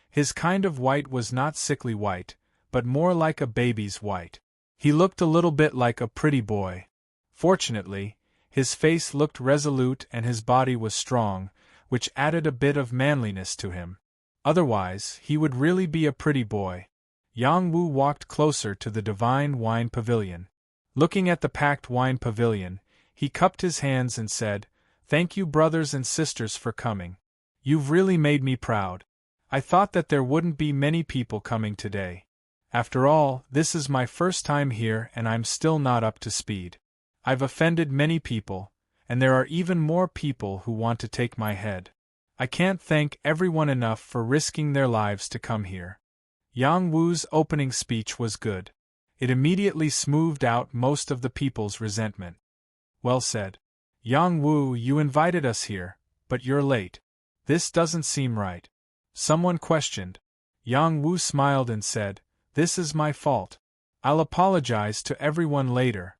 His kind of white was not sickly white, but more like a baby's white. He looked a little bit like a pretty boy. Fortunately, his face looked resolute and his body was strong, which added a bit of manliness to him. Otherwise, he would really be a pretty boy. Yang Wu walked closer to the Divine Wine Pavilion. Looking at the packed wine pavilion, he cupped his hands and said, "Thank you, brothers and sisters, for coming. You've really made me proud. I thought that there wouldn't be many people coming today. After all, this is my first time here and I'm still not up to speed. I've offended many people, and there are even more people who want to take my head. I can't thank everyone enough for risking their lives to come here." Yang Wu's opening speech was good. It immediately smoothed out most of the people's resentment. "Well said. Yang Wu, you invited us here, but you're late. This doesn't seem right." Someone questioned. Yang Wu smiled and said, "This is my fault. I'll apologize to everyone later."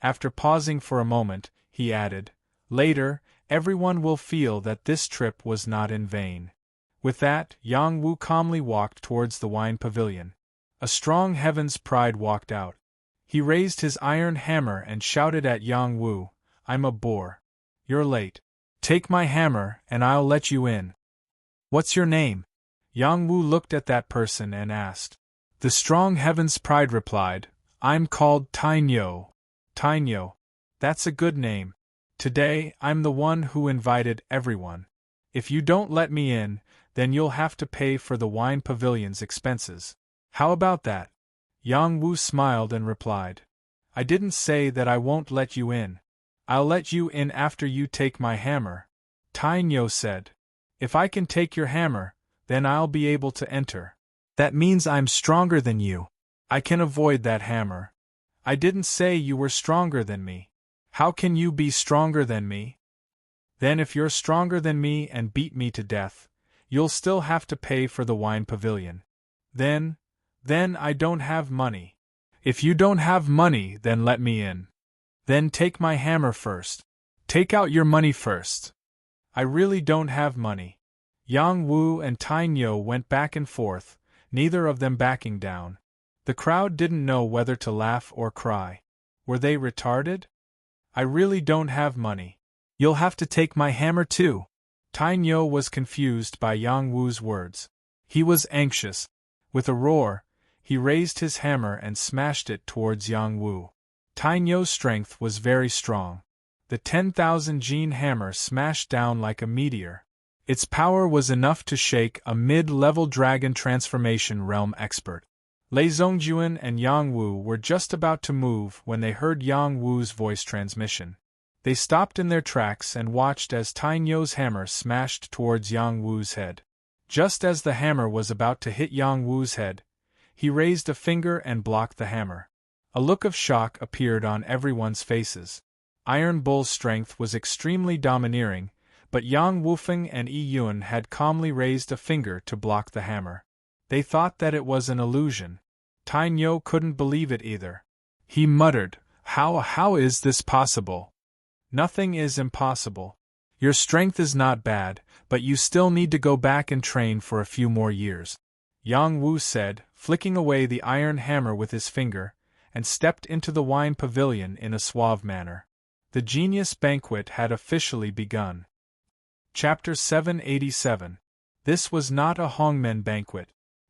After pausing for a moment, he added, "Later, everyone will feel that this trip was not in vain." With that, Yang Wu calmly walked towards the wine pavilion. A strong heaven's pride walked out. He raised his iron hammer and shouted at Yang Wu, "I'm a bore. You're late. Take my hammer and I'll let you in." "What's your name?" Yang Wu looked at that person and asked. The strong heaven's pride replied, "I'm called Tainyo." Tainyo. That's a good name. Today, I'm the one who invited everyone. If you don't let me in, then you'll have to pay for the wine pavilion's expenses. How about that? Yang Wu smiled and replied, "I didn't say that I won't let you in. I'll let you in after you take my hammer." Tainyo said, "If I can take your hammer, then I'll be able to enter. That means I'm stronger than you. I can avoid that hammer." "I didn't say you were stronger than me. How can you be stronger than me?" "Then if you're stronger than me and beat me to death, you'll still have to pay for the wine pavilion." Then I don't have money." "If you don't have money, then let me in." "Then take my hammer first." "Take out your money first." "I really don't have money." Yang Wu and Tainyo went back and forth, neither of them backing down. The crowd didn't know whether to laugh or cry. Were they retarded? "I really don't have money." "You'll have to take my hammer too." Tainyo was confused by Yang Wu's words. He was anxious. With a roar, he raised his hammer and smashed it towards Yang Wu. Tainyo's strength was very strong. The 10,000 gene hammer smashed down like a meteor. Its power was enough to shake a mid-level dragon transformation realm expert. Lei Zhongjuan and Yang Wu were just about to move when they heard Yang Wu's voice transmission. They stopped in their tracks and watched as Tainyo's hammer smashed towards Yang Wu's head. Just as the hammer was about to hit Yang Wu's head, he raised a finger and blocked the hammer. A look of shock appeared on everyone's faces. Iron Bull's strength was extremely domineering, but Yang Wufeng and Yi Yun had calmly raised a finger to block the hammer. They thought that it was an illusion. Tainyo couldn't believe it either. He muttered, How is this possible?" "Nothing is impossible. Your strength is not bad, but you still need to go back and train for a few more years," Yang Wu said, flicking away the iron hammer with his finger, and stepped into the wine pavilion in a suave manner. The genius banquet had officially begun. Chapter 787. This was not a Hongmen banquet.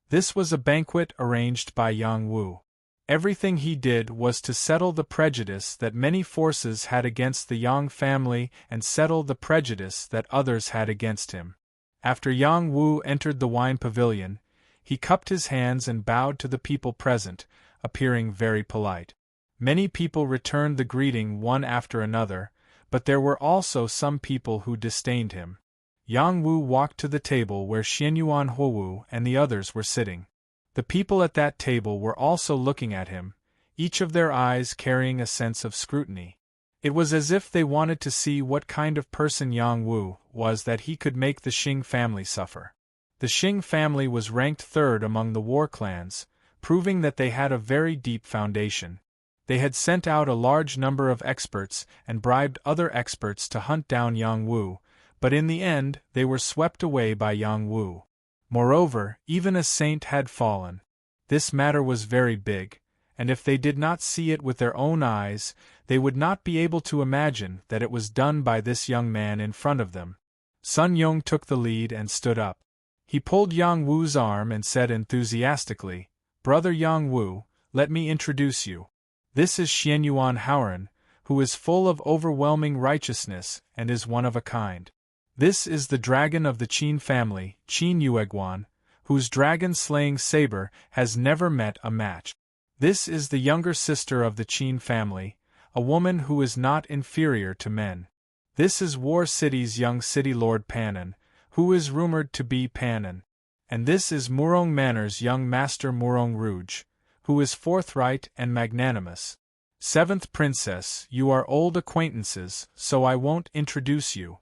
This was a banquet arranged by Yang Wu. Everything he did was to settle the prejudice that many forces had against the Yang family and settle the prejudice that others had against him. After Yang Wu entered the wine pavilion, he cupped his hands and bowed to the people present, appearing very polite. Many people returned the greeting one after another, but there were also some people who disdained him. Yang Wu walked to the table where Xianyuan Huowu and the others were sitting. The people at that table were also looking at him, each of their eyes carrying a sense of scrutiny. It was as if they wanted to see what kind of person Yang Wu was that he could make the Xing family suffer. The Xing family was ranked third among the war clans, proving that they had a very deep foundation. They had sent out a large number of experts and bribed other experts to hunt down Yang Wu, but in the end they were swept away by Yang Wu. Moreover, even a saint had fallen. This matter was very big, and if they did not see it with their own eyes, they would not be able to imagine that it was done by this young man in front of them. Sun Yong took the lead and stood up. He pulled Yang Wu's arm and said enthusiastically, "Brother Yang Wu, let me introduce you. This is Xianyuan Haoran, who is full of overwhelming righteousness and is one of a kind. This is the dragon of the Qin family, Qin Yueguan, whose dragon-slaying saber has never met a match. This is the younger sister of the Qin family, a woman who is not inferior to men. This is War City's young city lord Panan, who is rumored to be Panan. And this is Murong Manor's young master Murong Rouge, who is forthright and magnanimous. Seventh Princess, you are old acquaintances, so I won't introduce you."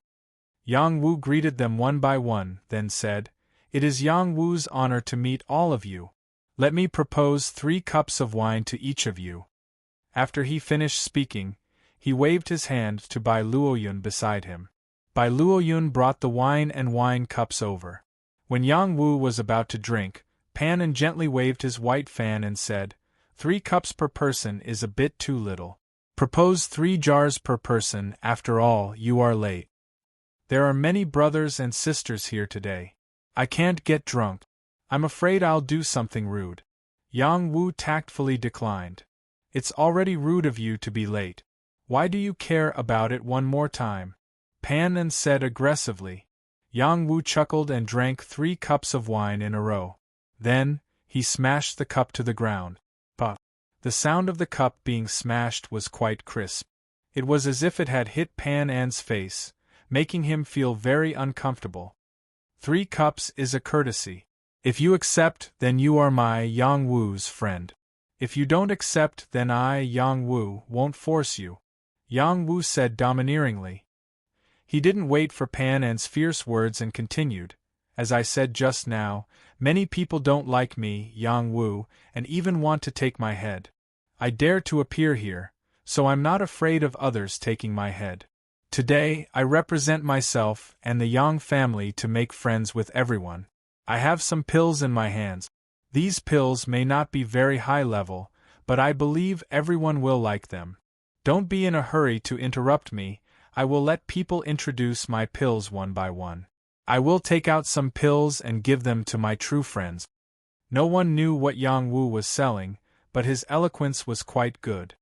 Yang Wu greeted them one by one, then said, "It is Yang Wu's honor to meet all of you. Let me propose 3 cups of wine to each of you." After he finished speaking, he waved his hand to Bai Luoyun beside him. Bai Luoyun brought the wine and wine cups over. When Yang Wu was about to drink, Pan and gently waved his white fan and said, 3 cups per person is a bit too little. Propose 3 jars per person, after all, you are late. There are many brothers and sisters here today. I can't get drunk. I'm afraid I'll do something rude. Yang Wu tactfully declined. It's already rude of you to be late. Why do you care about it one more time? Pan said aggressively. Yang Wu chuckled and drank 3 cups of wine in a row. Then, he smashed the cup to the ground. But the sound of the cup being smashed was quite crisp. It was as if it had hit Pan's face, making him feel very uncomfortable. 3 cups is a courtesy. If you accept, then you are my Yang Wu's friend. If you don't accept, then I, Yang Wu, won't force you. Yang Wu said domineeringly. He didn't wait for Pan's fierce words and continued, as I said just now, many people don't like me, Yang Wu, and even want to take my head. I dare to appear here, so I'm not afraid of others taking my head. Today, I represent myself and the Yang family to make friends with everyone. I have some pills in my hands. These pills may not be very high level, but I believe everyone will like them. Don't be in a hurry to interrupt me. I will let people introduce my pills one by one. I will take out some pills and give them to my true friends. No one knew what Yang Wu was selling, but his eloquence was quite good.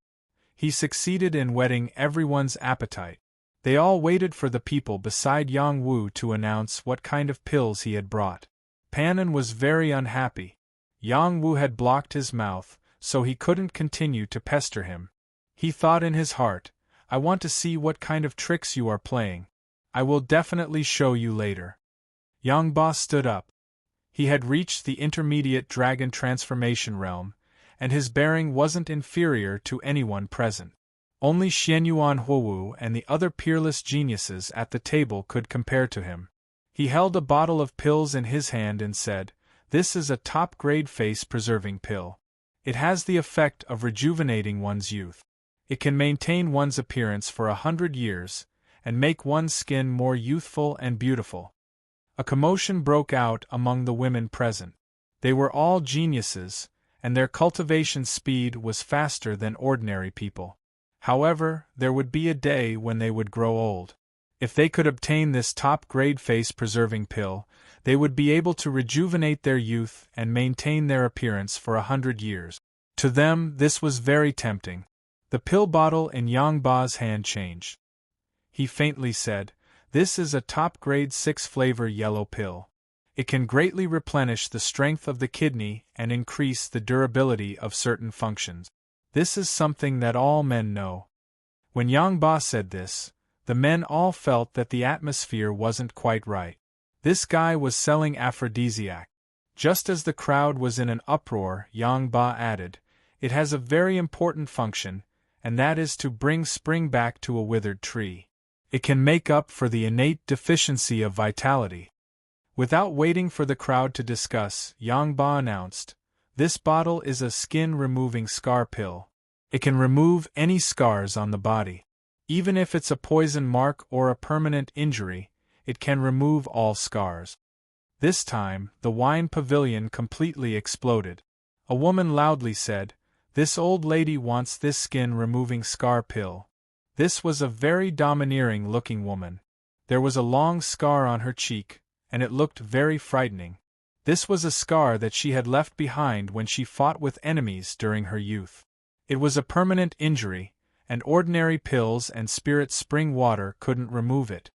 He succeeded in whetting everyone's appetite. They all waited for the people beside Yang Wu to announce what kind of pills he had brought. Pan was very unhappy. Yang Wu had blocked his mouth, so he couldn't continue to pester him. He thought in his heart, I want to see what kind of tricks you are playing. I will definitely show you later. Yang Ba stood up. He had reached the intermediate dragon transformation realm, and his bearing wasn't inferior to anyone present. Only Xianyuan Huowu and the other peerless geniuses at the table could compare to him. He held a bottle of pills in his hand and said, This is a top-grade face-preserving pill. It has the effect of rejuvenating one's youth. It can maintain one's appearance for 100 years, and make one's skin more youthful and beautiful. A commotion broke out among the women present. They were all geniuses, and their cultivation speed was faster than ordinary people. However, there would be a day when they would grow old. If they could obtain this top-grade face-preserving pill, they would be able to rejuvenate their youth and maintain their appearance for 100 years. To them, this was very tempting. The pill bottle in Yang Ba's hand changed. He faintly said, This is a top-grade 6-flavor yellow pill. It can greatly replenish the strength of the kidney and increase the durability of certain functions. This is something that all men know. When Yang Ba said this, the men all felt that the atmosphere wasn't quite right. This guy was selling aphrodisiac. Just as the crowd was in an uproar, Yang Ba added, It has a very important function, and that is to bring spring back to a withered tree. It can make up for the innate deficiency of vitality. Without waiting for the crowd to discuss, Yang Ba announced, This bottle is a skin-removing scar pill. It can remove any scars on the body. Even if it's a poison mark or a permanent injury, it can remove all scars. This time, the wine pavilion completely exploded. A woman loudly said, This old lady wants this skin-removing scar pill. This was a very domineering-looking woman. There was a long scar on her cheek, and it looked very frightening. This was a scar that she had left behind when she fought with enemies during her youth. It was a permanent injury, and ordinary pills and spirit spring water couldn't remove it.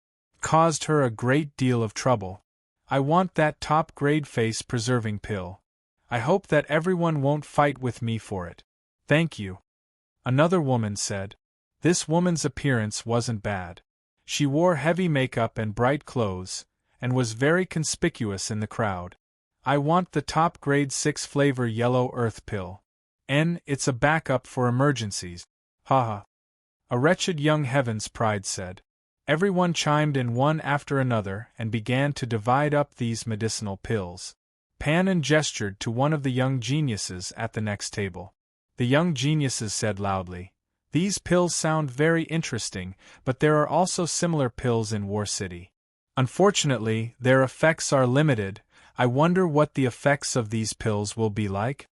Caused her a great deal of trouble. I want that top-grade face-preserving pill. I hope that everyone won't fight with me for it. Thank you. Another woman said. This woman's appearance wasn't bad. She wore heavy makeup and bright clothes, and was very conspicuous in the crowd. I want the top-grade 6-flavor yellow earth pill. It's a backup for emergencies. Haha. A wretched young heaven's pride said. Everyone chimed in one after another and began to divide up these medicinal pills. Pan gestured to one of the young geniuses at the next table. The young geniuses said loudly. These pills sound very interesting, but there are also similar pills in War City. Unfortunately, their effects are limited. I wonder what the effects of these pills will be like?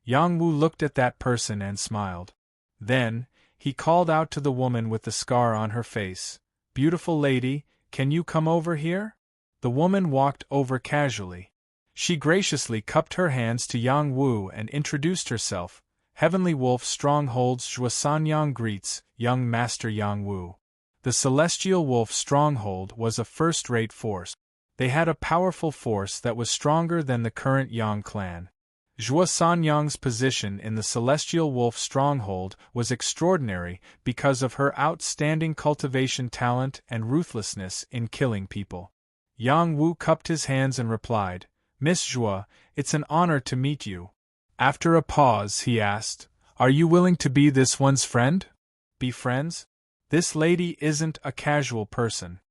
Yang Wu looked at that person and smiled. Then, he called out to the woman with the scar on her face, "Beautiful lady, can you come over here?" The woman walked over casually. She graciously cupped her hands to Yang Wu and introduced herself. Heavenly Wolf Stronghold's Zhuosanyang greets, young Master Yang Wu. The Celestial Wolf Stronghold was a first-rate force. They had a powerful force that was stronger than the current Yang clan. Zhuosanyang's position in the Celestial Wolf Stronghold was extraordinary because of her outstanding cultivation talent and ruthlessness in killing people. Yang Wu cupped his hands and replied, "Miss Zhuo, it's an honor to meet you." After a pause, he asked, "Are you willing to be this one's friend? Be friends? This lady isn't a casual person."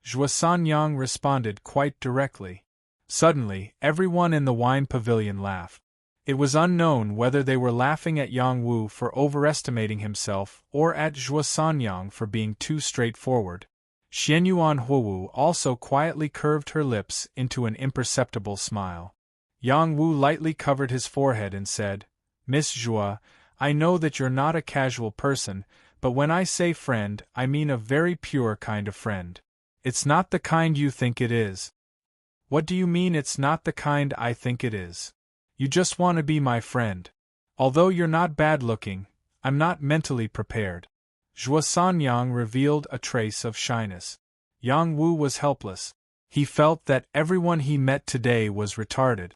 Zhuosanyang responded quite directly. Suddenly, everyone in the wine pavilion laughed. It was unknown whether they were laughing at Yang Wu for overestimating himself or at Zhuosanyang for being too straightforward. Xianyuan Huowu also quietly curved her lips into an imperceptible smile. Yang Wu lightly covered his forehead and said, "Miss Zhuo, I know that you're not a casual person, but when I say friend, I mean a very pure kind of friend. It's not the kind you think it is." "What do you mean it's not the kind I think it is?" "You just want to be my friend. Although you're not bad-looking, I'm not mentally prepared." Zhuosanyang revealed a trace of shyness. Yang Wu was helpless. He felt that everyone he met today was retarded.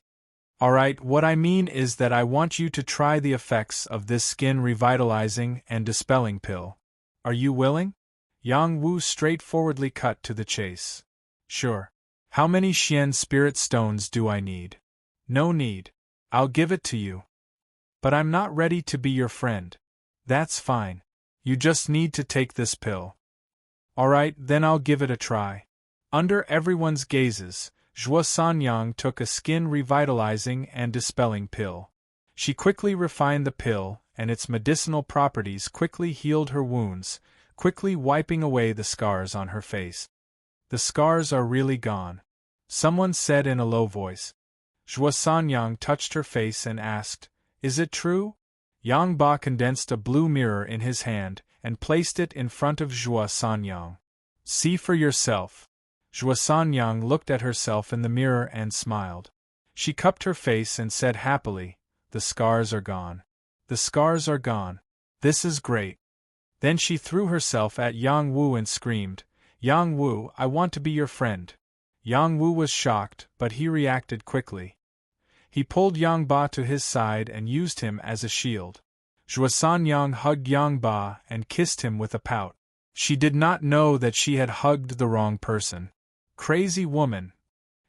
"Alright, what I mean is that I want you to try the effects of this skin revitalizing and dispelling pill. Are you willing?" Yang Wu straightforwardly cut to the chase. "Sure. How many Xian spirit stones do I need?" "No need. I'll give it to you." "But I'm not ready to be your friend." "That's fine. You just need to take this pill." "Alright, then I'll give it a try." Under everyone's gazes, Zhuosanyang took a skin revitalizing and dispelling pill. She quickly refined the pill, and its medicinal properties quickly healed her wounds, quickly wiping away the scars on her face. "The scars are really gone," someone said in a low voice. Zhuosanyang touched her face and asked, "Is it true?" Yang Ba condensed a blue mirror in his hand and placed it in front of Zhuosanyang. "See for yourself." Zhuosanyang looked at herself in the mirror and smiled. She cupped her face and said happily, "The scars are gone. The scars are gone. This is great." Then she threw herself at Yang Wu and screamed, "Yang Wu, I want to be your friend." Yang Wu was shocked, but he reacted quickly. He pulled Yang Ba to his side and used him as a shield. Zhuosanyang hugged Yang Ba and kissed him with a pout. She did not know that she had hugged the wrong person. "Crazy woman."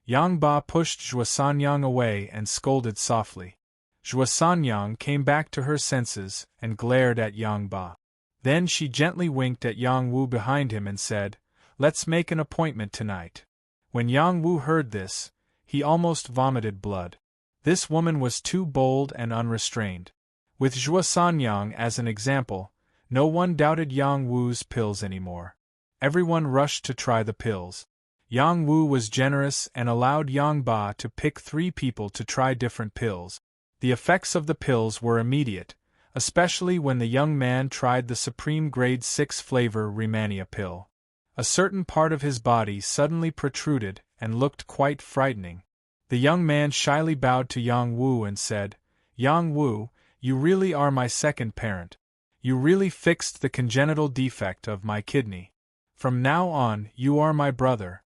Yang Ba pushed Zhuosanyang away and scolded softly. Zhuosanyang came back to her senses and glared at Yang Ba. Then she gently winked at Yang Wu behind him and said, "Let's make an appointment tonight." When Yang Wu heard this, he almost vomited blood. This woman was too bold and unrestrained. With Zhuosanyang as an example, no one doubted Yang Wu's pills anymore. Everyone rushed to try the pills. Yang Wu was generous and allowed Yang Ba to pick 3 people to try different pills. The effects of the pills were immediate, especially when the young man tried the Supreme Grade 6 flavor Rehmannia pill. A certain part of his body suddenly protruded and looked quite frightening. The young man shyly bowed to Yang Wu and said, "Yang Wu, you really are my second parent. You really fixed the congenital defect of my kidney. From now on, you are my brother."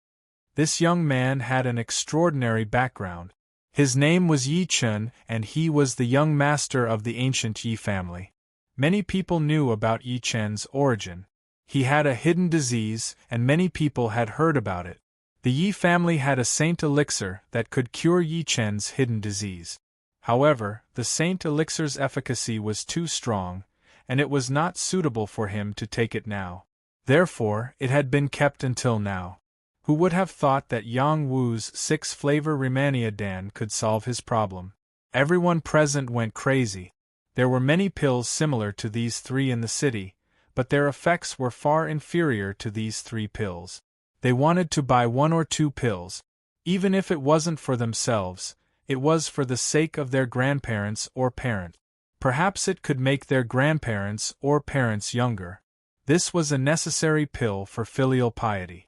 This young man had an extraordinary background. His name was Yi Chen, and he was the young master of the ancient Yi family. Many people knew about Yi Chen's origin. He had a hidden disease, and many people had heard about it. The Yi family had a saint elixir that could cure Yi Chen's hidden disease. However, the saint elixir's efficacy was too strong, and it was not suitable for him to take it now. Therefore, it had been kept until now. Who would have thought that Yang Wu's 6-flavor Rehmannia Dan could solve his problem? Everyone present went crazy. There were many pills similar to these 3 in the city, but their effects were far inferior to these 3 pills. They wanted to buy 1 or 2 pills. Even if it wasn't for themselves, it was for the sake of their grandparents or parent. Perhaps it could make their grandparents or parents younger. This was a necessary pill for filial piety.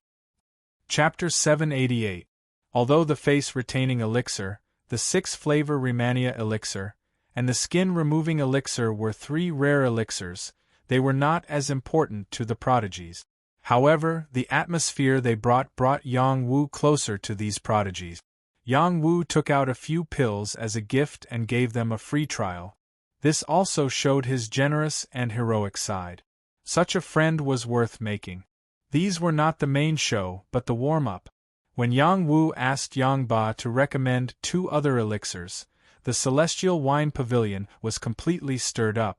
Chapter 788. Although the face-retaining elixir, the 6-flavor Rehmannia elixir, and the skin-removing elixir were 3 rare elixirs, they were not as important to the prodigies. However, the atmosphere they brought Yang Wu closer to these prodigies. Yang Wu took out a few pills as a gift and gave them a free trial. This also showed his generous and heroic side. Such a friend was worth making. These were not the main show, but the warm-up. When Yang Wu asked Yang Ba to recommend 2 other elixirs, the Celestial Wine Pavilion was completely stirred up.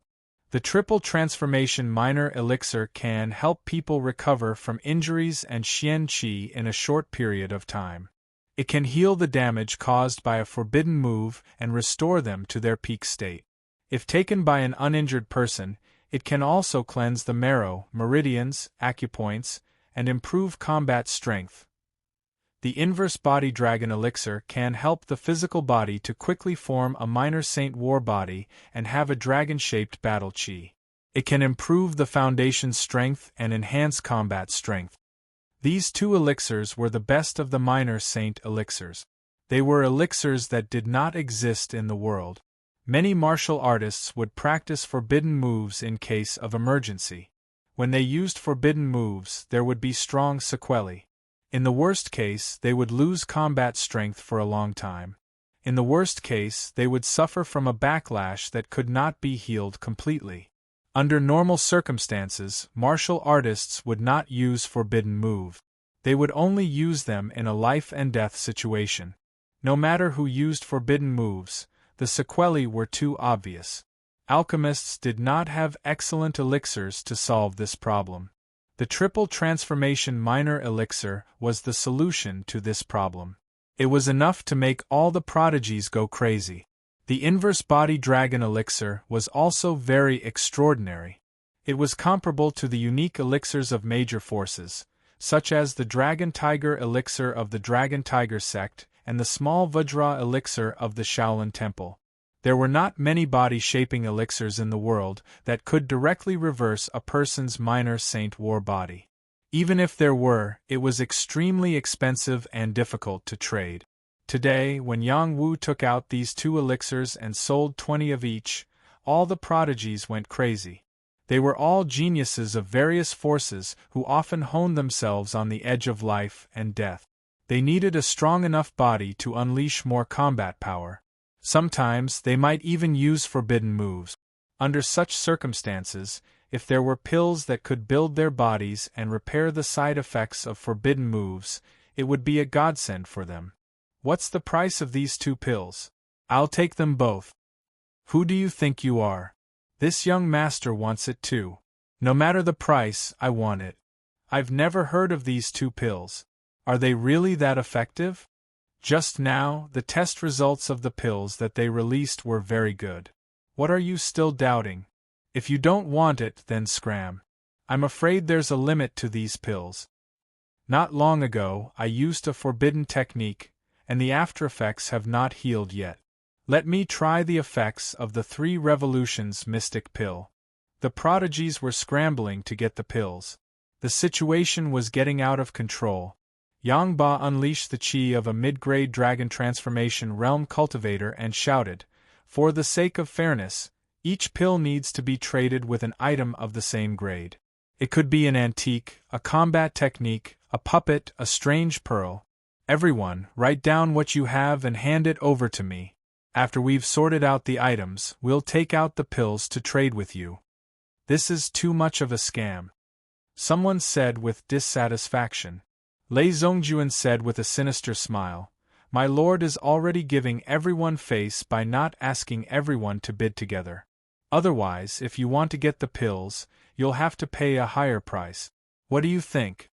The Triple Transformation Minor Elixir can help people recover from injuries and Xian Qi in a short period of time. It can heal the damage caused by a forbidden move and restore them to their peak state. If taken by an uninjured person, it can also cleanse the marrow, meridians, acupoints, and improve combat strength. The Inverse Body Dragon Elixir can help the physical body to quickly form a minor Saint War body and have a dragon-shaped battle chi. It can improve the foundation's strength and enhance combat strength. These 2 elixirs were the best of the minor Saint elixirs. They were elixirs that did not exist in the world. Many martial artists would practice forbidden moves in case of emergency. When they used forbidden moves, there would be strong sequelae. In the worst case, they would lose combat strength for a long time. In the worst case, they would suffer from a backlash that could not be healed completely. Under normal circumstances, martial artists would not use forbidden moves. They would only use them in a life-and-death situation. No matter who used forbidden moves, the sequelae were too obvious. Alchemists did not have excellent elixirs to solve this problem. The Triple Transformation Minor Elixir was the solution to this problem. It was enough to make all the prodigies go crazy. The Inverse Body Dragon Elixir was also very extraordinary. It was comparable to the unique elixirs of major forces, such as the Dragon Tiger Elixir of the Dragon Tiger sect and the Small Vajra Elixir of the Shaolin Temple. There were not many body-shaping elixirs in the world that could directly reverse a person's minor Saint War body. Even if there were, it was extremely expensive and difficult to trade. Today, when Yang Wu took out these 2 elixirs and sold 20 of each, all the prodigies went crazy. They were all geniuses of various forces who often honed themselves on the edge of life and death. They needed a strong enough body to unleash more combat power. Sometimes they might even use forbidden moves. Under such circumstances, if there were pills that could build their bodies and repair the side effects of forbidden moves, it would be a godsend for them. What's the price of these 2 pills? I'll take them both. Who do you think you are? This young master wants it too. No matter the price, I want it. I've never heard of these 2 pills. Are they really that effective? Just now, the test results of the pills that they released were very good. What are you still doubting? If you don't want it, then scram. I'm afraid there's a limit to these pills. Not long ago, I used a forbidden technique, and the aftereffects have not healed yet. Let me try the effects of the 3 Revolutions Mystic Pill. The prodigies were scrambling to get the pills. The situation was getting out of control. Yang Ba unleashed the chi of a mid-grade dragon transformation realm cultivator and shouted, "For the sake of fairness, each pill needs to be traded with an item of the same grade. It could be an antique, a combat technique, a puppet, a strange pearl. Everyone, write down what you have and hand it over to me. After we've sorted out the items, we'll take out the pills to trade with you." This is too much of a scam, someone said with dissatisfaction. Lei Zongjuan said with a sinister smile, "My lord is already giving everyone face by not asking everyone to bid together. Otherwise, if you want to get the pills, you'll have to pay a higher price. What do you think?"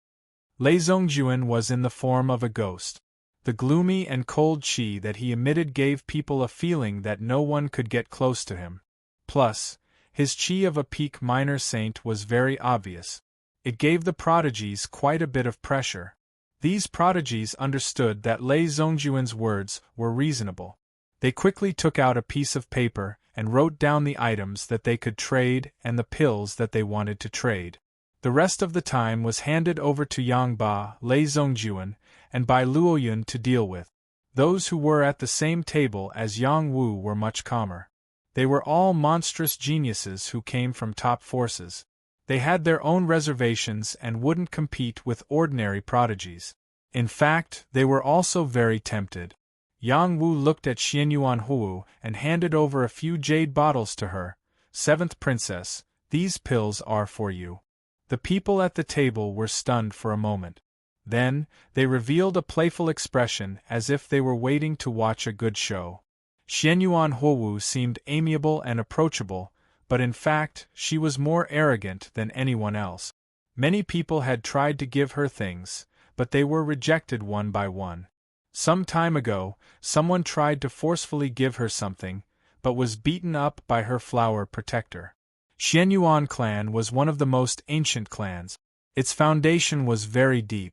Lei Zongjuan was in the form of a ghost. The gloomy and cold chi that he emitted gave people a feeling that no one could get close to him. Plus, his chi of a peak minor saint was very obvious. It gave the prodigies quite a bit of pressure. These prodigies understood that Lei Zhongjuan's words were reasonable. They quickly took out a piece of paper and wrote down the items that they could trade and the pills that they wanted to trade. The rest of the time was handed over to Yang Ba, Lei Zhongjuan, and Bai Luoyun to deal with. Those who were at the same table as Yang Wu were much calmer. They were all monstrous geniuses who came from top forces. They had their own reservations and wouldn't compete with ordinary prodigies. In fact, they were also very tempted. Yang Wu looked at Xianyuan Huwu and handed over a few jade bottles to her. "Seventh Princess, these pills are for you." The people at the table were stunned for a moment. Then, they revealed a playful expression as if they were waiting to watch a good show. Xianyuan Huwu seemed amiable and approachable, but in fact, she was more arrogant than anyone else. Many people had tried to give her things, but they were rejected one by one. Some time ago, someone tried to forcefully give her something, but was beaten up by her flower protector. Xianyuan clan was one of the most ancient clans. Its foundation was very deep.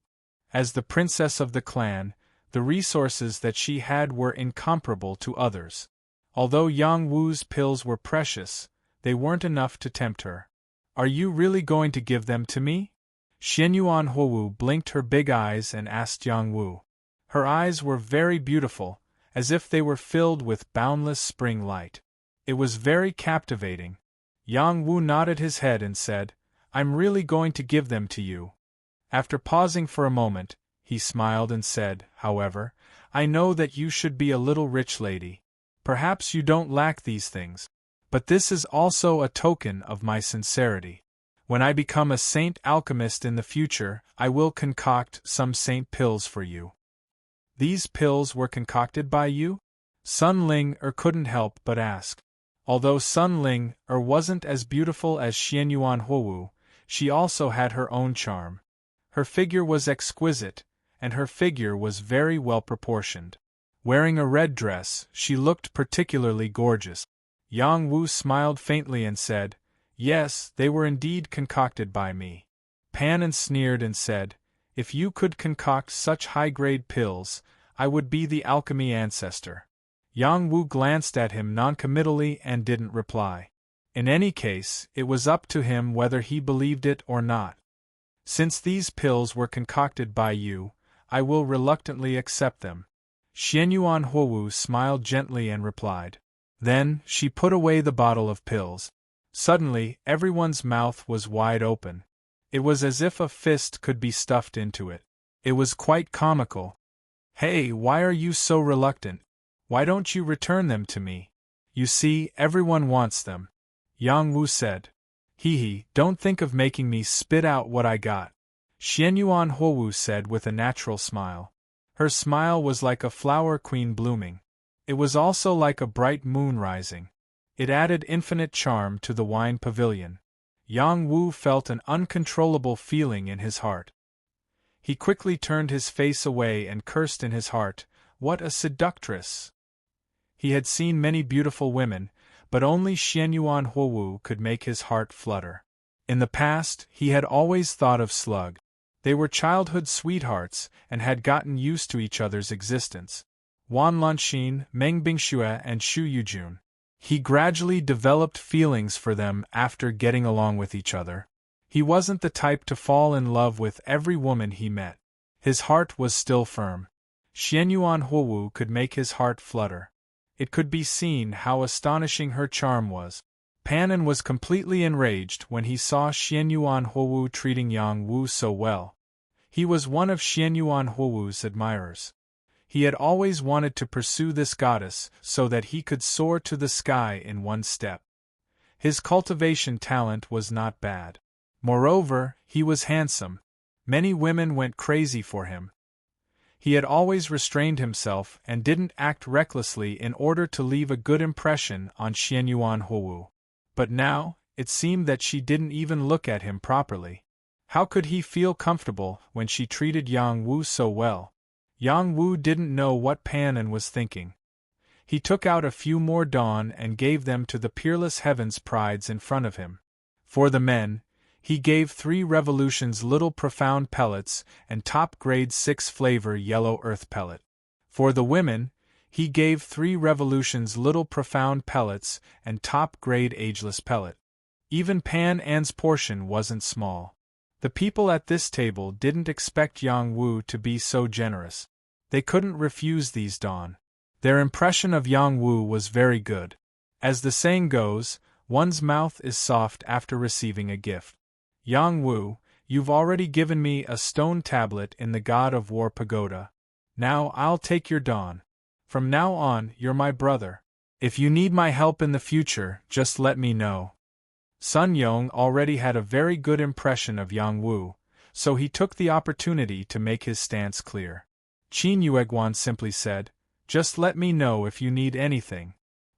As the princess of the clan, the resources that she had were incomparable to others. Although Yang Wu's pills were precious, they weren't enough to tempt her. "Are you really going to give them to me?" Xianyuan Huwu blinked her big eyes and asked Yang Wu. Her eyes were very beautiful, as if they were filled with boundless spring light. It was very captivating. Yang Wu nodded his head and said, "I'm really going to give them to you." After pausing for a moment, he smiled and said, "However, I know that you should be a little rich lady. Perhaps you don't lack these things. But this is also a token of my sincerity. When I become a saint alchemist in the future, I will concoct some saint pills for you." "These pills were concocted by you?" Sun Ling couldn't help but ask. Although Sun Ling wasn't as beautiful as Xianyuan Huwu, she also had her own charm. Her figure was exquisite, and her figure was very well proportioned. Wearing a red dress, she looked particularly gorgeous. Yang Wu smiled faintly and said, "Yes, they were indeed concocted by me." Pan sneered and said, "If you could concoct such high-grade pills, I would be the alchemy ancestor." Yang Wu glanced at him noncommittally and didn't reply. In any case, it was up to him whether he believed it or not. "Since these pills were concocted by you, I will reluctantly accept them." Xianyuan Huwu smiled gently and replied. Then, she put away the bottle of pills. Suddenly, everyone's mouth was wide open. It was as if a fist could be stuffed into it. It was quite comical. "Hey, why are you so reluctant? Why don't you return them to me? You see, everyone wants them," Yang Wu said. "Hee, don't think of making me spit out what I got," Xianyuan Huwu said with a natural smile. Her smile was like a flower queen blooming. It was also like a bright moon rising. It added infinite charm to the wine pavilion. Yang Wu felt an uncontrollable feeling in his heart. He quickly turned his face away and cursed in his heart, "What a seductress!" He had seen many beautiful women, but only Xianyuan Huwu could make his heart flutter. In the past, he had always thought of Slug. They were childhood sweethearts and had gotten used to each other's existence. Wan Lanxin, Meng Bingxue and Xu Yujun. He gradually developed feelings for them after getting along with each other. He wasn't the type to fall in love with every woman he met. His heart was still firm. Xianyuan Huwu could make his heart flutter. It could be seen how astonishing her charm was. Pan was completely enraged when he saw Xianyuan Huwu treating Yang Wu so well. He was one of Xianyuan Huwu's admirers. He had always wanted to pursue this goddess so that he could soar to the sky in one step. His cultivation talent was not bad. Moreover, he was handsome. Many women went crazy for him. He had always restrained himself and didn't act recklessly in order to leave a good impression on Xianyuan Huwu. But now, it seemed that she didn't even look at him properly. How could he feel comfortable when she treated Yang Wu so well? Yang Wu didn't know what Pan was thinking. He took out a few more dawn and gave them to the peerless heaven's prides in front of him. For the men, he gave 3 revolutions little profound pellets and top-grade 6-flavor yellow earth pellet. For the women, he gave 3 revolutions little profound pellets and top-grade ageless pellet. Even Pan An's portion wasn't small. The people at this table didn't expect Yang Wu to be so generous. They couldn't refuse these dawn. Their impression of Yang Wu was very good. As the saying goes, one's mouth is soft after receiving a gift. Yang Wu, you've already given me a stone tablet in the God of War pagoda. Now I'll take your dawn. From now on, you're my brother. If you need my help in the future, just let me know. Sun Yong already had a very good impression of Yang Wu, so he took the opportunity to make his stance clear. Qin Yueguan simply said, "Just let me know if you need anything."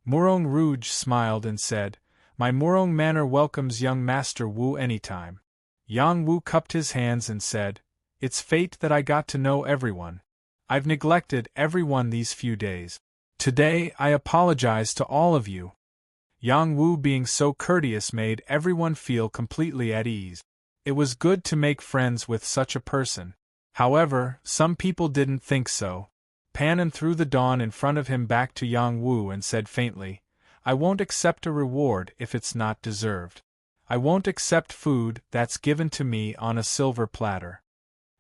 Murong Rouge smiled and said, "My Murong manor welcomes young Master Wu anytime." Yang Wu cupped his hands and said, "It's fate that I got to know everyone. I've neglected everyone these few days. Today I apologize to all of you." Yang Wu being so courteous made everyone feel completely at ease. It was good to make friends with such a person. However, some people didn't think so. Pan An threw the dawn in front of him back to Yang Wu and said faintly, "I won't accept a reward if it's not deserved. I won't accept food that's given to me on a silver platter."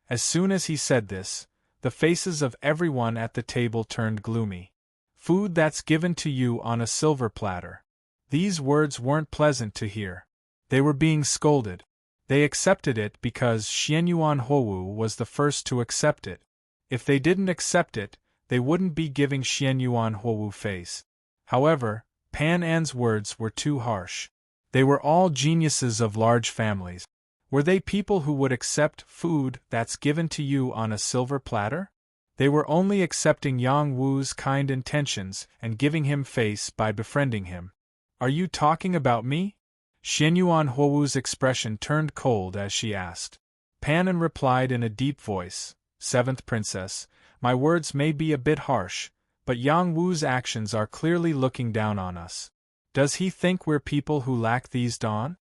As soon as he said this, the faces of everyone at the table turned gloomy. Food that's given to you on a silver platter. These words weren't pleasant to hear. They were being scolded. They accepted it because Xianyuan Houwu was the first to accept it. If they didn't accept it, they wouldn't be giving Xianyuan Houwu face. However, Pan An's words were too harsh. They were all geniuses of large families. Were they people who would accept food that's given to you on a silver platter? They were only accepting Yang Wu's kind intentions and giving him face by befriending him. "Are you talking about me?" Xianyuan Houwu's expression turned cold as she asked. Pan An replied in a deep voice, "Seventh Princess, my words may be a bit harsh, but Yang Wu's actions are clearly looking down on us. Does he think we're people who lack these dawn?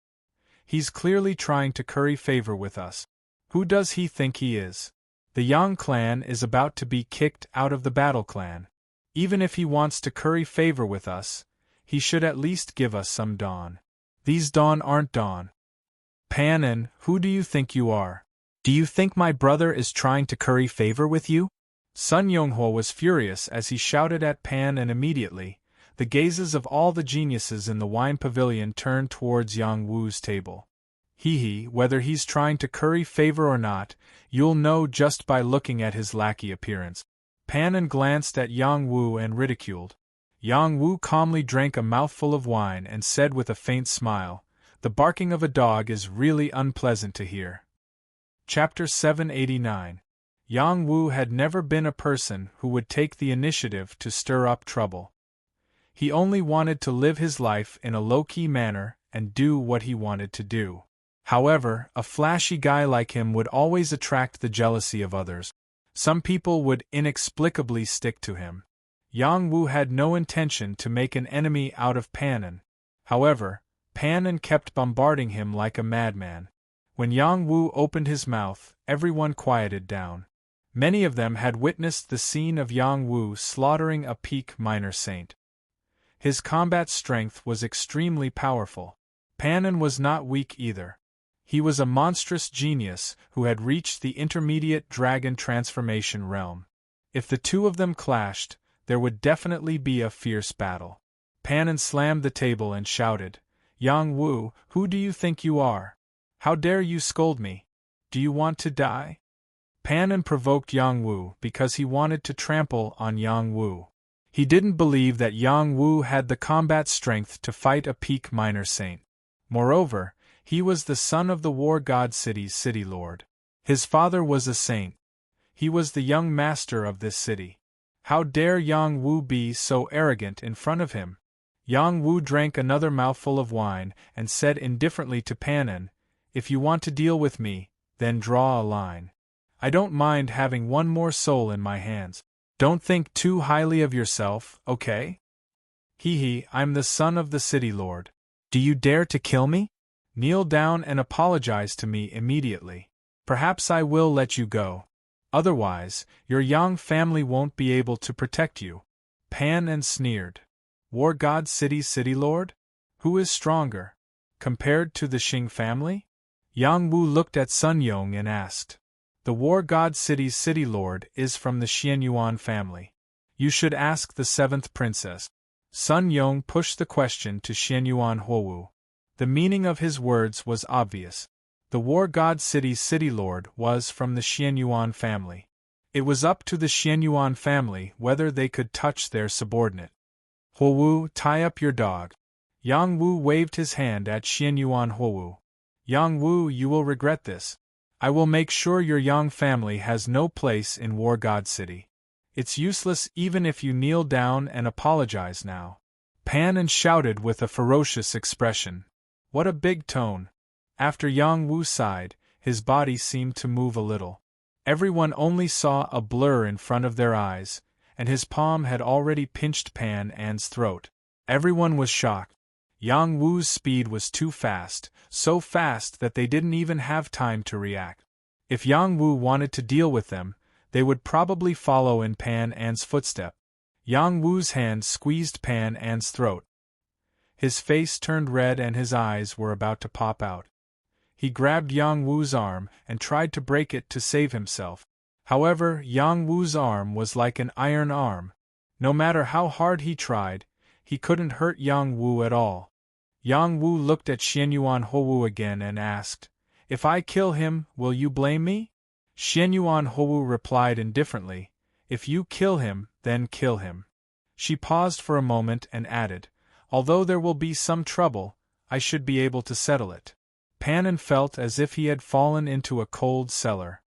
He's clearly trying to curry favor with us. Who does he think he is? The Yang clan is about to be kicked out of the Battle clan. Even if he wants to curry favor with us, he should at least give us some dawn. These dawn aren't dawn. Pan An, who do you think you are? Do you think my brother is trying to curry favor with you?" Sun Yonghuo was furious as he shouted at Pan An. Immediately, the gazes of all the geniuses in the wine pavilion turned towards Yang Wu's table. Whether he's trying to curry favor or not, you'll know just by looking at his lackey appearance. Pan An glanced at Yang Wu and ridiculed. Yang Wu calmly drank a mouthful of wine and said with a faint smile, "The barking of a dog is really unpleasant to hear." Chapter 789. Yang Wu had never been a person who would take the initiative to stir up trouble. He only wanted to live his life in a low-key manner and do what he wanted to do. However, a flashy guy like him would always attract the jealousy of others. Some people would inexplicably stick to him. Yang Wu had no intention to make an enemy out of Pan An. However, Pan An kept bombarding him like a madman. When Yang Wu opened his mouth, everyone quieted down. Many of them had witnessed the scene of Yang Wu slaughtering a peak minor saint. His combat strength was extremely powerful. Pan An was not weak either. He was a monstrous genius who had reached the intermediate dragon transformation realm. If the two of them clashed, there would definitely be a fierce battle. Pan An slammed the table and shouted, "Yang Wu, who do you think you are? How dare you scold me? Do you want to die?" Pan An provoked Yang Wu because he wanted to trample on Yang Wu. He didn't believe that Yang Wu had the combat strength to fight a peak minor saint. Moreover, he was the son of the War God City's city lord. His father was a saint. He was the young master of this city. How dare Yang Wu be so arrogant in front of him? Yang Wu drank another mouthful of wine and said indifferently to Pan An, "If you want to deal with me, then draw a line. I don't mind having one more soul in my hands." Don't think too highly of yourself, okay? Hee, I'm the son of the city lord. Do you dare to kill me? Kneel down and apologize to me immediately. Perhaps I will let you go. Otherwise, your young family won't be able to protect you. Pan sneered. War God city lord? Who is stronger? Compared to the Xing family? Yang Wu looked at Sun Yong and asked. The War God city lord is from the Xianyuan family. You should ask the seventh princess. Sun Yong pushed the question to Xianyuan Huowu. The meaning of his words was obvious. The War God city lord was from the Xianyuan family. It was up to the Xianyuan family whether they could touch their subordinate. Huowu, tie up your dog. Yang Wu waved his hand at Xianyuan Huowu. Yang Wu, you will regret this. I will make sure your young family has no place in War God City. It's useless even if you kneel down and apologize now. Pan shouted with a ferocious expression. What a big tone. After Yang Wu sighed, his body seemed to move a little. Everyone only saw a blur in front of their eyes, and his palm had already pinched Pan's throat. Everyone was shocked. Yang Wu's speed was too fast, so fast that they didn't even have time to react. If Yang Wu wanted to deal with them, they would probably follow in Pan's footstep. Yang Wu's hand squeezed Pan's throat. His face turned red and his eyes were about to pop out. He grabbed Yang Wu's arm and tried to break it to save himself. However, Yang Wu's arm was like an iron arm. No matter how hard he tried, he couldn't hurt Yang Wu at all. Yang Wu looked at Xianyuan Huowu again and asked, If I kill him, will you blame me? Xianyuan Huowu replied indifferently, If you kill him, then kill him. She paused for a moment and added, Although there will be some trouble, I should be able to settle it. Pan felt as if he had fallen into a cold cellar.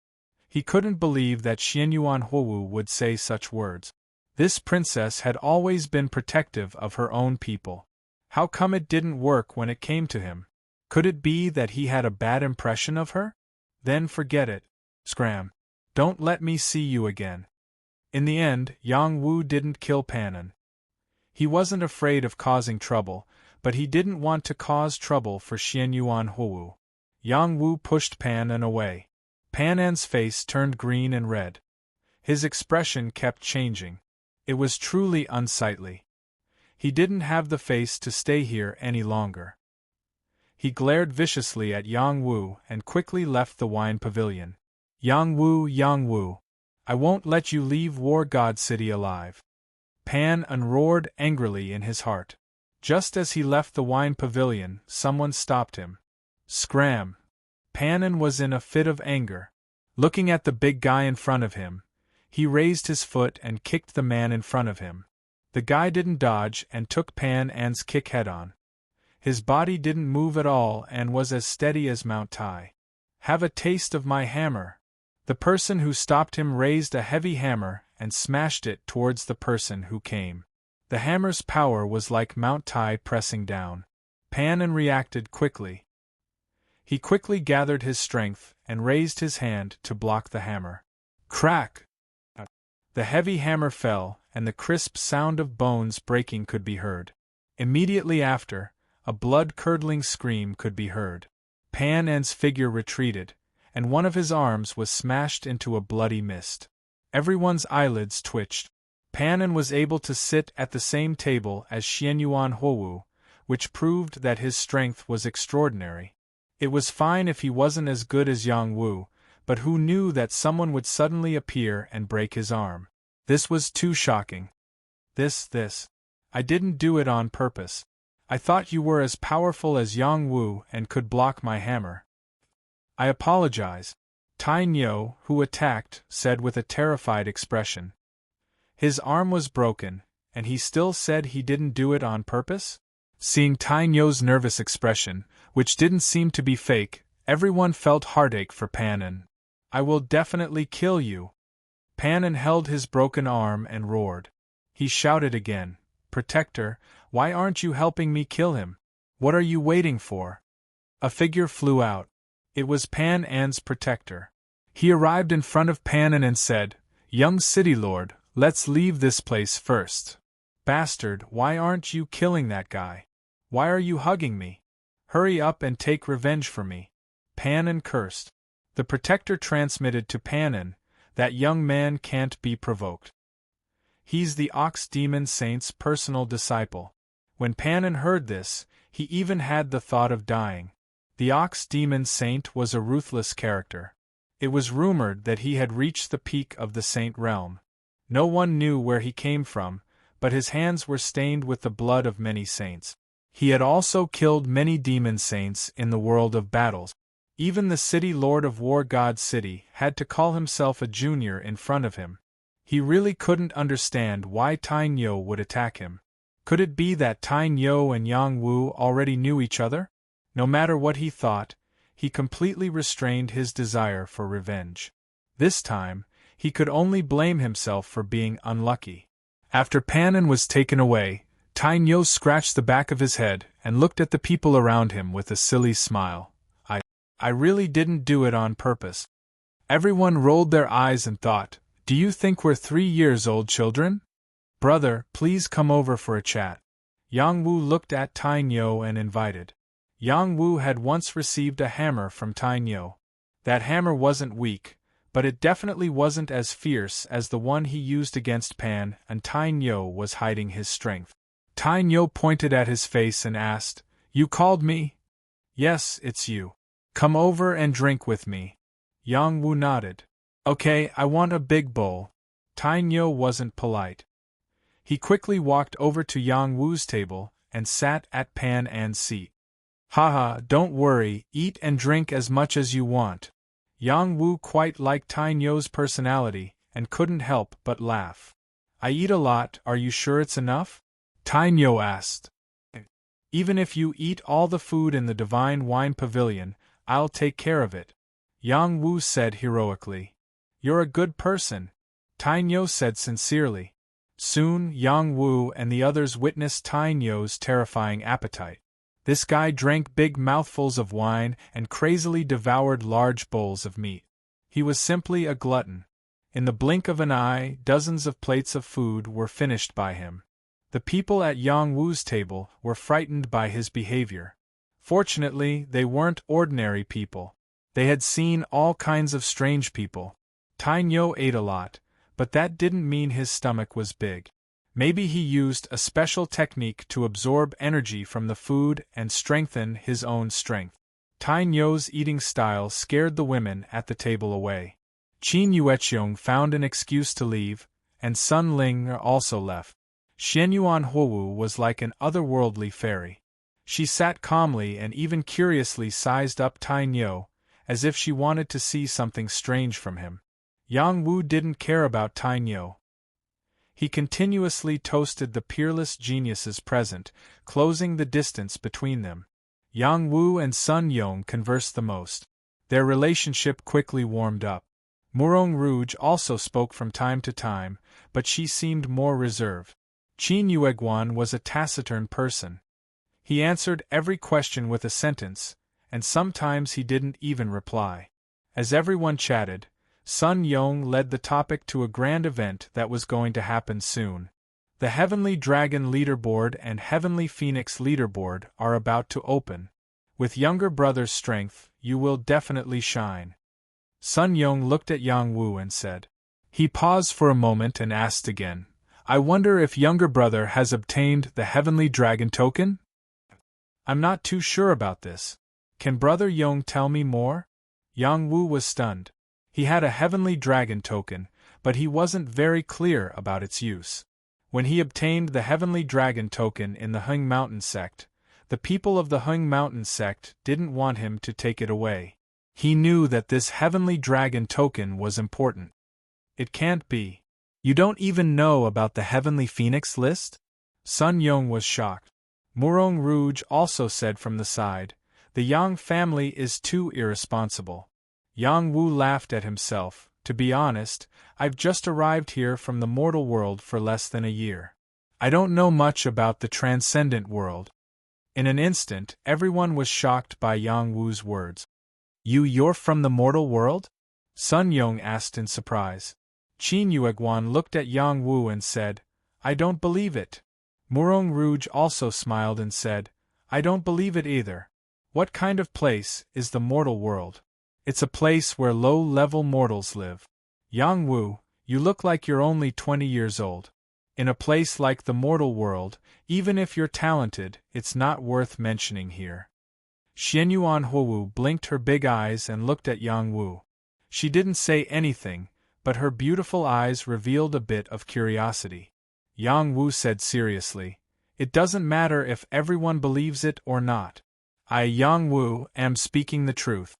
He couldn't believe that Xianyuan Huowu would say such words. This princess had always been protective of her own people. How come it didn't work when it came to him? Could it be that he had a bad impression of her? Then forget it. Scram. Don't let me see you again. In the end, Yang Wu didn't kill Pan. He wasn't afraid of causing trouble, but he didn't want to cause trouble for Xianyuan Huowu. Yang Wu pushed Pan away. Pan's face turned green and red. His expression kept changing. It was truly unsightly. He didn't have the face to stay here any longer. He glared viciously at Yang Wu and quickly left the wine pavilion. Yang Wu, I won't let you leave War God City alive. Pan roared angrily in his heart. Just as he left the wine pavilion, someone stopped him. Scram! Pan was in a fit of anger. Looking at the big guy in front of him, he raised his foot and kicked the man in front of him. The guy didn't dodge and took Pan's kick head-on. His body didn't move at all and was as steady as Mount Tai. Have a taste of my hammer. The person who stopped him raised a heavy hammer and smashed it towards the person who came. The hammer's power was like Mount Tai pressing down. Pan reacted quickly. He quickly gathered his strength and raised his hand to block the hammer. Crack! The heavy hammer fell, and the crisp sound of bones breaking could be heard. Immediately after, a blood-curdling scream could be heard. Pan's figure retreated, and one of his arms was smashed into a bloody mist. Everyone's eyelids twitched. Pan was able to sit at the same table as Xianyuan Huowu, which proved that his strength was extraordinary. It was fine if he wasn't as good as Yang Wu, but who knew that someone would suddenly appear and break his arm? This was too shocking. This. I didn't do it on purpose. I thought you were as powerful as Yang Wu and could block my hammer. I apologize. Tai Nyo, who attacked, said with a terrified expression. His arm was broken, and he still said he didn't do it on purpose? Seeing Tai Nyo's nervous expression, which didn't seem to be fake, everyone felt heartache for Pan. I will definitely kill you. Pan held his broken arm and roared. He shouted again, Protector, why aren't you helping me kill him? What are you waiting for? A figure flew out. It was Pan's protector. He arrived in front of Pan and said, Young City Lord, Let's leave this place first. Bastard, why aren't you killing that guy? Why are you hugging me? Hurry up and take revenge for me. Panan cursed. The protector transmitted to Panan, that young man can't be provoked. He's the Ox Demon Saint's personal disciple. When Panan heard this, he even had the thought of dying. The Ox Demon Saint was a ruthless character. It was rumored that he had reached the peak of the Saint realm. No one knew where he came from, but his hands were stained with the blood of many saints. He had also killed many demon saints in the world of battles. Even the city lord of War God City had to call himself a junior in front of him. He really couldn't understand why Tyne Yo would attack him. Could it be that Tyne Yo and Yang Wu already knew each other? No matter what he thought, he completely restrained his desire for revenge. This time, he could only blame himself for being unlucky. After Panan was taken away, Tyne Yo scratched the back of his head and looked at the people around him with a silly smile. I really didn't do it on purpose. Everyone rolled their eyes and thought, do you think we're 3 years old children? Brother, please come over for a chat. Yang Wu looked at Tyne Yo and invited. Yang Wu had once received a hammer from Tyne Yo. That hammer wasn't weak, but it definitely wasn't as fierce as the one he used against Pan, and Tyne Yo was hiding his strength. Tyne Yo pointed at his face and asked, You called me? Yes, it's you. Come over and drink with me. Yang Wu nodded. Okay, I want a big bowl. Tyne Yo wasn't polite. He quickly walked over to Yang Wu's table and sat at Pan An's seat. Haha, don't worry, eat and drink as much as you want. Yang Wu quite liked Tyne Yo's personality and couldn't help but laugh. I eat a lot, are you sure it's enough? Tyne Yo asked. Even if you eat all the food in the Divine Wine Pavilion, I'll take care of it. Yang Wu said heroically. You're a good person, Tyne Yo said sincerely. Soon, Yang Wu and the others witnessed Tyne Yo's terrifying appetite. This guy drank big mouthfuls of wine and crazily devoured large bowls of meat. He was simply a glutton. In the blink of an eye, dozens of plates of food were finished by him. The people at Yang Wu's table were frightened by his behavior. Fortunately, they weren't ordinary people. They had seen all kinds of strange people. Tyne Yo ate a lot, but that didn't mean his stomach was big. Maybe he used a special technique to absorb energy from the food and strengthen his own strength. Tyne Yo's eating style scared the women at the table away. Qin Yueqiong found an excuse to leave, and Sun Ling also left. Xianyuan Huowu was like an otherworldly fairy. She sat calmly and even curiously sized up Tyne Yo, as if she wanted to see something strange from him. Yang Wu didn't care about Tyne Yo. He continuously toasted the peerless geniuses present, closing the distance between them. Yang Wu and Sun Yong conversed the most. Their relationship quickly warmed up. Murong Rouge also spoke from time to time, but she seemed more reserved. Qin Yueguan was a taciturn person. He answered every question with a sentence, and sometimes he didn't even reply. As everyone chatted, Sun Yong led the topic to a grand event that was going to happen soon. The Heavenly Dragon Leaderboard and Heavenly Phoenix Leaderboard are about to open. With younger brother's strength, you will definitely shine. Sun Yong looked at Yang Wu and said. He paused for a moment and asked again, I wonder if younger brother has obtained the Heavenly Dragon token? I'm not too sure about this. Can Brother Yong tell me more? Yang Wu was stunned. He had a Heavenly Dragon token, but he wasn't very clear about its use. When he obtained the Heavenly Dragon token in the Hung Mountain sect, the people of the Hung Mountain sect didn't want him to take it away. He knew that this Heavenly Dragon token was important. It can't be. You don't even know about the Heavenly Phoenix list? Sun Yong was shocked. Murong Rouge also said from the side, the Yang family is too irresponsible. Yang Wu laughed at himself. To be honest, I've just arrived here from the mortal world for less than a year. I don't know much about the transcendent world. In an instant, everyone was shocked by Yang Wu's words. You're from the mortal world? Sun Yong asked in surprise. Qin Yueguan looked at Yang Wu and said, I don't believe it. Murong Rouge also smiled and said, I don't believe it either. What kind of place is the mortal world? It's a place where low-level mortals live. Yang Wu, you look like you're only 20 years old. In a place like the mortal world, even if you're talented, it's not worth mentioning here. Xianyuan Huowu blinked her big eyes and looked at Yang Wu. She didn't say anything, but her beautiful eyes revealed a bit of curiosity. Yang Wu said seriously, It doesn't matter if everyone believes it or not. I, Yang Wu, am speaking the truth.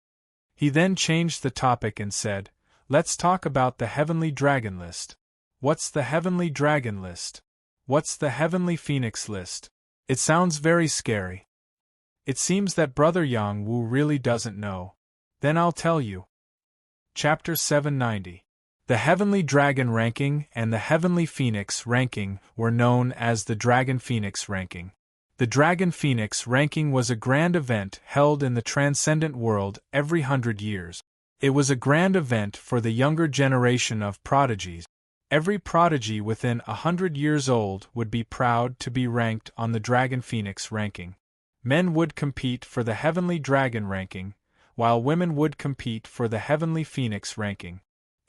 He then changed the topic and said, Let's talk about the Heavenly Dragon List. What's the Heavenly Dragon List? What's the Heavenly Phoenix List? It sounds very scary. It seems that Brother Yang Wu really doesn't know. Then I'll tell you. Chapter 790. The Heavenly Dragon Ranking and the Heavenly Phoenix Ranking were known as the Dragon Phoenix Ranking. The Dragon Phoenix Ranking was a grand event held in the transcendent world every 100 years. It was a grand event for the younger generation of prodigies. Every prodigy within 100 years old would be proud to be ranked on the Dragon Phoenix Ranking. Men would compete for the Heavenly Dragon Ranking, while women would compete for the Heavenly Phoenix Ranking.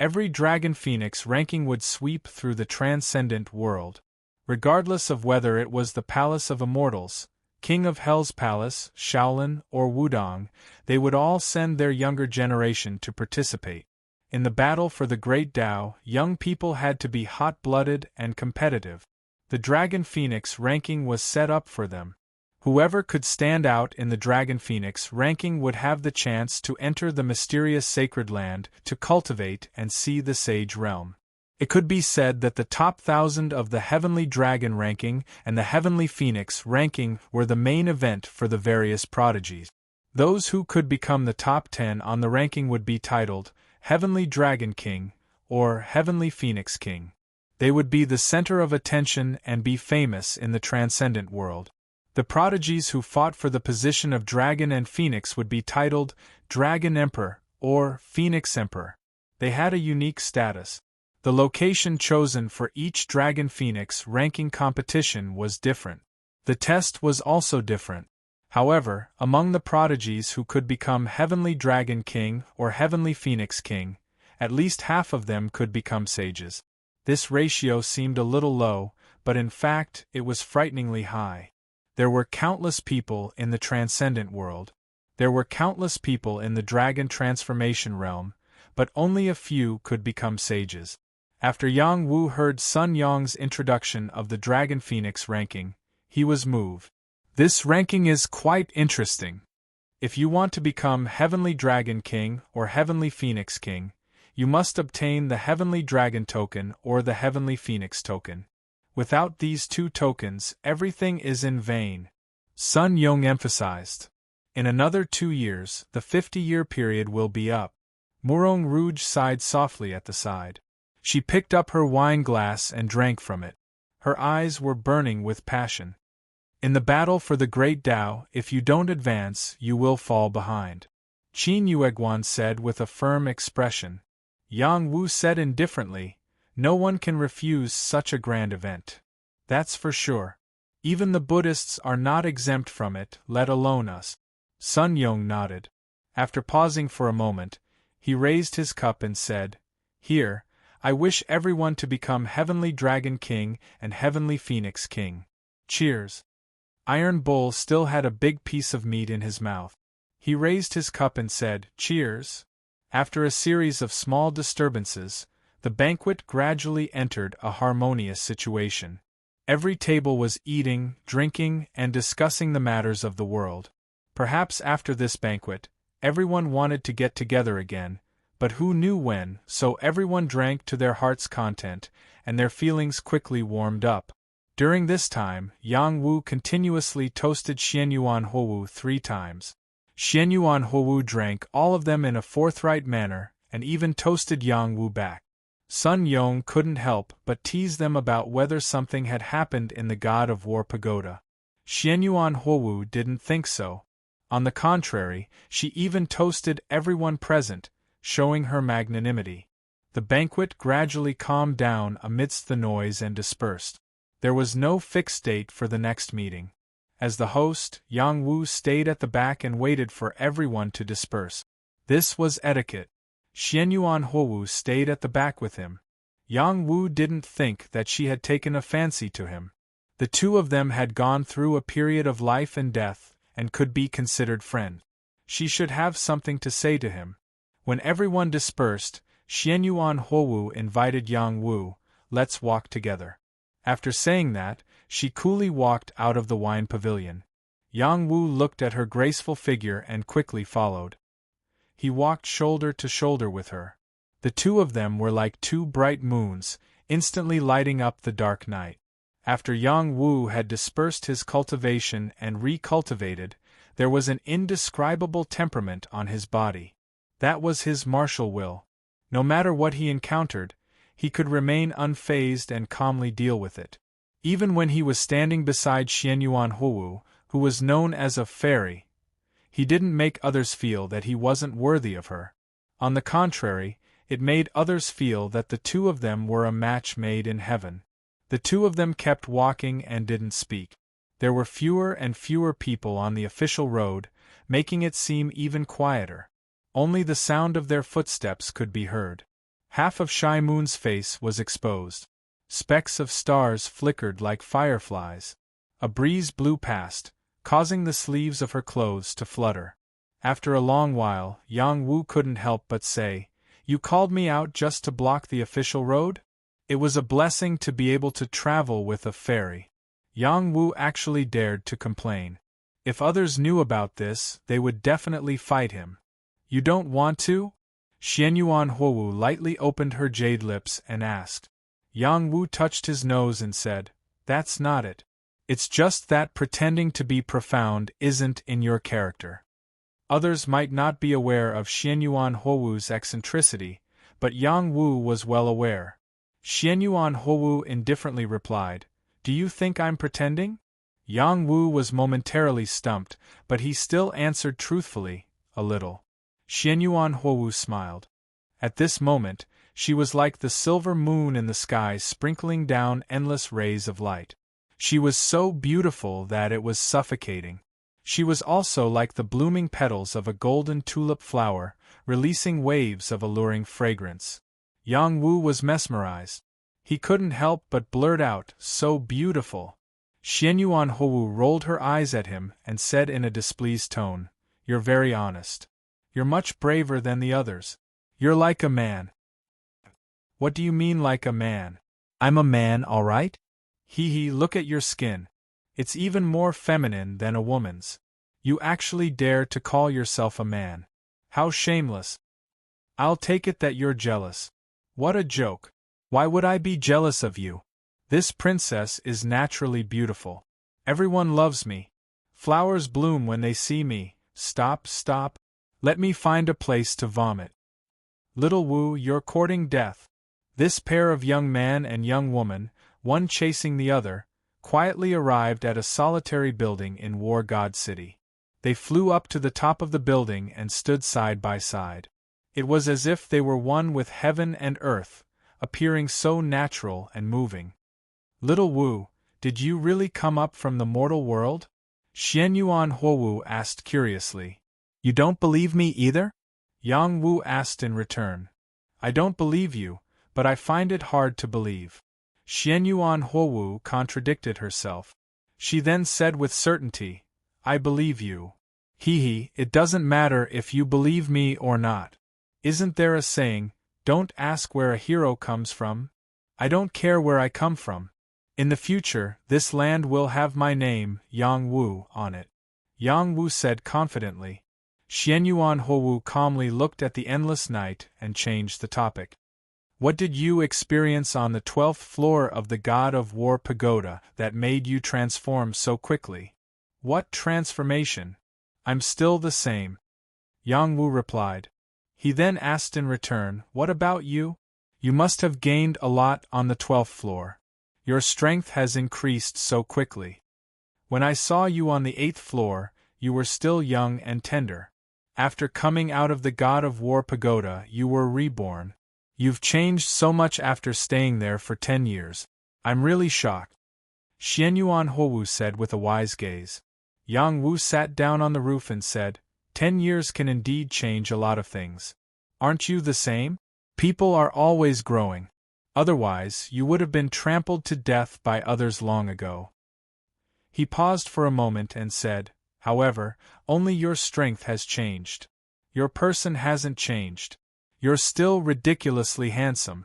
Every Dragon Phoenix Ranking would sweep through the transcendent world. Regardless of whether it was the Palace of Immortals, King of Hell's Palace, Shaolin, or Wudong, they would all send their younger generation to participate. In the battle for the Great Tao, young people had to be hot-blooded and competitive. The Dragon Phoenix Ranking was set up for them. Whoever could stand out in the Dragon Phoenix Ranking would have the chance to enter the mysterious sacred land to cultivate and see the Sage Realm. It could be said that the top 1,000 of the Heavenly Dragon Ranking and the Heavenly Phoenix Ranking were the main event for the various prodigies. Those who could become the top 10 on the ranking would be titled Heavenly Dragon King or Heavenly Phoenix King. They would be the center of attention and be famous in the transcendent world. The prodigies who fought for the position of Dragon and Phoenix would be titled Dragon Emperor or Phoenix Emperor. They had a unique status. The location chosen for each Dragon Phoenix Ranking competition was different. The test was also different. However, among the prodigies who could become Heavenly Dragon King or Heavenly Phoenix King, at least half of them could become sages. This ratio seemed a little low, but in fact it was frighteningly high. There were countless people in the transcendent world. There were countless people in the Dragon Transformation Realm, but only a few could become sages. After Yang Wu heard Sun Yong's introduction of the Dragon Phoenix Ranking, he was moved. This ranking is quite interesting. If you want to become Heavenly Dragon King or Heavenly Phoenix King, you must obtain the Heavenly Dragon Token or the Heavenly Phoenix Token. Without these two tokens, everything is in vain. Sun Yong emphasized. In another 2 years, the 50-year period will be up. Murong Rouge sighed softly at the side. She picked up her wine glass and drank from it. Her eyes were burning with passion. In the battle for the Great Tao, if you don't advance, you will fall behind. Qin Yueguan said with a firm expression. Yang Wu said indifferently, No one can refuse such a grand event. That's for sure. Even the Buddhists are not exempt from it, let alone us. Sun Yong nodded. After pausing for a moment, he raised his cup and said, Here, I wish everyone to become Heavenly Dragon King and Heavenly Phoenix King. Cheers. Iron Bull still had a big piece of meat in his mouth. He raised his cup and said, Cheers. After a series of small disturbances, the banquet gradually entered a harmonious situation. Every table was eating, drinking, and discussing the matters of the world. Perhaps after this banquet, everyone wanted to get together again, but who knew when, so everyone drank to their heart's content, and their feelings quickly warmed up. During this time, Yang Wu continuously toasted Xianyuan Huowu 3 times. Xianyuan Huowu drank all of them in a forthright manner, and even toasted Yang Wu back. Sun Yong couldn't help but tease them about whether something had happened in the God of War pagoda. Xianyuan Huowu didn't think so. On the contrary, she even toasted everyone present, showing her magnanimity. The banquet gradually calmed down amidst the noise and dispersed. There was no fixed date for the next meeting. As the host, Yang Wu stayed at the back and waited for everyone to disperse. This was etiquette. Xianyuan Huowu stayed at the back with him. Yang Wu didn't think that she had taken a fancy to him. The two of them had gone through a period of life and death, and could be considered friends. She should have something to say to him. When everyone dispersed, Xianyuan Huowu invited Yang Wu, "Let's walk together." After saying that, she coolly walked out of the wine pavilion. Yang Wu looked at her graceful figure and quickly followed. He walked shoulder to shoulder with her. The two of them were like two bright moons, instantly lighting up the dark night. After Yang Wu had dispersed his cultivation and recultivated, there was an indescribable temperament on his body. That was his martial will. No matter what he encountered, he could remain unfazed and calmly deal with it. Even when he was standing beside Xianyuan Huowu, who was known as a fairy, he didn't make others feel that he wasn't worthy of her. On the contrary, it made others feel that the two of them were a match made in heaven. The two of them kept walking and didn't speak. There were fewer and fewer people on the official road, making it seem even quieter. Only the sound of their footsteps could be heard. Half of Shy Moon's face was exposed. Specks of stars flickered like fireflies. A breeze blew past, causing the sleeves of her clothes to flutter. After a long while, Yang Wu couldn't help but say, "You called me out just to block the official road?" It was a blessing to be able to travel with a fairy. Yang Wu actually dared to complain. If others knew about this, they would definitely fight him. "You don't want to?" Xianyuan Huowu lightly opened her jade lips and asked. Yang Wu touched his nose and said, "That's not it. It's just that pretending to be profound isn't in your character." Others might not be aware of Xianyuan Huowu's eccentricity, but Yang Wu was well aware. Xianyuan Huowu indifferently replied, "Do you think I'm pretending?" Yang Wu was momentarily stumped, but he still answered truthfully, "A little." Xianyuan Huowu smiled. At this moment, she was like the silver moon in the sky sprinkling down endless rays of light. She was so beautiful that it was suffocating. She was also like the blooming petals of a golden tulip flower, releasing waves of alluring fragrance. Yang Wu was mesmerized. He couldn't help but blurt out, "So beautiful." Xianyuan Huowu rolled her eyes at him and said in a displeased tone, "You're very honest. You're much braver than the others. You're like a man." "What do you mean like a man?" "I'm a man, all right." "Hee, look at your skin. It's even more feminine than a woman's. You actually dare to call yourself a man. How shameless." "I'll take it that you're jealous." "What a joke. Why would I be jealous of you? This princess is naturally beautiful. Everyone loves me. Flowers bloom when they see me." Stop. Let me find a place to vomit." "Little Wu, you're courting death." This pair of young man and young woman, one chasing the other, quietly arrived at a solitary building in War God City. They flew up to the top of the building and stood side by side. It was as if they were one with heaven and earth, appearing so natural and moving. "Little Wu, did you really come up from the mortal world?" Xianyuan Huowu asked curiously. "You don't believe me either?" Yang Wu asked in return. "I don't believe you, but I find it hard to believe." Xianyuan Huowu contradicted herself. She then said with certainty, "I believe you. Hee, it doesn't matter if you believe me or not. Isn't there a saying, 'Don't ask where a hero comes from'? I don't care where I come from. In the future, this land will have my name, Yang Wu, on it." Yang Wu said confidently. Xianyuan Huowu calmly looked at the endless night and changed the topic. "What did you experience on the 12th floor of the God of War pagoda that made you transform so quickly?" "What transformation? I'm still the same," Yang Wu replied. He then asked in return, "What about you? You must have gained a lot on the 12th floor. Your strength has increased so quickly. When I saw you on the 8th floor, you were still young and tender. After coming out of the God of War pagoda, you were reborn. You've changed so much after staying there for 10 years. I'm really shocked. Xianyuan Huowu said with a wise gaze. Yang Wu sat down on the roof and said, 10 years can indeed change a lot of things. Aren't you the same? People are always growing. Otherwise, you would have been trampled to death by others long ago. He paused for a moment and said, however, only your strength has changed. Your person hasn't changed. You're still ridiculously handsome.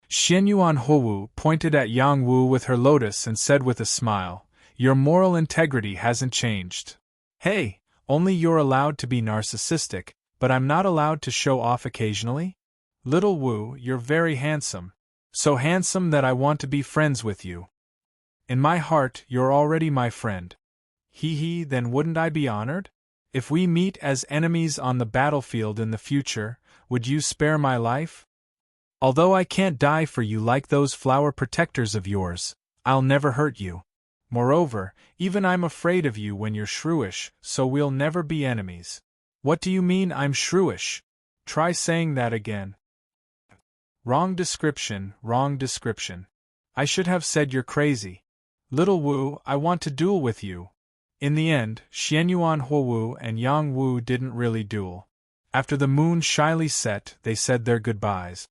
Xianyuan Huowu pointed at Yang Wu with her lotus and said with a smile, your moral integrity hasn't changed. Hey, only you're allowed to be narcissistic, but I'm not allowed to show off occasionally? Little Wu, you're very handsome. So handsome that I want to be friends with you. In my heart, you're already my friend. Hee, then wouldn't I be honored? If we meet as enemies on the battlefield in the future, would you spare my life? Although I can't die for you like those flower protectors of yours, I'll never hurt you. Moreover, even I'm afraid of you when you're shrewish, so we'll never be enemies. What do you mean I'm shrewish? Try saying that again. Wrong description, wrong description. I should have said you're crazy. Little Wu, I want to duel with you. In the end, Xianyuan Huowu and Yang Wu didn't really duel. After the moon shyly set, they said their goodbyes.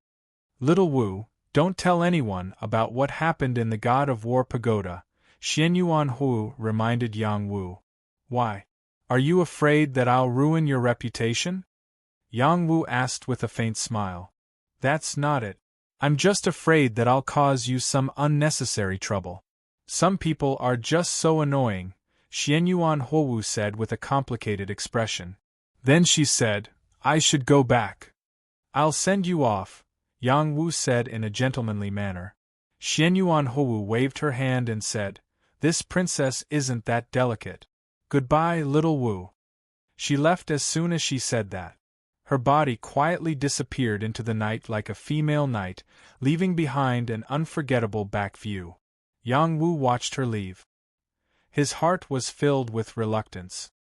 Little Wu, don't tell anyone about what happened in the God of War pagoda, Xianyuan Huowu reminded Yang Wu. Why? Are you afraid that I'll ruin your reputation? Yang Wu asked with a faint smile. That's not it. I'm just afraid that I'll cause you some unnecessary trouble. Some people are just so annoying, Xianyuan Huowu said with a complicated expression. Then she said, I should go back. I'll send you off, Yang Wu said in a gentlemanly manner. Xianyuan Huowu waved her hand and said, this princess isn't that delicate. Goodbye, little Wu. She left as soon as she said that. Her body quietly disappeared into the night like a female knight, leaving behind an unforgettable back view. Yang Wu watched her leave. His heart was filled with reluctance.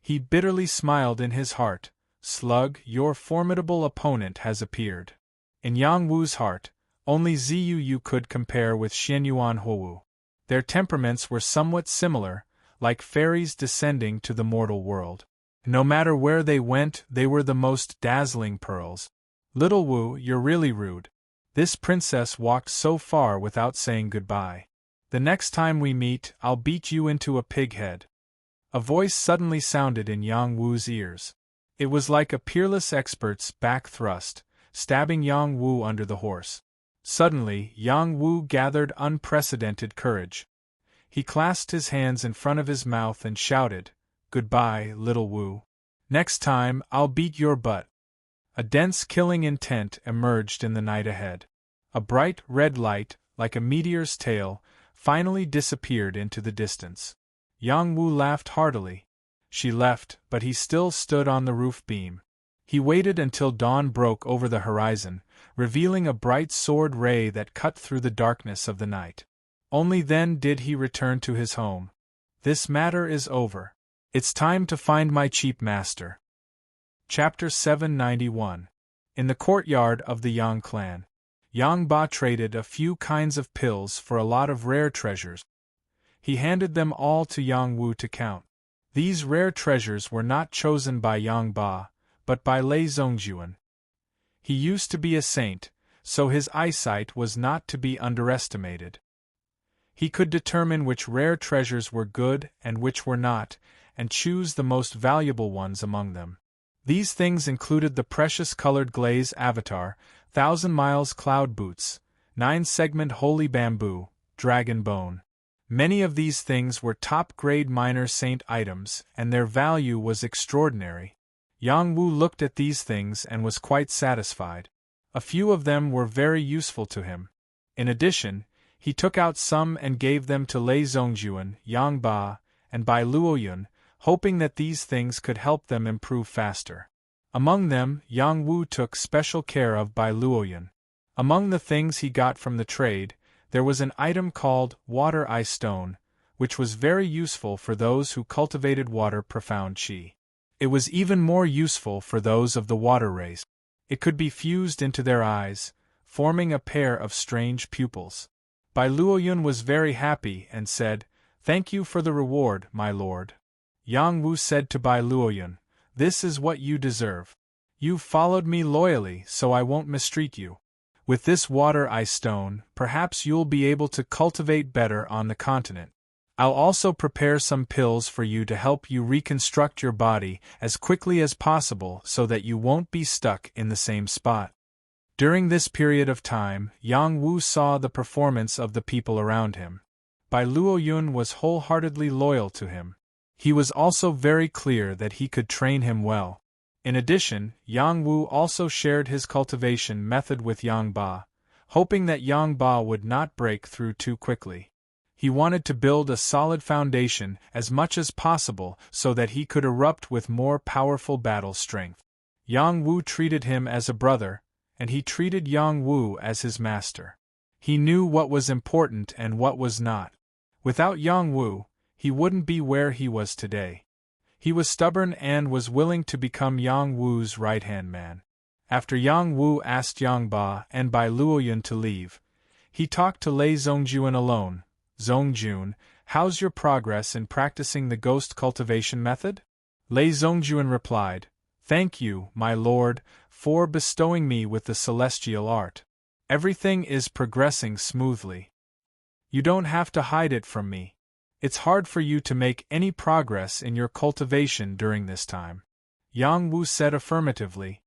He bitterly smiled in his heart. Slug, your formidable opponent has appeared. In Yang Wu's heart, only Ziyu could compare with Xianyuan Huowu. Their temperaments were somewhat similar, like fairies descending to the mortal world. No matter where they went, they were the most dazzling pearls. Little Wu, you're really rude. This princess walked so far without saying goodbye. The next time we meet, I'll beat you into a pig head. A voice suddenly sounded in Yang Wu's ears. It was like a peerless expert's back thrust, stabbing Yang Wu under the horse. Suddenly, Yang Wu gathered unprecedented courage. He clasped his hands in front of his mouth and shouted, Goodbye, little Wu. Next time, I'll beat your butt. A dense killing intent emerged in the night ahead. A bright red light, like a meteor's tail, finally disappeared into the distance. Yang Wu laughed heartily. She left, but he still stood on the roof beam. He waited until dawn broke over the horizon, revealing a bright sword ray that cut through the darkness of the night. Only then did he return to his home. This matter is over. It's time to find my cheap master. Chapter 791. In the courtyard of the Yang clan, Yang Ba traded a few kinds of pills for a lot of rare treasures. He handed them all to Yang Wu to count. These rare treasures were not chosen by Yang Ba, but by Lei Zhongjuan. He used to be a saint, so his eyesight was not to be underestimated. He could determine which rare treasures were good and which were not, and choose the most valuable ones among them. These things included the precious colored glaze avatar, 1,000 miles cloud boots, 9-segment holy bamboo, dragon bone. Many of these things were top-grade minor saint items, and their value was extraordinary. Yang Wu looked at these things and was quite satisfied. A few of them were very useful to him. In addition, he took out some and gave them to Lei Zhongjuan, Yang Ba, and Bai Luoyun, hoping that these things could help them improve faster. Among them, Yang Wu took special care of Bai Luoyun. Among the things he got from the trade, there was an item called Water Eye Stone, which was very useful for those who cultivated water profound chi. It was even more useful for those of the water race. It could be fused into their eyes, forming a pair of strange pupils. Bai Luoyun was very happy and said, "Thank you for the reward, my lord." Yang Wu said to Bai Luoyun, "This is what you deserve. You've followed me loyally, so I won't mistreat you. With this water ice stone, perhaps you'll be able to cultivate better on the continent. I'll also prepare some pills for you to help you reconstruct your body as quickly as possible so that you won't be stuck in the same spot." During this period of time, Yang Wu saw the performance of the people around him. Bai Luoyun was wholeheartedly loyal to him. He was also very clear that he could train him well. In addition, Yang Wu also shared his cultivation method with Yang Ba, hoping that Yang Ba would not break through too quickly. He wanted to build a solid foundation as much as possible so that he could erupt with more powerful battle strength. Yang Wu treated him as a brother, and he treated Yang Wu as his master. He knew what was important and what was not. Without Yang Wu, he wouldn't be where he was today. He was stubborn and was willing to become Yang Wu's right-hand man. After Yang Wu asked Yang Ba and Bai Luoyun to leave, he talked to Lei Zhongjuan alone. "Zhongjun, how's your progress in practicing the ghost cultivation method?" Lei Zhongjuan replied, "Thank you, my lord, for bestowing me with the celestial art. Everything is progressing smoothly. You don't have to hide it from me. It's hard for you to make any progress in your cultivation during this time." Yang Wu said affirmatively.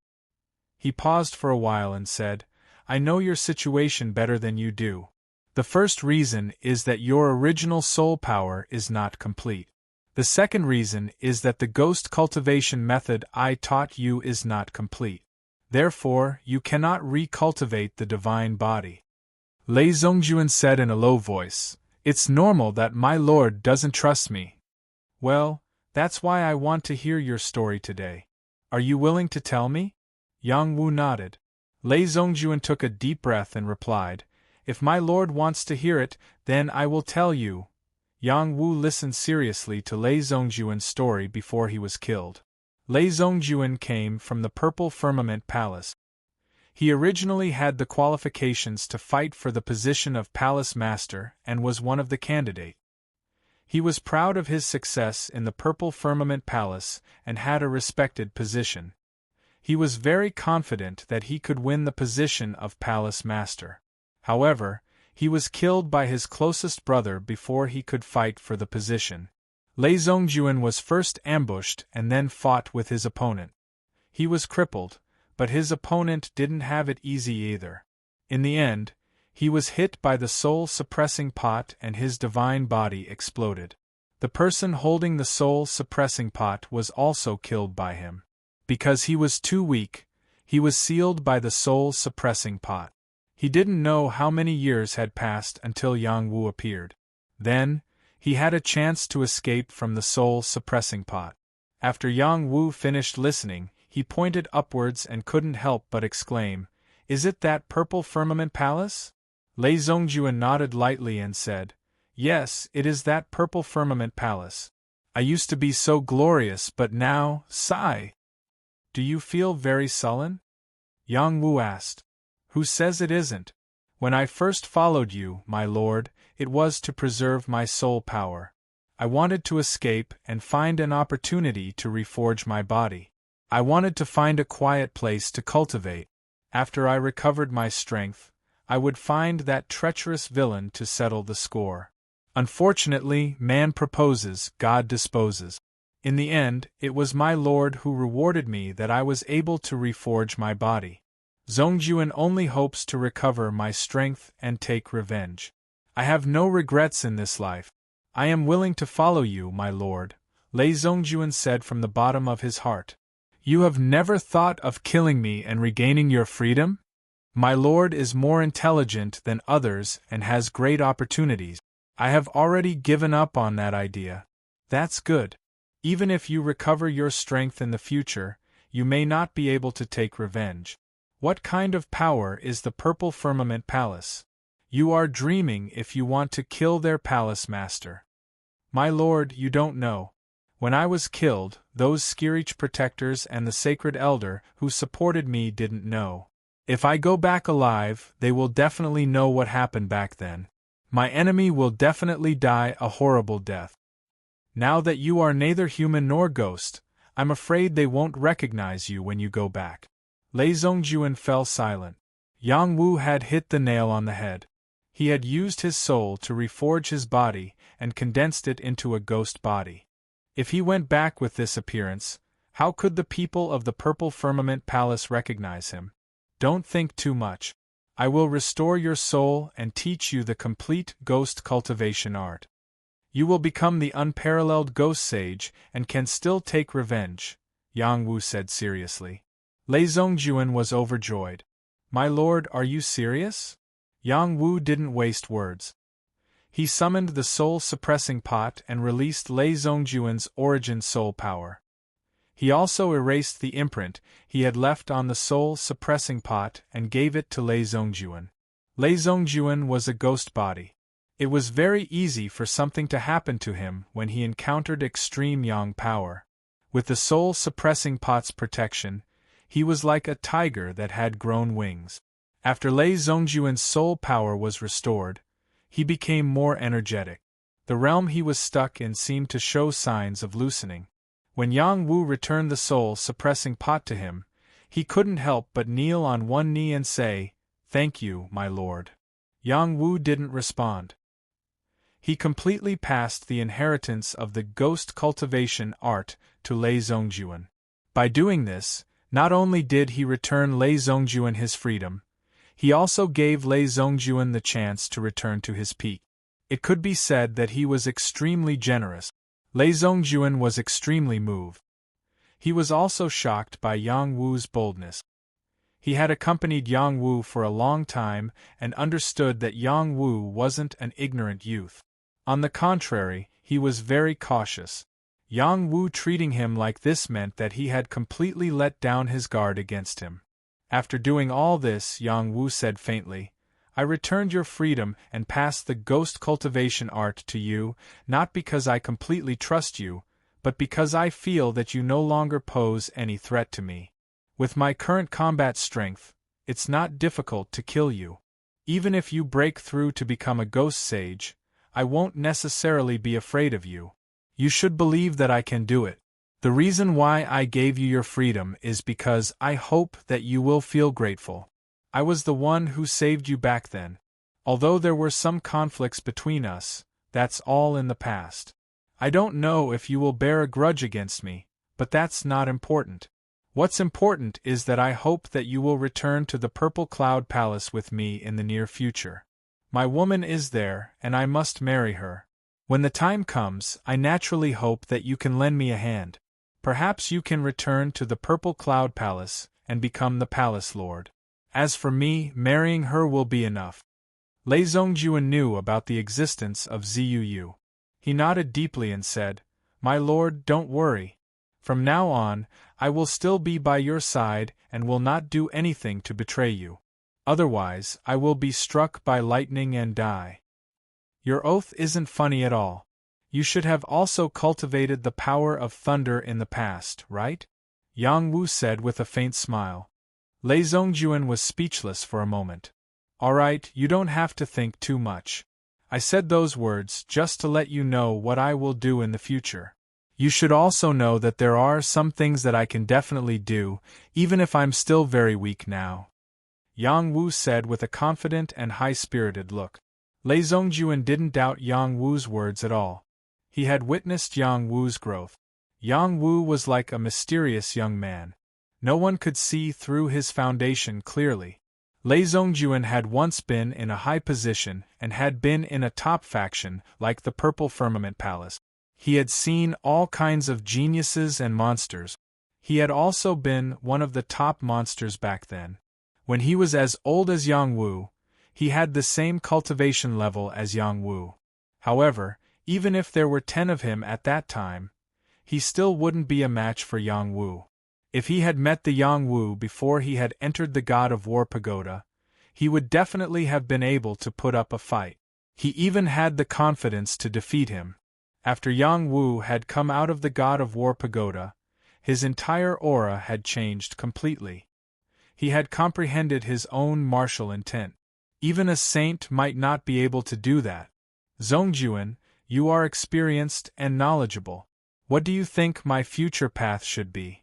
He paused for a while and said, "I know your situation better than you do. The first reason is that your original soul power is not complete. The second reason is that the ghost cultivation method I taught you is not complete. Therefore, you cannot recultivate the divine body." Lei Zhongjuan said in a low voice, "It's normal that my lord doesn't trust me." "Well, that's why I want to hear your story today. Are you willing to tell me?" Yang Wu nodded. Lei Zhongjuan took a deep breath and replied, "If my lord wants to hear it, then I will tell you." Yang Wu listened seriously to Lei Zhongjuan's story before he was killed. Lei Zhongjuan came from the Purple Firmament Palace. He originally had the qualifications to fight for the position of Palace Master and was one of the candidates. He was proud of his success in the Purple Firmament Palace and had a respected position. He was very confident that he could win the position of Palace Master. However, he was killed by his closest brother before he could fight for the position. Lei Zhongjuan was first ambushed and then fought with his opponent. He was crippled, but his opponent didn't have it easy either. In the end, he was hit by the soul-suppressing pot and his divine body exploded. The person holding the soul-suppressing pot was also killed by him. Because he was too weak, he was sealed by the soul-suppressing pot. He didn't know how many years had passed until Yang Wu appeared. Then, he had a chance to escape from the soul-suppressing pot. After Yang Wu finished listening, he pointed upwards and couldn't help but exclaim, "Is it that Purple Firmament Palace?" Lei Zhongjuan nodded lightly and said, "Yes, it is that Purple Firmament Palace. I used to be so glorious, but now, sigh." "Do you feel very sullen?" Yang Wu asked. "Who says it isn't? When I first followed you, my lord, it was to preserve my soul power. I wanted to escape and find an opportunity to reforge my body. I wanted to find a quiet place to cultivate. After I recovered my strength, I would find that treacherous villain to settle the score. Unfortunately, man proposes, God disposes. In the end, it was my lord who rewarded me that I was able to reforge my body. Zhongjuan only hopes to recover my strength and take revenge. I have no regrets in this life. I am willing to follow you, my lord," Lei Zhongjuan said from the bottom of his heart. "You have never thought of killing me and regaining your freedom? My lord is more intelligent than others and has great opportunities. I have already given up on that idea." "That's good. Even if you recover your strength in the future, you may not be able to take revenge. What kind of power is the Purple Firmament Palace? You are dreaming if you want to kill their palace master." "My lord, you don't know. When I was killed, those Skirich protectors and the sacred elder who supported me didn't know. If I go back alive, they will definitely know what happened back then. My enemy will definitely die a horrible death. Now that you are neither human nor ghost, I'm afraid they won't recognize you when you go back. Lei Zhongjuan fell silent. Yang Wu had hit the nail on the head. He had used his soul to reforge his body and condensed it into a ghost body. If he went back with this appearance, how could the people of the Purple Firmament Palace recognize him? Don't think too much. I will restore your soul and teach you the complete ghost cultivation art. You will become the unparalleled ghost sage and can still take revenge, Yang Wu said seriously. Lei Zhongjuan was overjoyed. My lord, are you serious? Yang Wu didn't waste words. He summoned the soul-suppressing pot and released Lei Zhongjuan's origin soul power. He also erased the imprint he had left on the soul-suppressing pot and gave it to Lei Zhongjuan. Lei Zhongjuan was a ghost body. It was very easy for something to happen to him when he encountered extreme yang power. With the soul-suppressing pot's protection, he was like a tiger that had grown wings. After Lei Zhongjuan's soul power was restored, he became more energetic. The realm he was stuck in seemed to show signs of loosening. When Yang Wu returned the soul-suppressing pot to him, he couldn't help but kneel on one knee and say, "Thank you, my lord." Yang Wu didn't respond. He completely passed the inheritance of the ghost cultivation art to Lei Zhongjuan. By doing this, not only did he return Lei Zhongjuan his freedom, he also gave Lei Zhongjuan the chance to return to his peak. It could be said that he was extremely generous. Lei Zhongjuan was extremely moved. He was also shocked by Yang Wu's boldness. He had accompanied Yang Wu for a long time and understood that Yang Wu wasn't an ignorant youth. On the contrary, he was very cautious. Yang Wu treating him like this meant that he had completely let down his guard against him. After doing all this, Yang Wu said faintly, "I returned your freedom and passed the ghost cultivation art to you, not because I completely trust you, but because I feel that you no longer pose any threat to me. With my current combat strength, it's not difficult to kill you. Even if you break through to become a ghost sage, I won't necessarily be afraid of you. You should believe that I can do it. The reason why I gave you your freedom is because I hope that you will feel grateful. I was the one who saved you back then. Although there were some conflicts between us, that's all in the past. I don't know if you will bear a grudge against me, but that's not important. What's important is that I hope that you will return to the Purple Cloud Palace with me in the near future. My woman is there, and I must marry her. When the time comes, I naturally hope that you can lend me a hand. Perhaps you can return to the Purple Cloud Palace and become the Palace Lord. As for me, marrying her will be enough." Lei Zhongjuan knew about the existence of Zuu. He nodded deeply and said, "My lord, don't worry. From now on, I will still be by your side and will not do anything to betray you. Otherwise, I will be struck by lightning and die." "Your oath isn't funny at all. You should have also cultivated the power of thunder in the past, right?" Yang Wu said with a faint smile. Lei Zhongjuan was speechless for a moment. "All right, you don't have to think too much. I said those words just to let you know what I will do in the future. You should also know that there are some things that I can definitely do, even if I'm still very weak now," Yang Wu said with a confident and high-spirited look. Lei Zhongjuan didn't doubt Yang Wu's words at all. He had witnessed Yang Wu's growth. Yang Wu was like a mysterious young man. No one could see through his foundation clearly. Lei Zhongjuan had once been in a high position and had been in a top faction like the Purple Firmament Palace. He had seen all kinds of geniuses and monsters. He had also been one of the top monsters back then. When he was as old as Yang Wu, he had the same cultivation level as Yang Wu. However, even if there were 10 of him at that time, he still wouldn't be a match for Yang Wu. If he had met the Yang Wu before he had entered the God of War Pagoda, he would definitely have been able to put up a fight. He even had the confidence to defeat him. After Yang Wu had come out of the God of War Pagoda, his entire aura had changed completely. He had comprehended his own martial intent. Even a saint might not be able to do that. Zhongjuan, you are experienced and knowledgeable. What do you think my future path should be?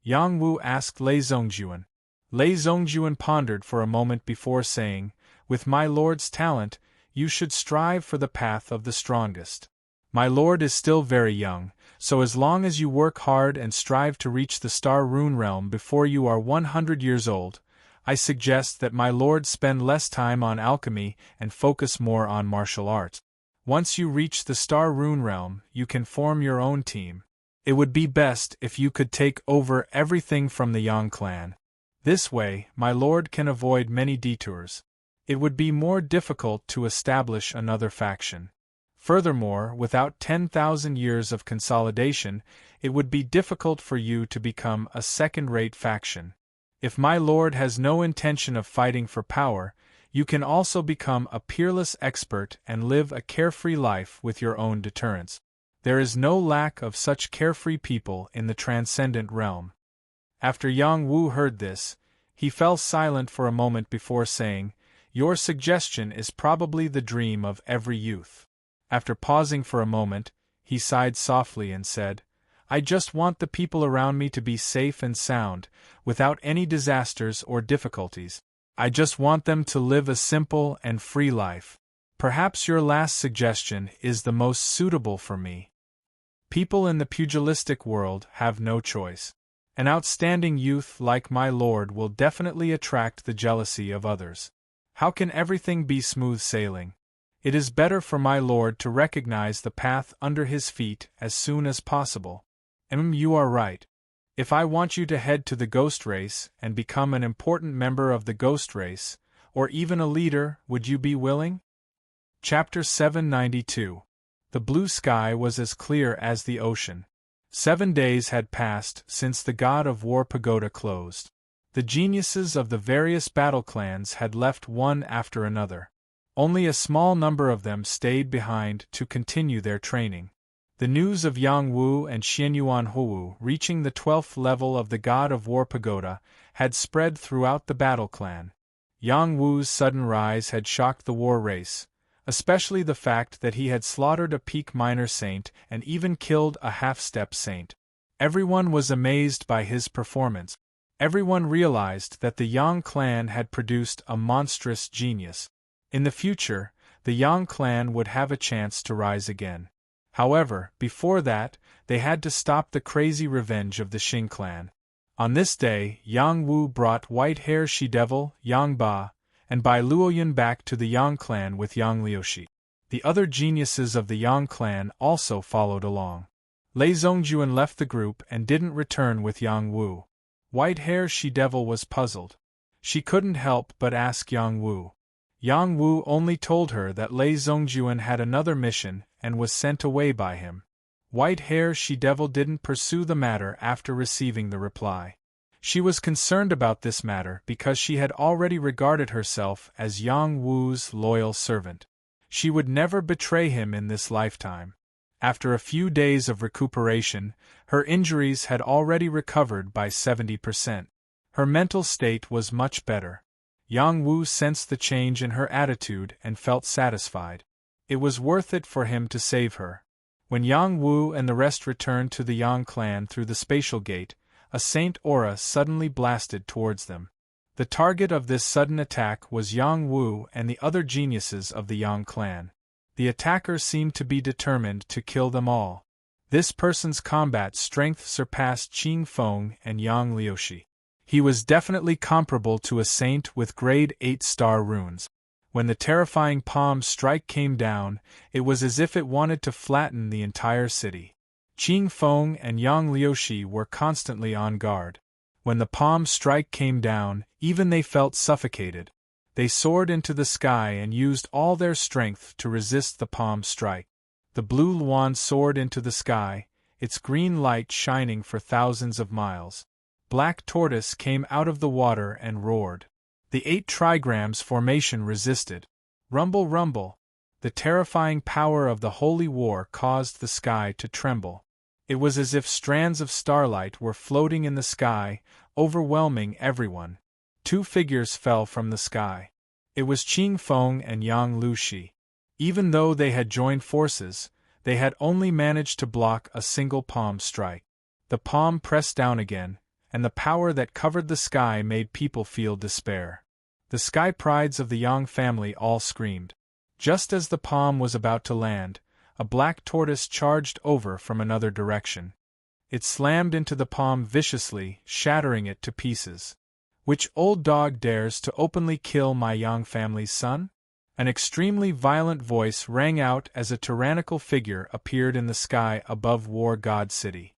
Yang Wu asked Lei Zhongjuan. Lei Zhongjuan pondered for a moment before saying, with my lord's talent, you should strive for the path of the strongest. My lord is still very young, so as long as you work hard and strive to reach the Star Rune realm before you are 100 years old, I suggest that my lord spend less time on alchemy and focus more on martial arts. Once you reach the Star Rune realm, you can form your own team. It would be best if you could take over everything from the Yang clan. This way, my lord can avoid many detours. It would be more difficult to establish another faction. Furthermore, without 10,000 years of consolidation, it would be difficult for you to become a second-rate faction. If my lord has no intention of fighting for power, you can also become a peerless expert and live a carefree life with your own deterrence. There is no lack of such carefree people in the transcendent realm. After Yang Wu heard this, he fell silent for a moment before saying, your suggestion is probably the dream of every youth. After pausing for a moment, he sighed softly and said, I just want the people around me to be safe and sound, without any disasters or difficulties. I just want them to live a simple and free life. Perhaps your last suggestion is the most suitable for me. People in the pugilistic world have no choice. An outstanding youth like my lord will definitely attract the jealousy of others. How can everything be smooth sailing? It is better for my lord to recognize the path under his feet as soon as possible. You are right. If I want you to head to the ghost race and become an important member of the ghost race, or even a leader, would you be willing? Chapter 792. The blue sky was as clear as the ocean. 7 days had passed since the God of War pagoda closed. The geniuses of the various battle clans had left one after another. Only a small number of them stayed behind to continue their training. The news of Yang Wu and Xianyuan Hou reaching the 12th level of the God of War pagoda had spread throughout the battle clan. Yang Wu's sudden rise had shocked the war race, especially the fact that he had slaughtered a peak minor saint and even killed a half-step saint. Everyone was amazed by his performance. Everyone realized that the Yang clan had produced a monstrous genius. In the future, the Yang clan would have a chance to rise again. However, before that, they had to stop the crazy revenge of the Xing clan. On this day, Yang Wu brought white-hair she-devil, Yang Ba, and Bai Luoyun back to the Yang clan with Yang Liuxi. The other geniuses of the Yang clan also followed along. Lei Zhongjuan left the group and didn't return with Yang Wu. White-hair she-devil was puzzled. She couldn't help but ask Yang Wu. Yang Wu only told her that Lei Zhongjuan had another mission and was sent away by him. White-hair she-devil didn't pursue the matter after receiving the reply. She was concerned about this matter because she had already regarded herself as Yang Wu's loyal servant. She would never betray him in this lifetime. After a few days of recuperation, her injuries had already recovered by 70%. Her mental state was much better. Yang Wu sensed the change in her attitude and felt satisfied. It was worth it for him to save her. When Yang Wu and the rest returned to the Yang clan through the spatial gate, a saint aura suddenly blasted towards them. The target of this sudden attack was Yang Wu and the other geniuses of the Yang clan. The attacker seemed to be determined to kill them all. This person's combat strength surpassed Qing Feng and Yang Liuxi. He was definitely comparable to a saint with grade 8 star runes. When the terrifying palm strike came down, it was as if it wanted to flatten the entire city. Qing Feng and Yang Liuxi were constantly on guard. When the palm strike came down, even they felt suffocated. They soared into the sky and used all their strength to resist the palm strike. The blue Luan soared into the sky, its green light shining for thousands of miles. Black Tortoise came out of the water and roared. The 8 trigrams formation resisted. Rumble, rumble. The terrifying power of the holy war caused the sky to tremble. It was as if strands of starlight were floating in the sky, overwhelming everyone. Two figures fell from the sky. It was Qing Feng and Yang Lushi. Even though they had joined forces, they had only managed to block a single palm strike. The palm pressed down again, and the power that covered the sky made people feel despair. The sky prides of the Yang family all screamed. Just as the palm was about to land, a black tortoise charged over from another direction. It slammed into the palm viciously, shattering it to pieces. Which old dog dares to openly kill my Yang family's son? An extremely violent voice rang out as a tyrannical figure appeared in the sky above War God City.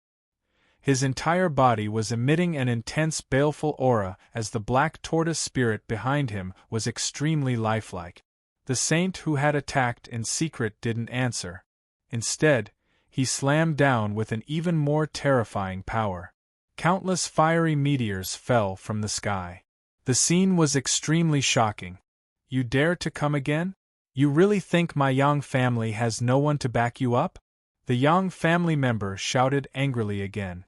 His entire body was emitting an intense baleful aura as the black tortoise spirit behind him was extremely lifelike. The saint who had attacked in secret didn't answer. Instead, he slammed down with an even more terrifying power. Countless fiery meteors fell from the sky. The scene was extremely shocking. You dare to come again? You really think my Yang family has no one to back you up? The Yang family member shouted angrily again.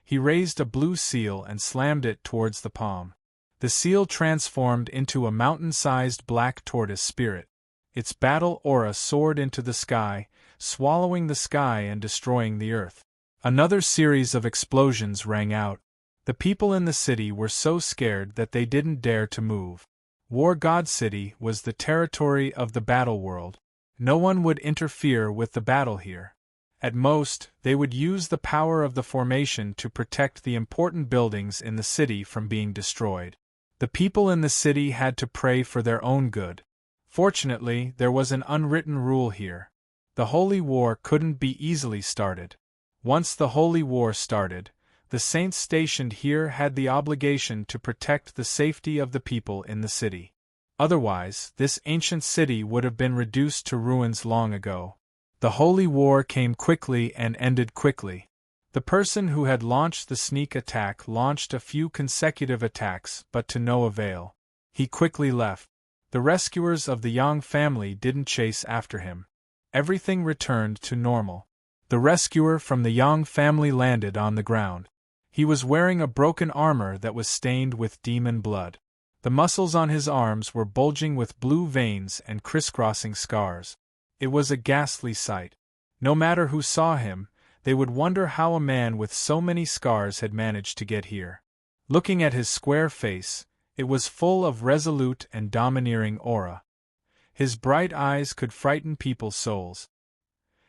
He raised a blue seal and slammed it towards the palm. The seal transformed into a mountain-sized black tortoise spirit. Its battle aura soared into the sky, swallowing the sky and destroying the earth. Another series of explosions rang out. The people in the city were so scared that they didn't dare to move. War God City was the territory of the battle world. No one would interfere with the battle here. At most, they would use the power of the formation to protect the important buildings in the city from being destroyed. The people in the city had to pray for their own good. Fortunately, there was an unwritten rule here. The Holy War couldn't be easily started. Once the Holy War started, the saints stationed here had the obligation to protect the safety of the people in the city. Otherwise, this ancient city would have been reduced to ruins long ago. The Holy War came quickly and ended quickly. The person who had launched the sneak attack launched a few consecutive attacks, but to no avail. He quickly left. The rescuers of the Yang family didn't chase after him. Everything returned to normal. The rescuer from the Yang family landed on the ground. He was wearing a broken armor that was stained with demon blood. The muscles on his arms were bulging with blue veins and crisscrossing scars. It was a ghastly sight. No matter who saw him, they would wonder how a man with so many scars had managed to get here. Looking at his square face, it was full of resolute and domineering aura. His bright eyes could frighten people's souls.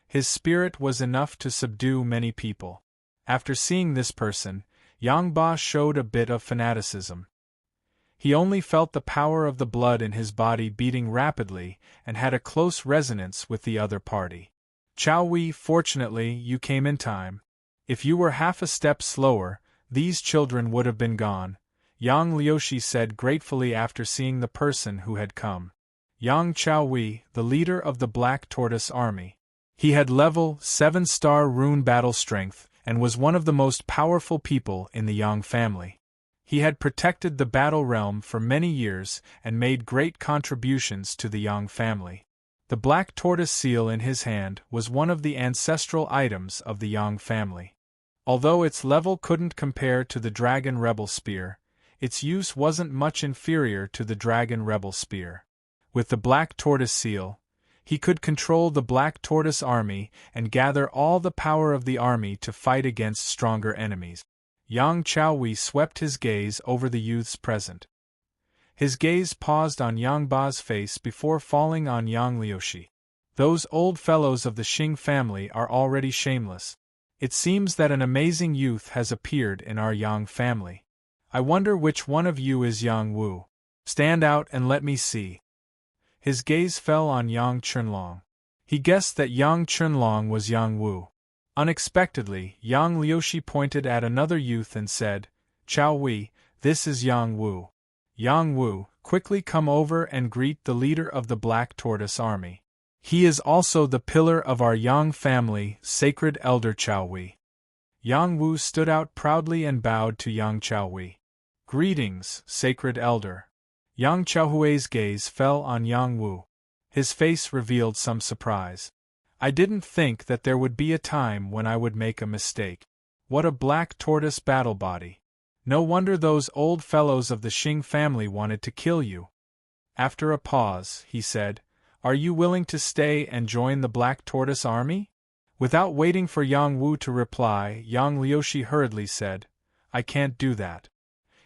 His spirit was enough to subdue many people. After seeing this person, Yang Ba showed a bit of fanaticism. He only felt the power of the blood in his body beating rapidly and had a close resonance with the other party. Chao Wei, fortunately, you came in time. If you were half a step slower, these children would have been gone, Yang Liushi said gratefully after seeing the person who had come. Yang Chao Wei, the leader of the Black Tortoise Army. He had level 7-star rune battle strength and was one of the most powerful people in the Yang family. He had protected the battle realm for many years and made great contributions to the Yang family. The black tortoise seal in his hand was one of the ancestral items of the Yang family. Although its level couldn't compare to the Dragon Rebel Spear, its use wasn't much inferior to the Dragon Rebel Spear. With the black tortoise seal, he could control the Black Tortoise Army and gather all the power of the army to fight against stronger enemies. Yang Chao Wei swept his gaze over the youths present. His gaze paused on Yang Ba's face before falling on Yang Liushi. Those old fellows of the Xing family are already shameless. It seems that an amazing youth has appeared in our Yang family. I wonder which one of you is Yang Wu. Stand out and let me see. His gaze fell on Yang Chunlong. He guessed that Yang Chunlong was Yang Wu. Unexpectedly, Yang Liushi pointed at another youth and said, Chao Wei, this is Yang Wu. Yang Wu, quickly come over and greet the leader of the Black Tortoise Army. He is also the pillar of our Yang family, Sacred Elder Chao Wei. Yang Wu stood out proudly and bowed to Yang Chao Wei. Greetings, Sacred Elder. Yang Chao Wei's gaze fell on Yang Wu. His face revealed some surprise. I didn't think that there would be a time when I would make a mistake. What a black tortoise battle body. No wonder those old fellows of the Xing family wanted to kill you. After a pause, he said, "Are you willing to stay and join the Black Tortoise army?" Without waiting for Yang Wu to reply, Yang Liushi hurriedly said, "I can't do that.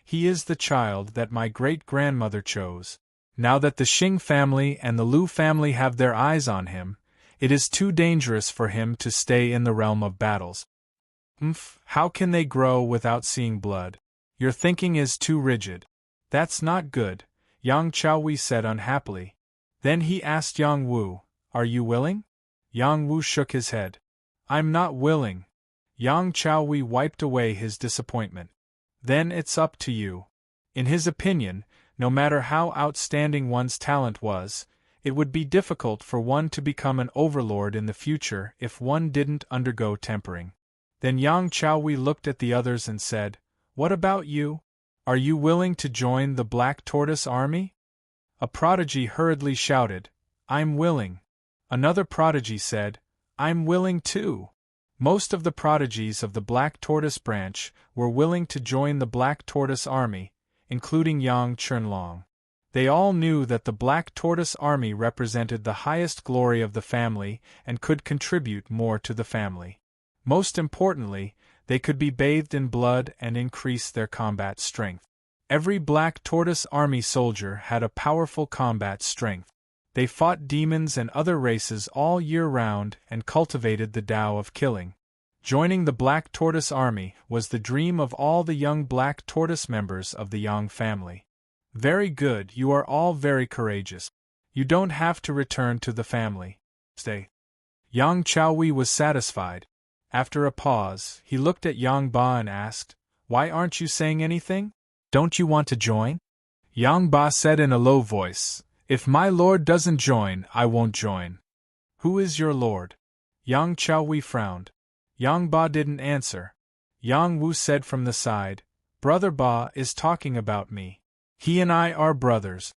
He is the child that my great-grandmother chose. Now that the Xing family and the Lu family have their eyes on him, it is too dangerous for him to stay in the realm of battles. How can they grow without seeing blood? Your thinking is too rigid. That's not good," Yang Chaohui said unhappily. Then he asked Yang Wu, "Are you willing?" Yang Wu shook his head. "I'm not willing." Yang Chaohui wiped away his disappointment. "Then it's up to you." In his opinion, no matter how outstanding one's talent was, it would be difficult for one to become an overlord in the future if one didn't undergo tempering. Then Yang Chaohui looked at the others and said, "What about you? Are you willing to join the Black Tortoise army?" A prodigy hurriedly shouted, "I'm willing." Another prodigy said, "I'm willing too." Most of the prodigies of the Black Tortoise branch were willing to join the Black Tortoise army, including Yang Chunlong. They all knew that the Black Tortoise army represented the highest glory of the family and could contribute more to the family. Most importantly, they could be bathed in blood and increase their combat strength. Every Black Tortoise army soldier had a powerful combat strength. They fought demons and other races all year round and cultivated the Tao of killing. Joining the Black Tortoise army was the dream of all the young Black Tortoise members of the Yang family. "Very good, you are all very courageous. You don't have to return to the family. Stay." Yang Chaohui was satisfied. After a pause, he looked at Yang Ba and asked, "Why aren't you saying anything? Don't you want to join?" Yang Ba said in a low voice, "If my lord doesn't join, I won't join." "Who is your lord?" Yang Chaohui frowned. Yang Ba didn't answer. Yang Wu said from the side, "Brother Ba is talking about me. He and I are brothers."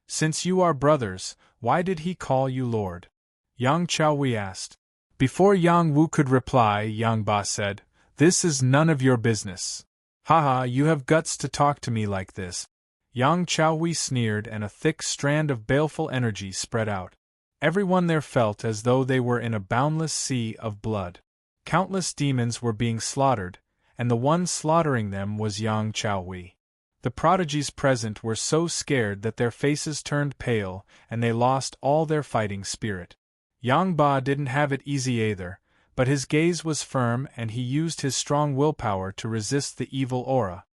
"Since you are brothers, why did he call you lord?" Yang Chaohui asked. Before Yang Wu could reply, Yang Ba said, "This is none of your business. Haha, you have guts to talk to me like this." Yang Chaohui sneered and a thick strand of baleful energy spread out. Everyone there felt as though they were in a boundless sea of blood. Countless demons were being slaughtered, and the one slaughtering them was Yang Chaohui. The prodigies present were so scared that their faces turned pale and they lost all their fighting spirit. Yang Ba didn't have it easy either, but his gaze was firm and he used his strong willpower to resist the evil aura.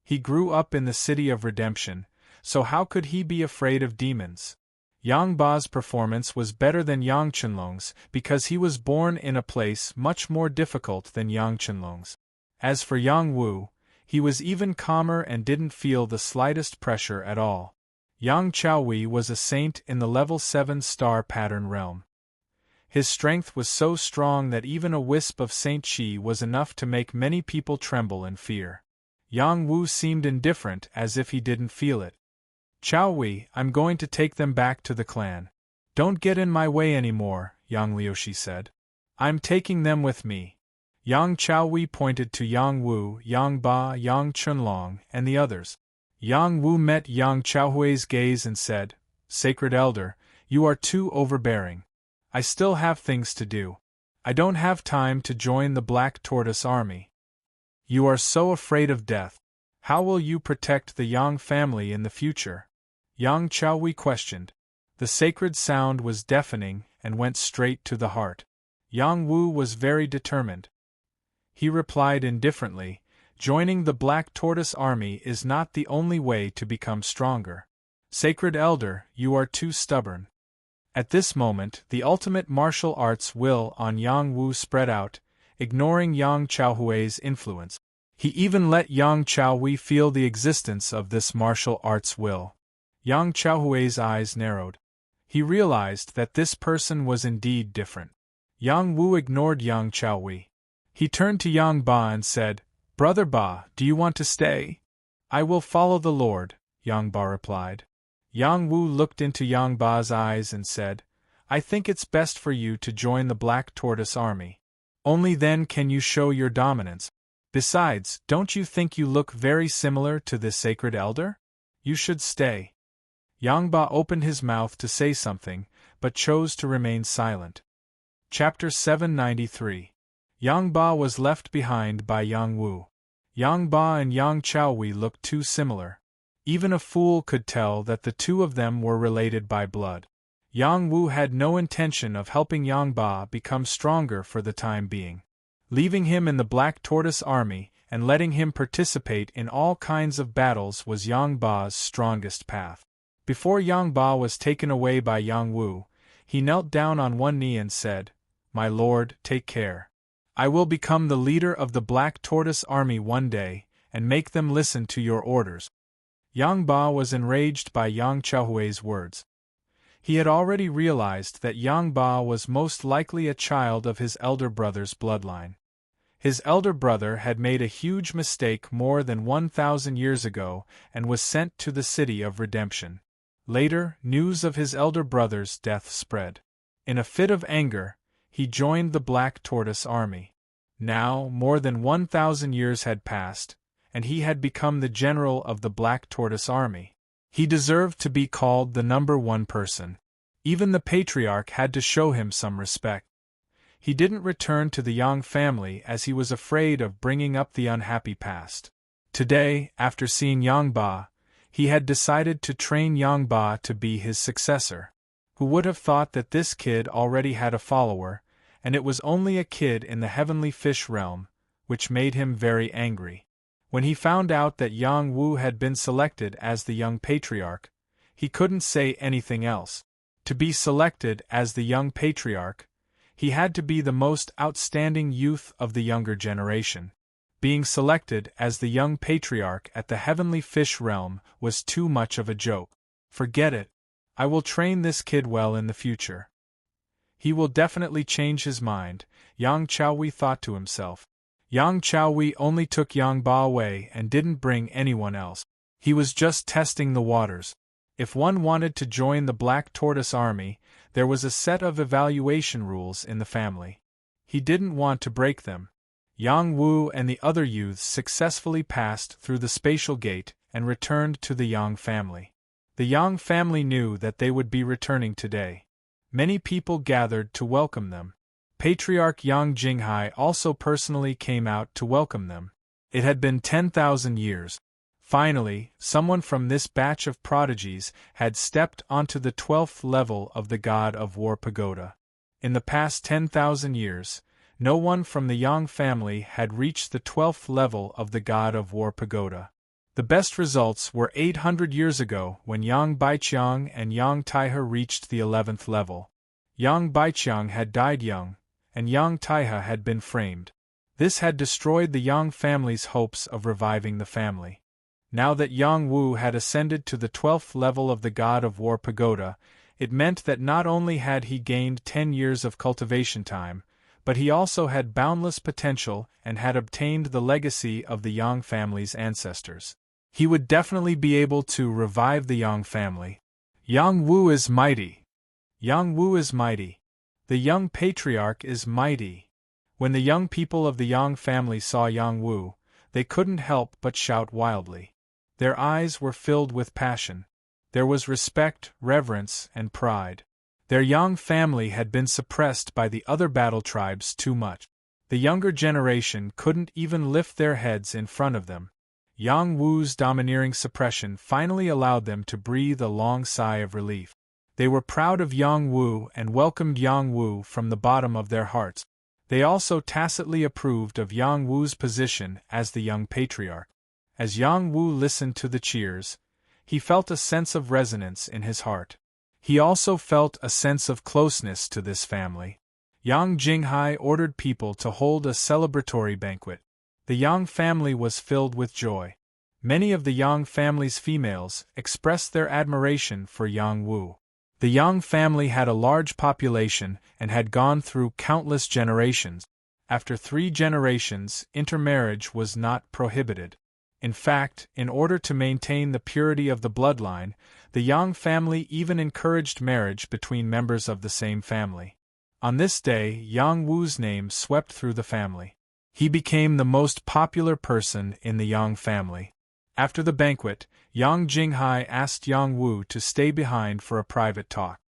He grew up in the City of Redemption, so how could he be afraid of demons? Yang Ba's performance was better than Yang Chunlong's because he was born in a place much more difficult than Yang Chunlong's. As for Yang Wu, he was even calmer and didn't feel the slightest pressure at all. Yang Chaohui was a saint in the level 7 star pattern realm. His strength was so strong that even a wisp of Saint Chi was enough to make many people tremble in fear. Yang Wu seemed indifferent as if he didn't feel it. "Chaohui, I'm going to take them back to the clan. Don't get in my way anymore," Yang Liushi said. "I'm taking them with me." Yang Chaohui pointed to Yang Wu, Yang Ba, Yang Chunlong, and the others. Yang Wu met Yang Chaohui's gaze and said, "Sacred Elder, you are too overbearing. I still have things to do. I don't have time to join the Black Tortoise army." "You are so afraid of death. How will you protect the Yang family in the future?" Yang Chaohui questioned. The sacred sound was deafening and went straight to the heart. Yang Wu was very determined. He replied indifferently, "Joining the Black Tortoise army is not the only way to become stronger. Sacred Elder, you are too stubborn." At this moment, the ultimate martial arts will on Yang Wu spread out, ignoring Yang Chaohui's influence. He even let Yang Chaohui feel the existence of this martial arts will. Yang Chaohui's eyes narrowed. He realized that this person was indeed different. Yang Wu ignored Yang Chaohui. He turned to Yang Ba and said, "Brother Ba, do you want to stay?" "I will follow the Lord," Yang Ba replied. Yang Wu looked into Yang Ba's eyes and said, "I think it's best for you to join the Black Tortoise army. Only then can you show your dominance." Besides, don't you think you look very similar to this sacred elder? You should stay. Yangba opened his mouth to say something, but chose to remain silent. Chapter 793. Yangba was left behind by Yang Wu. Yangba and Yang Chaohui looked too similar. Even a fool could tell that the two of them were related by blood. Yang Wu had no intention of helping Yangba become stronger for the time being. Leaving him in the Black Tortoise army and letting him participate in all kinds of battles was Yangba's strongest path. Before Yangba was taken away by Yang Wu, he knelt down on one knee and said, "My lord, take care. I will become the leader of the Black Tortoise army one day, and make them listen to your orders." Yangba was enraged by Yang Chaohui's words. He had already realized that Yangba was most likely a child of his elder brother's bloodline. His elder brother had made a huge mistake more than 1,000 years ago and was sent to the City of Redemption. Later, news of his elder brother's death spread. In a fit of anger, he joined the Black Tortoise army. Now, more than 1,000 years had passed, and he had become the general of the Black Tortoise army. He deserved to be called the number one person. Even the patriarch had to show him some respect. He didn't return to the Yang family as he was afraid of bringing up the unhappy past. Today, after seeing Yangba, he had decided to train Yangba to be his successor. Who would have thought that this kid already had a follower, and it was only a kid in the heavenly fish realm, which made him very angry. When he found out that Yang Wu had been selected as the young patriarch, he couldn't say anything else. To be selected as the young patriarch, he had to be the most outstanding youth of the younger generation. Being selected as the young patriarch at the heavenly fish realm was too much of a joke. Forget it. I will train this kid well in the future. He will definitely change his mind, Yang Chaohui thought to himself. Yang Chaohui only took Yangba away and didn't bring anyone else. He was just testing the waters. If one wanted to join the Black Tortoise army, there was a set of evaluation rules in the family. He didn't want to break them. Yang Wu and the other youths successfully passed through the spatial gate and returned to the Yang family. The Yang family knew that they would be returning today. Many people gathered to welcome them. Patriarch Yang Jinghai also personally came out to welcome them. It had been 10,000 years. Finally, someone from this batch of prodigies had stepped onto the 12th level of the God of War Pagoda. In the past 10,000 years, no one from the Yang family had reached the 12th level of the God of War Pagoda. The best results were 800 years ago when Yang Baiqiang and Yang Taihe reached the 11th level. Yang Baiqiang had died young, and Yang Taihe had been framed. This had destroyed the Yang family's hopes of reviving the family. Now that Yang Wu had ascended to the 12th level of the God of War Pagoda, it meant that not only had he gained 10 years of cultivation time, but he also had boundless potential and had obtained the legacy of the Yang family's ancestors. He would definitely be able to revive the Yang family. Yang Wu is mighty. Yang Wu is mighty. The young patriarch is mighty. When the young people of the Yang family saw Yang Wu, they couldn't help but shout wildly. Their eyes were filled with passion. There was respect, reverence, and pride. Their Yang family had been suppressed by the other battle tribes too much. The younger generation couldn't even lift their heads in front of them. Yang Wu's domineering suppression finally allowed them to breathe a long sigh of relief. They were proud of Yang Wu and welcomed Yang Wu from the bottom of their hearts. They also tacitly approved of Yang Wu's position as the young patriarch. As Yang Wu listened to the cheers, he felt a sense of resonance in his heart. He also felt a sense of closeness to this family. Yang Jinghai ordered people to hold a celebratory banquet. The Yang family was filled with joy. Many of the Yang family's females expressed their admiration for Yang Wu. The Yang family had a large population and had gone through countless generations. After 3 generations, intermarriage was not prohibited. In fact, in order to maintain the purity of the bloodline, the Yang family even encouraged marriage between members of the same family. On this day, Yang Wu's name swept through the family. He became the most popular person in the Yang family. After the banquet, Yang Jinghai asked Yang Wu to stay behind for a private talk.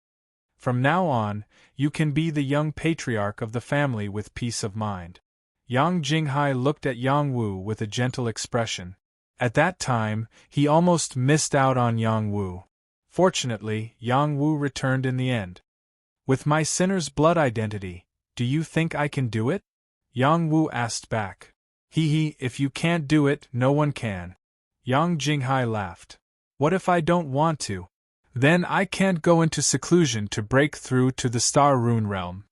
From now on, you can be the young patriarch of the family with peace of mind. Yang Jinghai looked at Yang Wu with a gentle expression. At that time, he almost missed out on Yang Wu. Fortunately, Yang Wu returned in the end. With my sinner's blood identity, do you think I can do it? Yang Wu asked back. If you can't do it, no one can. Yang Jinghai laughed. What if I don't want to? Then I can't go into seclusion to break through to the Star Rune realm.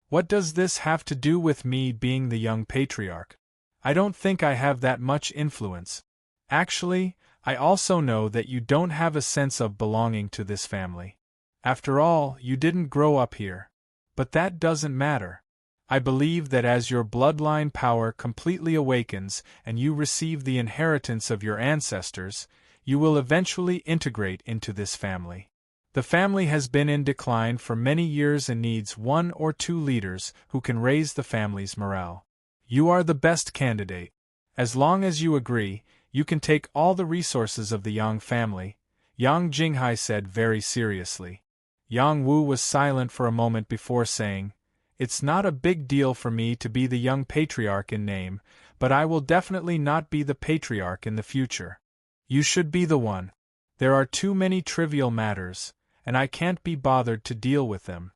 What does this have to do with me being the young patriarch? I don't think I have that much influence. Actually, I also know that you don't have a sense of belonging to this family. After all, you didn't grow up here. But that doesn't matter. I believe that as your bloodline power completely awakens and you receive the inheritance of your ancestors, you will eventually integrate into this family. The family has been in decline for many years and needs 1 or 2 leaders who can raise the family's morale. You are the best candidate. As long as you agree, you can take all the resources of the Yang family, Yang Jinghai said very seriously. Yang Wu was silent for a moment before saying, It's not a big deal for me to be the young patriarch in name, but I will definitely not be the patriarch in the future. You should be the one. There are too many trivial matters, and I can't be bothered to deal with them.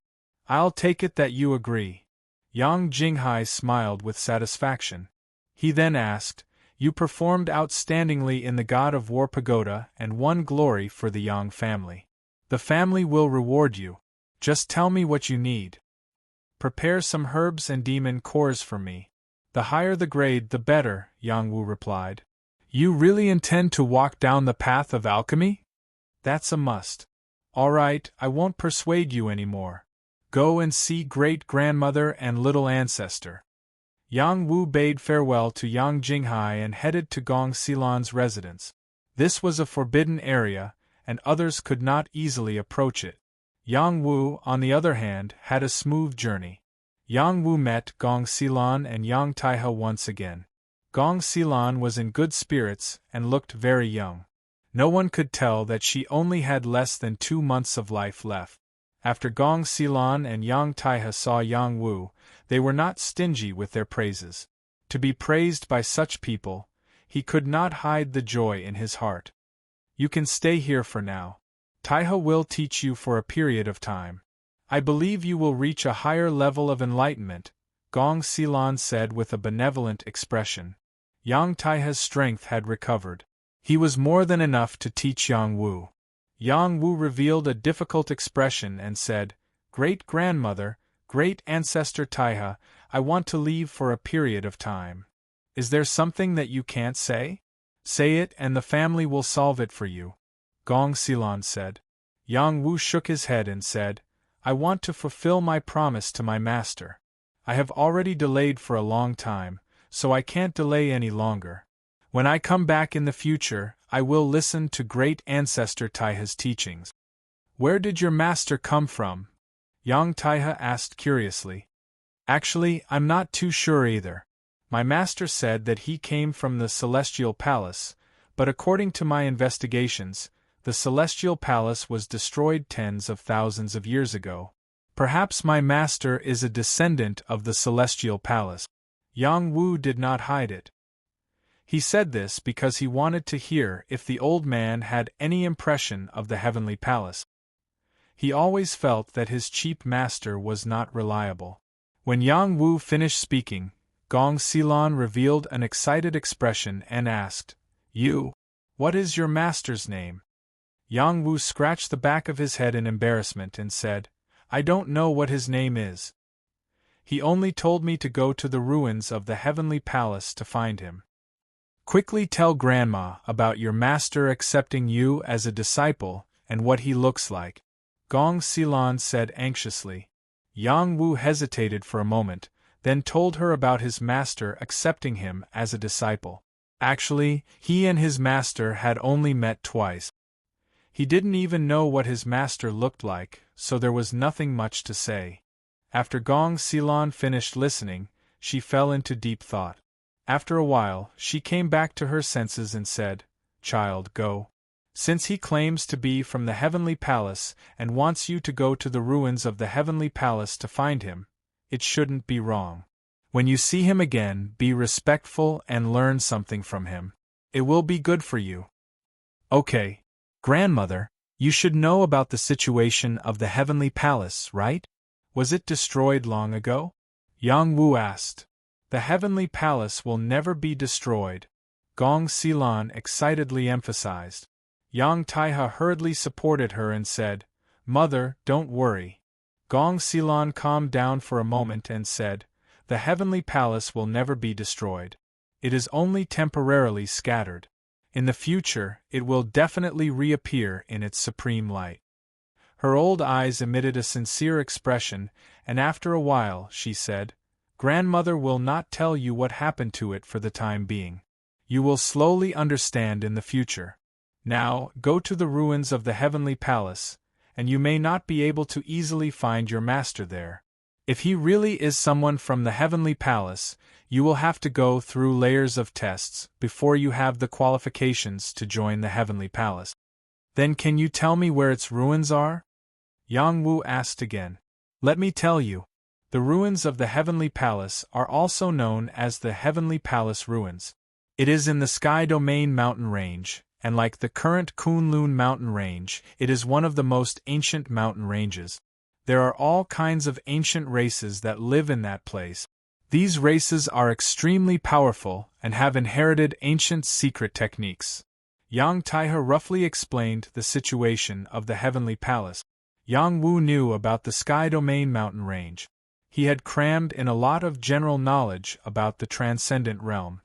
I'll take it that you agree. Yang Jinghai smiled with satisfaction. He then asked, You performed outstandingly in the God of War Pagoda and won glory for the Yang family. The family will reward you. Just tell me what you need. Prepare some herbs and demon cores for me. The higher the grade, the better, Yang Wu replied. You really intend to walk down the path of alchemy? That's a must. All right, I won't persuade you anymore. Go and see great-grandmother and little ancestor. Yang Wu bade farewell to Yang Jinghai and headed to Gong Xilan's residence. This was a forbidden area, and others could not easily approach it. Yang Wu, on the other hand, had a smooth journey. Yang Wu met Gong Xilan and Yang Taihe once again. Gong Xilan was in good spirits and looked very young. No one could tell that she only had less than 2 months of life left. After Gong Xilan and Yang Taihe saw Yang Wu, they were not stingy with their praises. To be praised by such people, he could not hide the joy in his heart. You can stay here for now. Taihe will teach you for a period of time. I believe you will reach a higher level of enlightenment, Gong Xilan said with a benevolent expression. Yang Taihe's strength had recovered. He was more than enough to teach Yang Wu. Yang Wu revealed a difficult expression and said, Great-grandmother, great ancestor Taihe, I want to leave for a period of time. Is there something that you can't say? Say it and the family will solve it for you, Gong Xilan said. Yang Wu shook his head and said, I want to fulfill my promise to my master. I have already delayed for a long time, so I can't delay any longer. When I come back in the future, I will listen to great ancestor Taihe's teachings. Where did your master come from? Yang Taihe asked curiously. Actually, I'm not too sure either. My master said that he came from the Celestial Palace, but according to my investigations, the Celestial Palace was destroyed tens of thousands of years ago. Perhaps my master is a descendant of the Celestial Palace. Yang Wu did not hide it. He said this because he wanted to hear if the old man had any impression of the Heavenly Palace. He always felt that his cheap master was not reliable. When Yang Wu finished speaking, Gong Xilan revealed an excited expression and asked, You? What is your master's name? Yang Wu scratched the back of his head in embarrassment and said, I don't know what his name is. He only told me to go to the ruins of the Heavenly Palace to find him. Quickly tell Grandma about your master accepting you as a disciple and what he looks like, Gong Xilan said anxiously. Yang Wu hesitated for a moment, then told her about his master accepting him as a disciple. Actually, he and his master had only met twice. He didn't even know what his master looked like, so there was nothing much to say. After Gong Xilan finished listening, she fell into deep thought. After a while, she came back to her senses and said, "Child, go. Since he claims to be from the heavenly palace and wants you to go to the ruins of the heavenly palace to find him, it shouldn't be wrong. When you see him again, be respectful and learn something from him. It will be good for you." "Okay. Grandmother, you should know about the situation of the heavenly palace, right? Was it destroyed long ago?" Yang Wu asked. "The heavenly palace will never be destroyed," Gong Xilan excitedly emphasized. Yang Taihe hurriedly supported her and said, "Mother, don't worry." Gong Xilan calmed down for a moment and said, "The heavenly palace will never be destroyed. It is only temporarily scattered. In the future, it will definitely reappear in its supreme light." Her old eyes emitted a sincere expression, and after a while, she said, "Grandmother will not tell you what happened to it for the time being. You will slowly understand in the future. Now, go to the ruins of the heavenly palace, and you may not be able to easily find your master there. If he really is someone from the heavenly palace, you will have to go through layers of tests before you have the qualifications to join the heavenly palace." "Then can you tell me where its ruins are?" Yang Wu asked again. "Let me tell you. The ruins of the heavenly palace are also known as the heavenly palace ruins. It is in the Sky Domain mountain range, and like the current Kunlun mountain range, it is one of the most ancient mountain ranges. There are all kinds of ancient races that live in that place. These races are extremely powerful and have inherited ancient secret techniques." Yang Taihe roughly explained the situation of the heavenly palace. Yang Wu knew about the Sky Domain mountain range. He had crammed in a lot of general knowledge about the transcendent realm.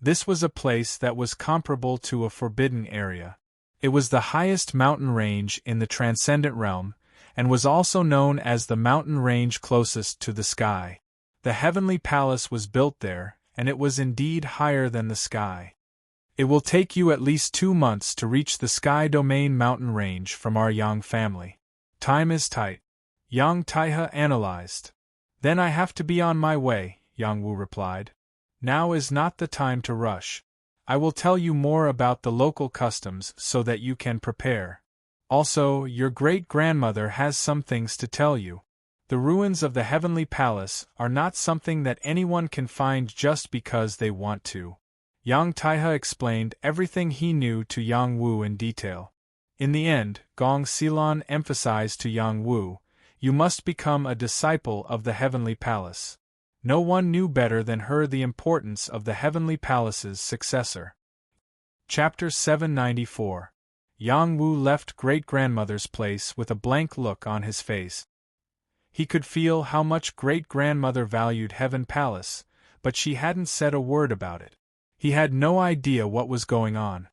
This was a place that was comparable to a forbidden area. It was the highest mountain range in the transcendent realm, and was also known as the mountain range closest to the sky. The heavenly palace was built there, and it was indeed higher than the sky. "It will take you at least 2 months to reach the Sky Domain mountain range from our Yang family. Time is tight," Yang Taihe analyzed. "Then I have to be on my way," Yang Wu replied. "Now is not the time to rush. I will tell you more about the local customs so that you can prepare. Also, your great-grandmother has some things to tell you. The ruins of the heavenly palace are not something that anyone can find just because they want to." Yang Taihe explained everything he knew to Yang Wu in detail. In the end, Gong Xilan emphasized to Yang Wu, "You must become a disciple of the heavenly palace." No one knew better than her the importance of the heavenly palace's successor. Chapter 794. Yang Wu left great-grandmother's place with a blank look on his face. He could feel how much great-grandmother valued Heaven Palace, but she hadn't said a word about it. He had no idea what was going on.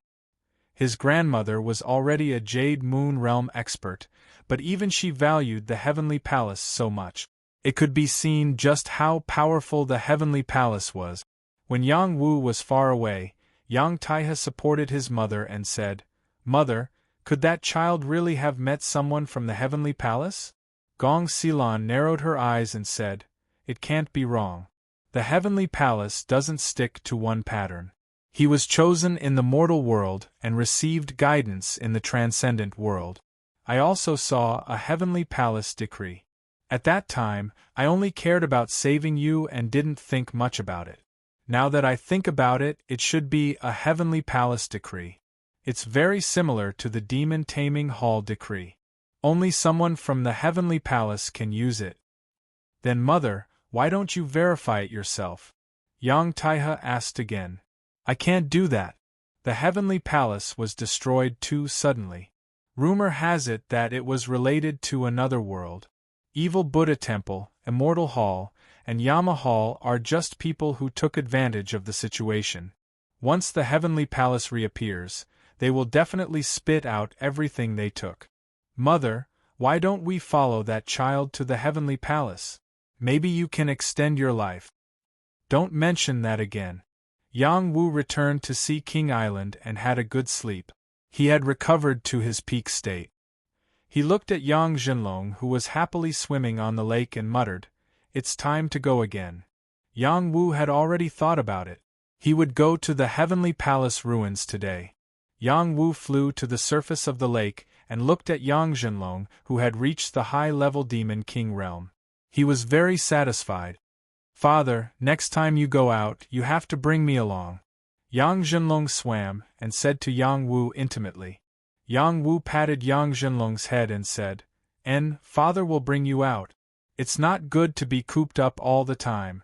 His grandmother was already a Jade Moon Realm expert, but even she valued the Heavenly Palace so much. It could be seen just how powerful the Heavenly Palace was. When Yang Wu was far away, Yang Taihe supported his mother and said, "Mother, could that child really have met someone from the Heavenly Palace?" Gong Xilan narrowed her eyes and said, "It can't be wrong. The Heavenly Palace doesn't stick to one pattern. He was chosen in the mortal world and received guidance in the transcendent world. I also saw a Heavenly Palace decree. At that time, I only cared about saving you and didn't think much about it. Now that I think about it, it should be a Heavenly Palace decree. It's very similar to the Demon Taming Hall decree. Only someone from the Heavenly Palace can use it." "Then Mother, why don't you verify it yourself?" Yang Taihe asked again. "I can't do that. The Heavenly Palace was destroyed too suddenly. Rumor has it that it was related to another world. Evil Buddha Temple, Immortal Hall, and Yama Hall are just people who took advantage of the situation. Once the Heavenly Palace reappears, they will definitely spit out everything they took. Mother, why don't we follow that child to the Heavenly Palace? Maybe you can extend your life." "Don't mention that again." Yang Wu returned to Sea King Island and had a good sleep. He had recovered to his peak state. He looked at Yang Zhenlong, who was happily swimming on the lake, and muttered, "It's time to go again." Yang Wu had already thought about it. He would go to the Heavenly Palace ruins today. Yang Wu flew to the surface of the lake and looked at Yang Zhenlong, who had reached the high-level Demon King realm. He was very satisfied. "Father, next time you go out, you have to bring me along." Yang Zhenlong swam and said to Yang Wu intimately. Yang Wu patted Yang Zhenlong's head and said, Father will bring you out. It's not good to be cooped up all the time."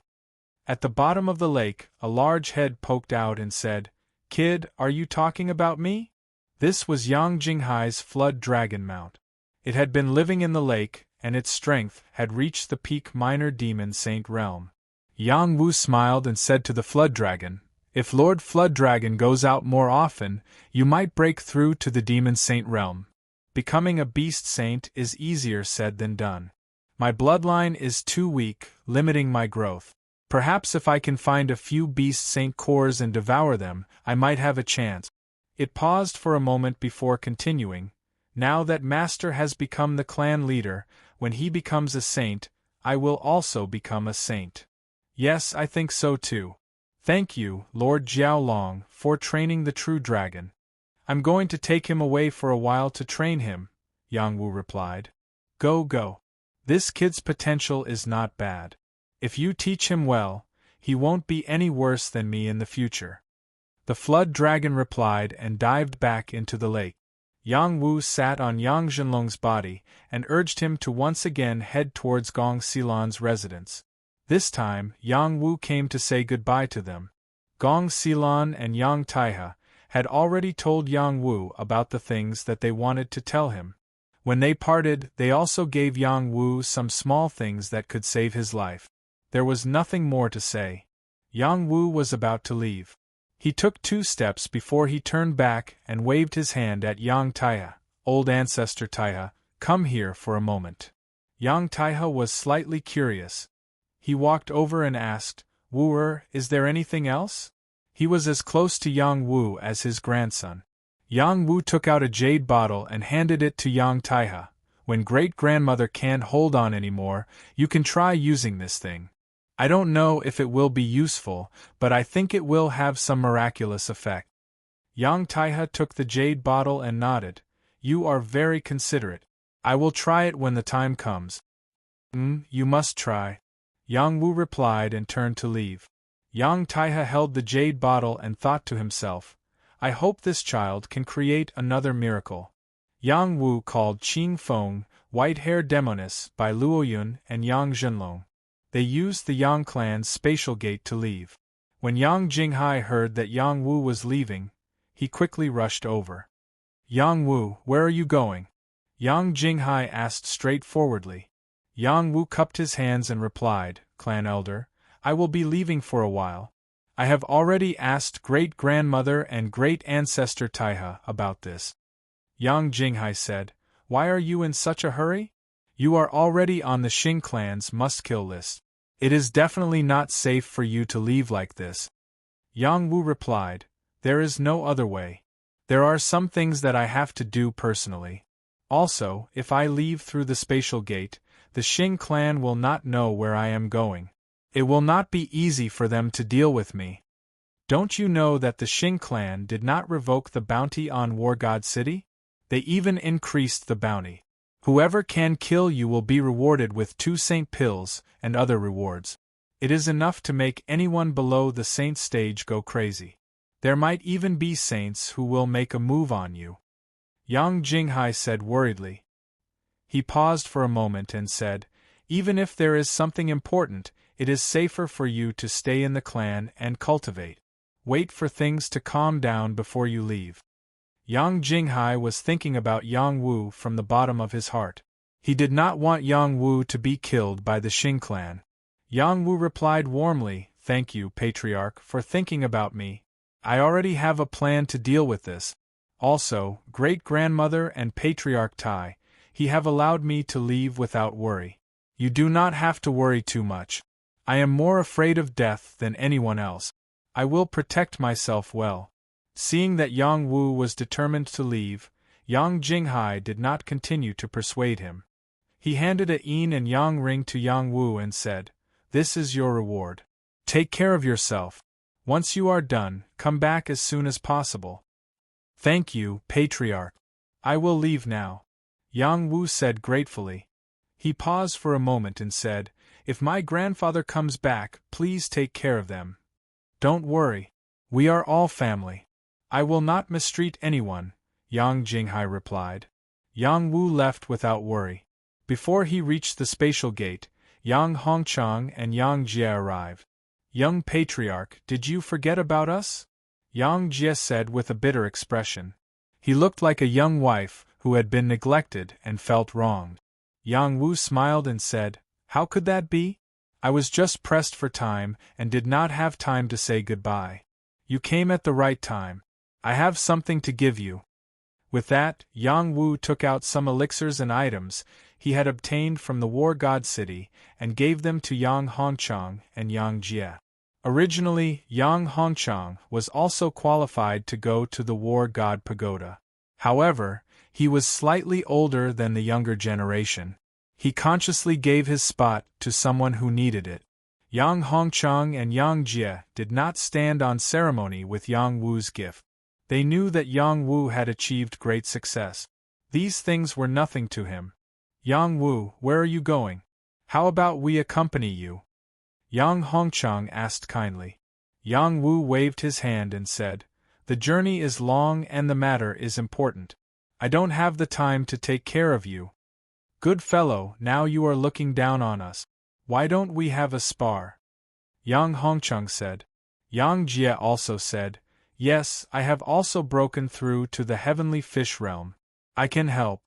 At the bottom of the lake, a large head poked out and said, "Kid, are you talking about me?" This was Yang Jinghai's flood dragon mount. It had been living in the lake, and its strength had reached the peak minor demon saint realm. Yang Wu smiled and said to the flood dragon, "If Lord Flood Dragon goes out more often, you might break through to the demon saint realm. Becoming a beast saint is easier said than done. My bloodline is too weak, limiting my growth. Perhaps if I can find a few beast saint cores and devour them, I might have a chance." It paused for a moment before continuing. "Now that Master has become the clan leader, when he becomes a saint, I will also become a saint." "Yes, I think so too. Thank you, Lord Jiaolong, for training the true dragon." "I'm going to take him away for a while to train him," Yang Wu replied. Go. This kid's potential is not bad. If you teach him well, he won't be any worse than me in the future." The flood dragon replied and dived back into the lake. Yang Wu sat on Yang Zhenlong's body and urged him to once again head towards Gong Xilan's residence. This time, Yang Wu came to say goodbye to them. Gong Xilan and Yang Taihe had already told Yang Wu about the things that they wanted to tell him. When they parted, they also gave Yang Wu some small things that could save his life. There was nothing more to say. Yang Wu was about to leave. He took 2 steps before he turned back and waved his hand at Yang Taihe. "Old ancestor Taihe, come here for a moment." Yang Taihe was slightly curious. He walked over and asked, "Wu-er, is there anything else?" He was as close to Yang Wu as his grandson. Yang Wu took out a jade bottle and handed it to Yang Taihe. "When great-grandmother can't hold on anymore, you can try using this thing. I don't know if it will be useful, but I think it will have some miraculous effect." Yang Taihe took the jade bottle and nodded. "You are very considerate. I will try it when the time comes." You must try," Yang Wu replied and turned to leave. Yang Taihe held the jade bottle and thought to himself, "I hope this child can create another miracle." Yang Wu called Qing Feng, White-Haired Demoness, by Luoyun and Yang Zhenlong. They used the Yang clan's spatial gate to leave. When Yang Jinghai heard that Yang Wu was leaving, he quickly rushed over. "Yang Wu, where are you going?" Yang Jinghai asked straightforwardly. Yang Wu cupped his hands and replied, "Clan Elder, I will be leaving for a while. I have already asked great-grandmother and great-ancestor Taihe about this." Yang Jinghai said, "Why are you in such a hurry? You are already on the Xing clan's must-kill list. It is definitely not safe for you to leave like this." Yang Wu replied, "There is no other way. There are some things that I have to do personally. Also, if I leave through the spatial gate, the Xing clan will not know where I am going. It will not be easy for them to deal with me. Don't you know that the Xing clan did not revoke the bounty on War God City? They even increased the bounty. Whoever can kill you will be rewarded with 2 saint pills and other rewards. It is enough to make anyone below the saint stage go crazy. There might even be saints who will make a move on you." Yang Jinghai said worriedly. He paused for a moment and said, "Even if there is something important, it is safer for you to stay in the clan and cultivate. Wait for things to calm down before you leave." Yang Jinghai was thinking about Yang Wu from the bottom of his heart. He did not want Yang Wu to be killed by the Xing clan. Yang Wu replied warmly, "Thank you, Patriarch, for thinking about me. I already have a plan to deal with this. Also, great-grandmother and Patriarch Tai, he have allowed me to leave without worry. You do not have to worry too much. I am more afraid of death than anyone else. I will protect myself well." Seeing that Yang Wu was determined to leave, Yang Jinghai did not continue to persuade him. He handed a yin and yang ring to Yang Wu and said, "This is your reward. Take care of yourself. Once you are done, come back as soon as possible. Thank you, Patriarch. I will leave now, Yang Wu said gratefully. He paused for a moment and said, If my grandfather comes back, please take care of them. Don't worry. We are all family. I will not mistreat anyone, Yang Jinghai replied. Yang Wu left without worry. Before he reached the spatial gate, Yang Hongchang and Yang Jie arrived. Young Patriarch, did you forget about us? Yang Jie said with a bitter expression. He looked like a young wife who had been neglected and felt wronged. Yang Wu smiled and said, How could that be? I was just pressed for time and did not have time to say goodbye. You came at the right time. I have something to give you. With that, Yang Wu took out some elixirs and items he had obtained from the War God City and gave them to Yang Hongchang and Yang Jie. Originally, Yang Hongchang was also qualified to go to the War God Pagoda. However, he was slightly older than the younger generation. He consciously gave his spot to someone who needed it. Yang Hongchang and Yang Jie did not stand on ceremony with Yang Wu's gift. They knew that Yang Wu had achieved great success. These things were nothing to him. Yang Wu, where are you going? How about we accompany you? Yang Hongchang asked kindly. Yang Wu waved his hand and said, The journey is long and the matter is important. I don't have the time to take care of you. Good fellow, now you are looking down on us. Why don't we have a spar? Yang Hongchang said. Yang Jie also said, Yes, I have also broken through to the heavenly fish realm. I can help.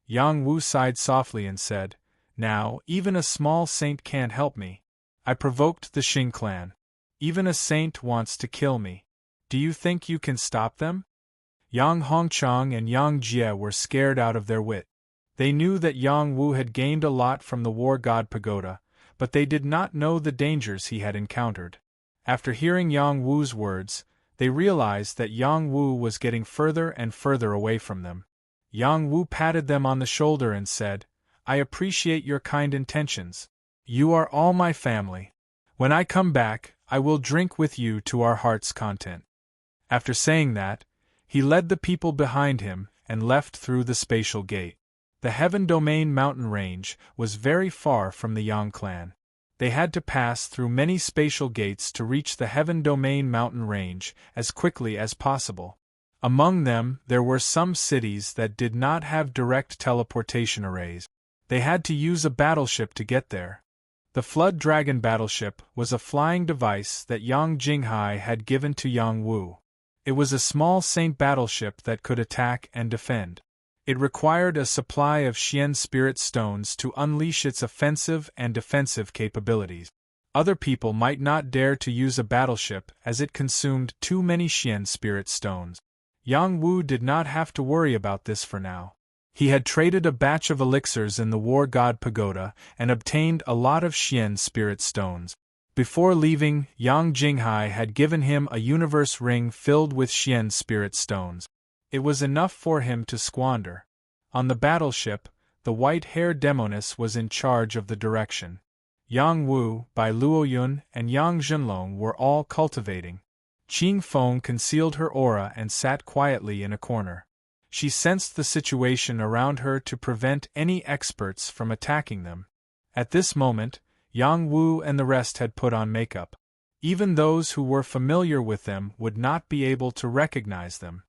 Yang Wu sighed softly and said, Now, even a small saint can't help me. I provoked the Xing clan. Even a saint wants to kill me. Do you think you can stop them? Yang Hongchang and Yang Jie were scared out of their wit. They knew that Yang Wu had gained a lot from the War God Pagoda, but they did not know the dangers he had encountered. After hearing Yang Wu's words, they realized that Yang Wu was getting further and further away from them. Yang Wu patted them on the shoulder and said, I appreciate your kind intentions. You are all my family. When I come back, I will drink with you to our heart's content. After saying that, he led the people behind him and left through the spatial gate. The Heaven Domain mountain range was very far from the Yang clan. They had to pass through many spatial gates to reach the Heaven Domain mountain range as quickly as possible. Among them, there were some cities that did not have direct teleportation arrays. They had to use a battleship to get there. The Flood Dragon battleship was a flying device that Yang Jinghai had given to Yang Wu. It was a small saint battleship that could attack and defend. It required a supply of Xian spirit stones to unleash its offensive and defensive capabilities. Other people might not dare to use a battleship as it consumed too many Xian spirit stones. Yang Wu did not have to worry about this for now. He had traded a batch of elixirs in the War God Pagoda and obtained a lot of Xian spirit stones. Before leaving, Yang Jinghai had given him a universe ring filled with Xian spirit stones. It was enough for him to squander. On the battleship, the white-haired demoness was in charge of the direction. Yang Wu, Bai Luoyun, and Yang Zhenlong were all cultivating. Qing Feng concealed her aura and sat quietly in a corner. She sensed the situation around her to prevent any experts from attacking them. At this moment, Yang Wu and the rest had put on makeup. Even those who were familiar with them would not be able to recognize them.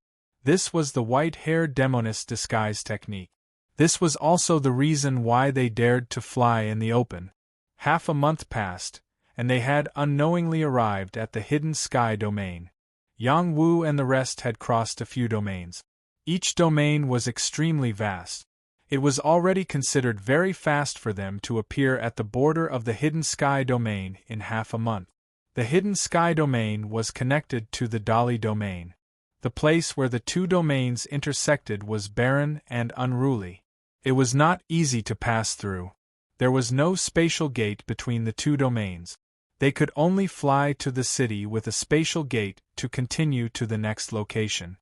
This was the white-haired demoness disguise technique. This was also the reason why they dared to fly in the open. Half a month passed, and they had unknowingly arrived at the hidden sky domain. Yang Wu and the rest had crossed a few domains. Each domain was extremely vast. It was already considered very fast for them to appear at the border of the hidden sky domain in half a month. The hidden sky domain was connected to the Dali domain. The place where the two domains intersected was barren and unruly. It was not easy to pass through. There was no spatial gate between the two domains. They could only fly to the city with a spatial gate to continue to the next location.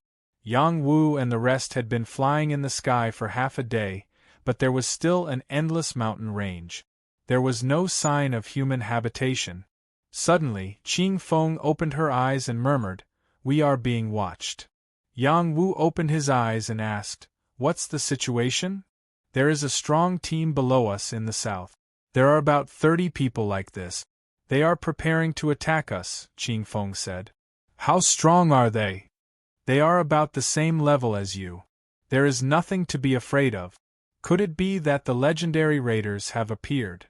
Yang Wu and the rest had been flying in the sky for half a day, but there was still an endless mountain range. There was no sign of human habitation. Suddenly, Qing Feng opened her eyes and murmured, "We are being watched." Yang Wu opened his eyes and asked, "What's the situation?" "There is a strong team below us in the south. There are about 30 people like this. They are preparing to attack us," Qing Feng said. "How strong are they?" "They are about the same level as you. There is nothing to be afraid of." Could it be that the legendary raiders have appeared?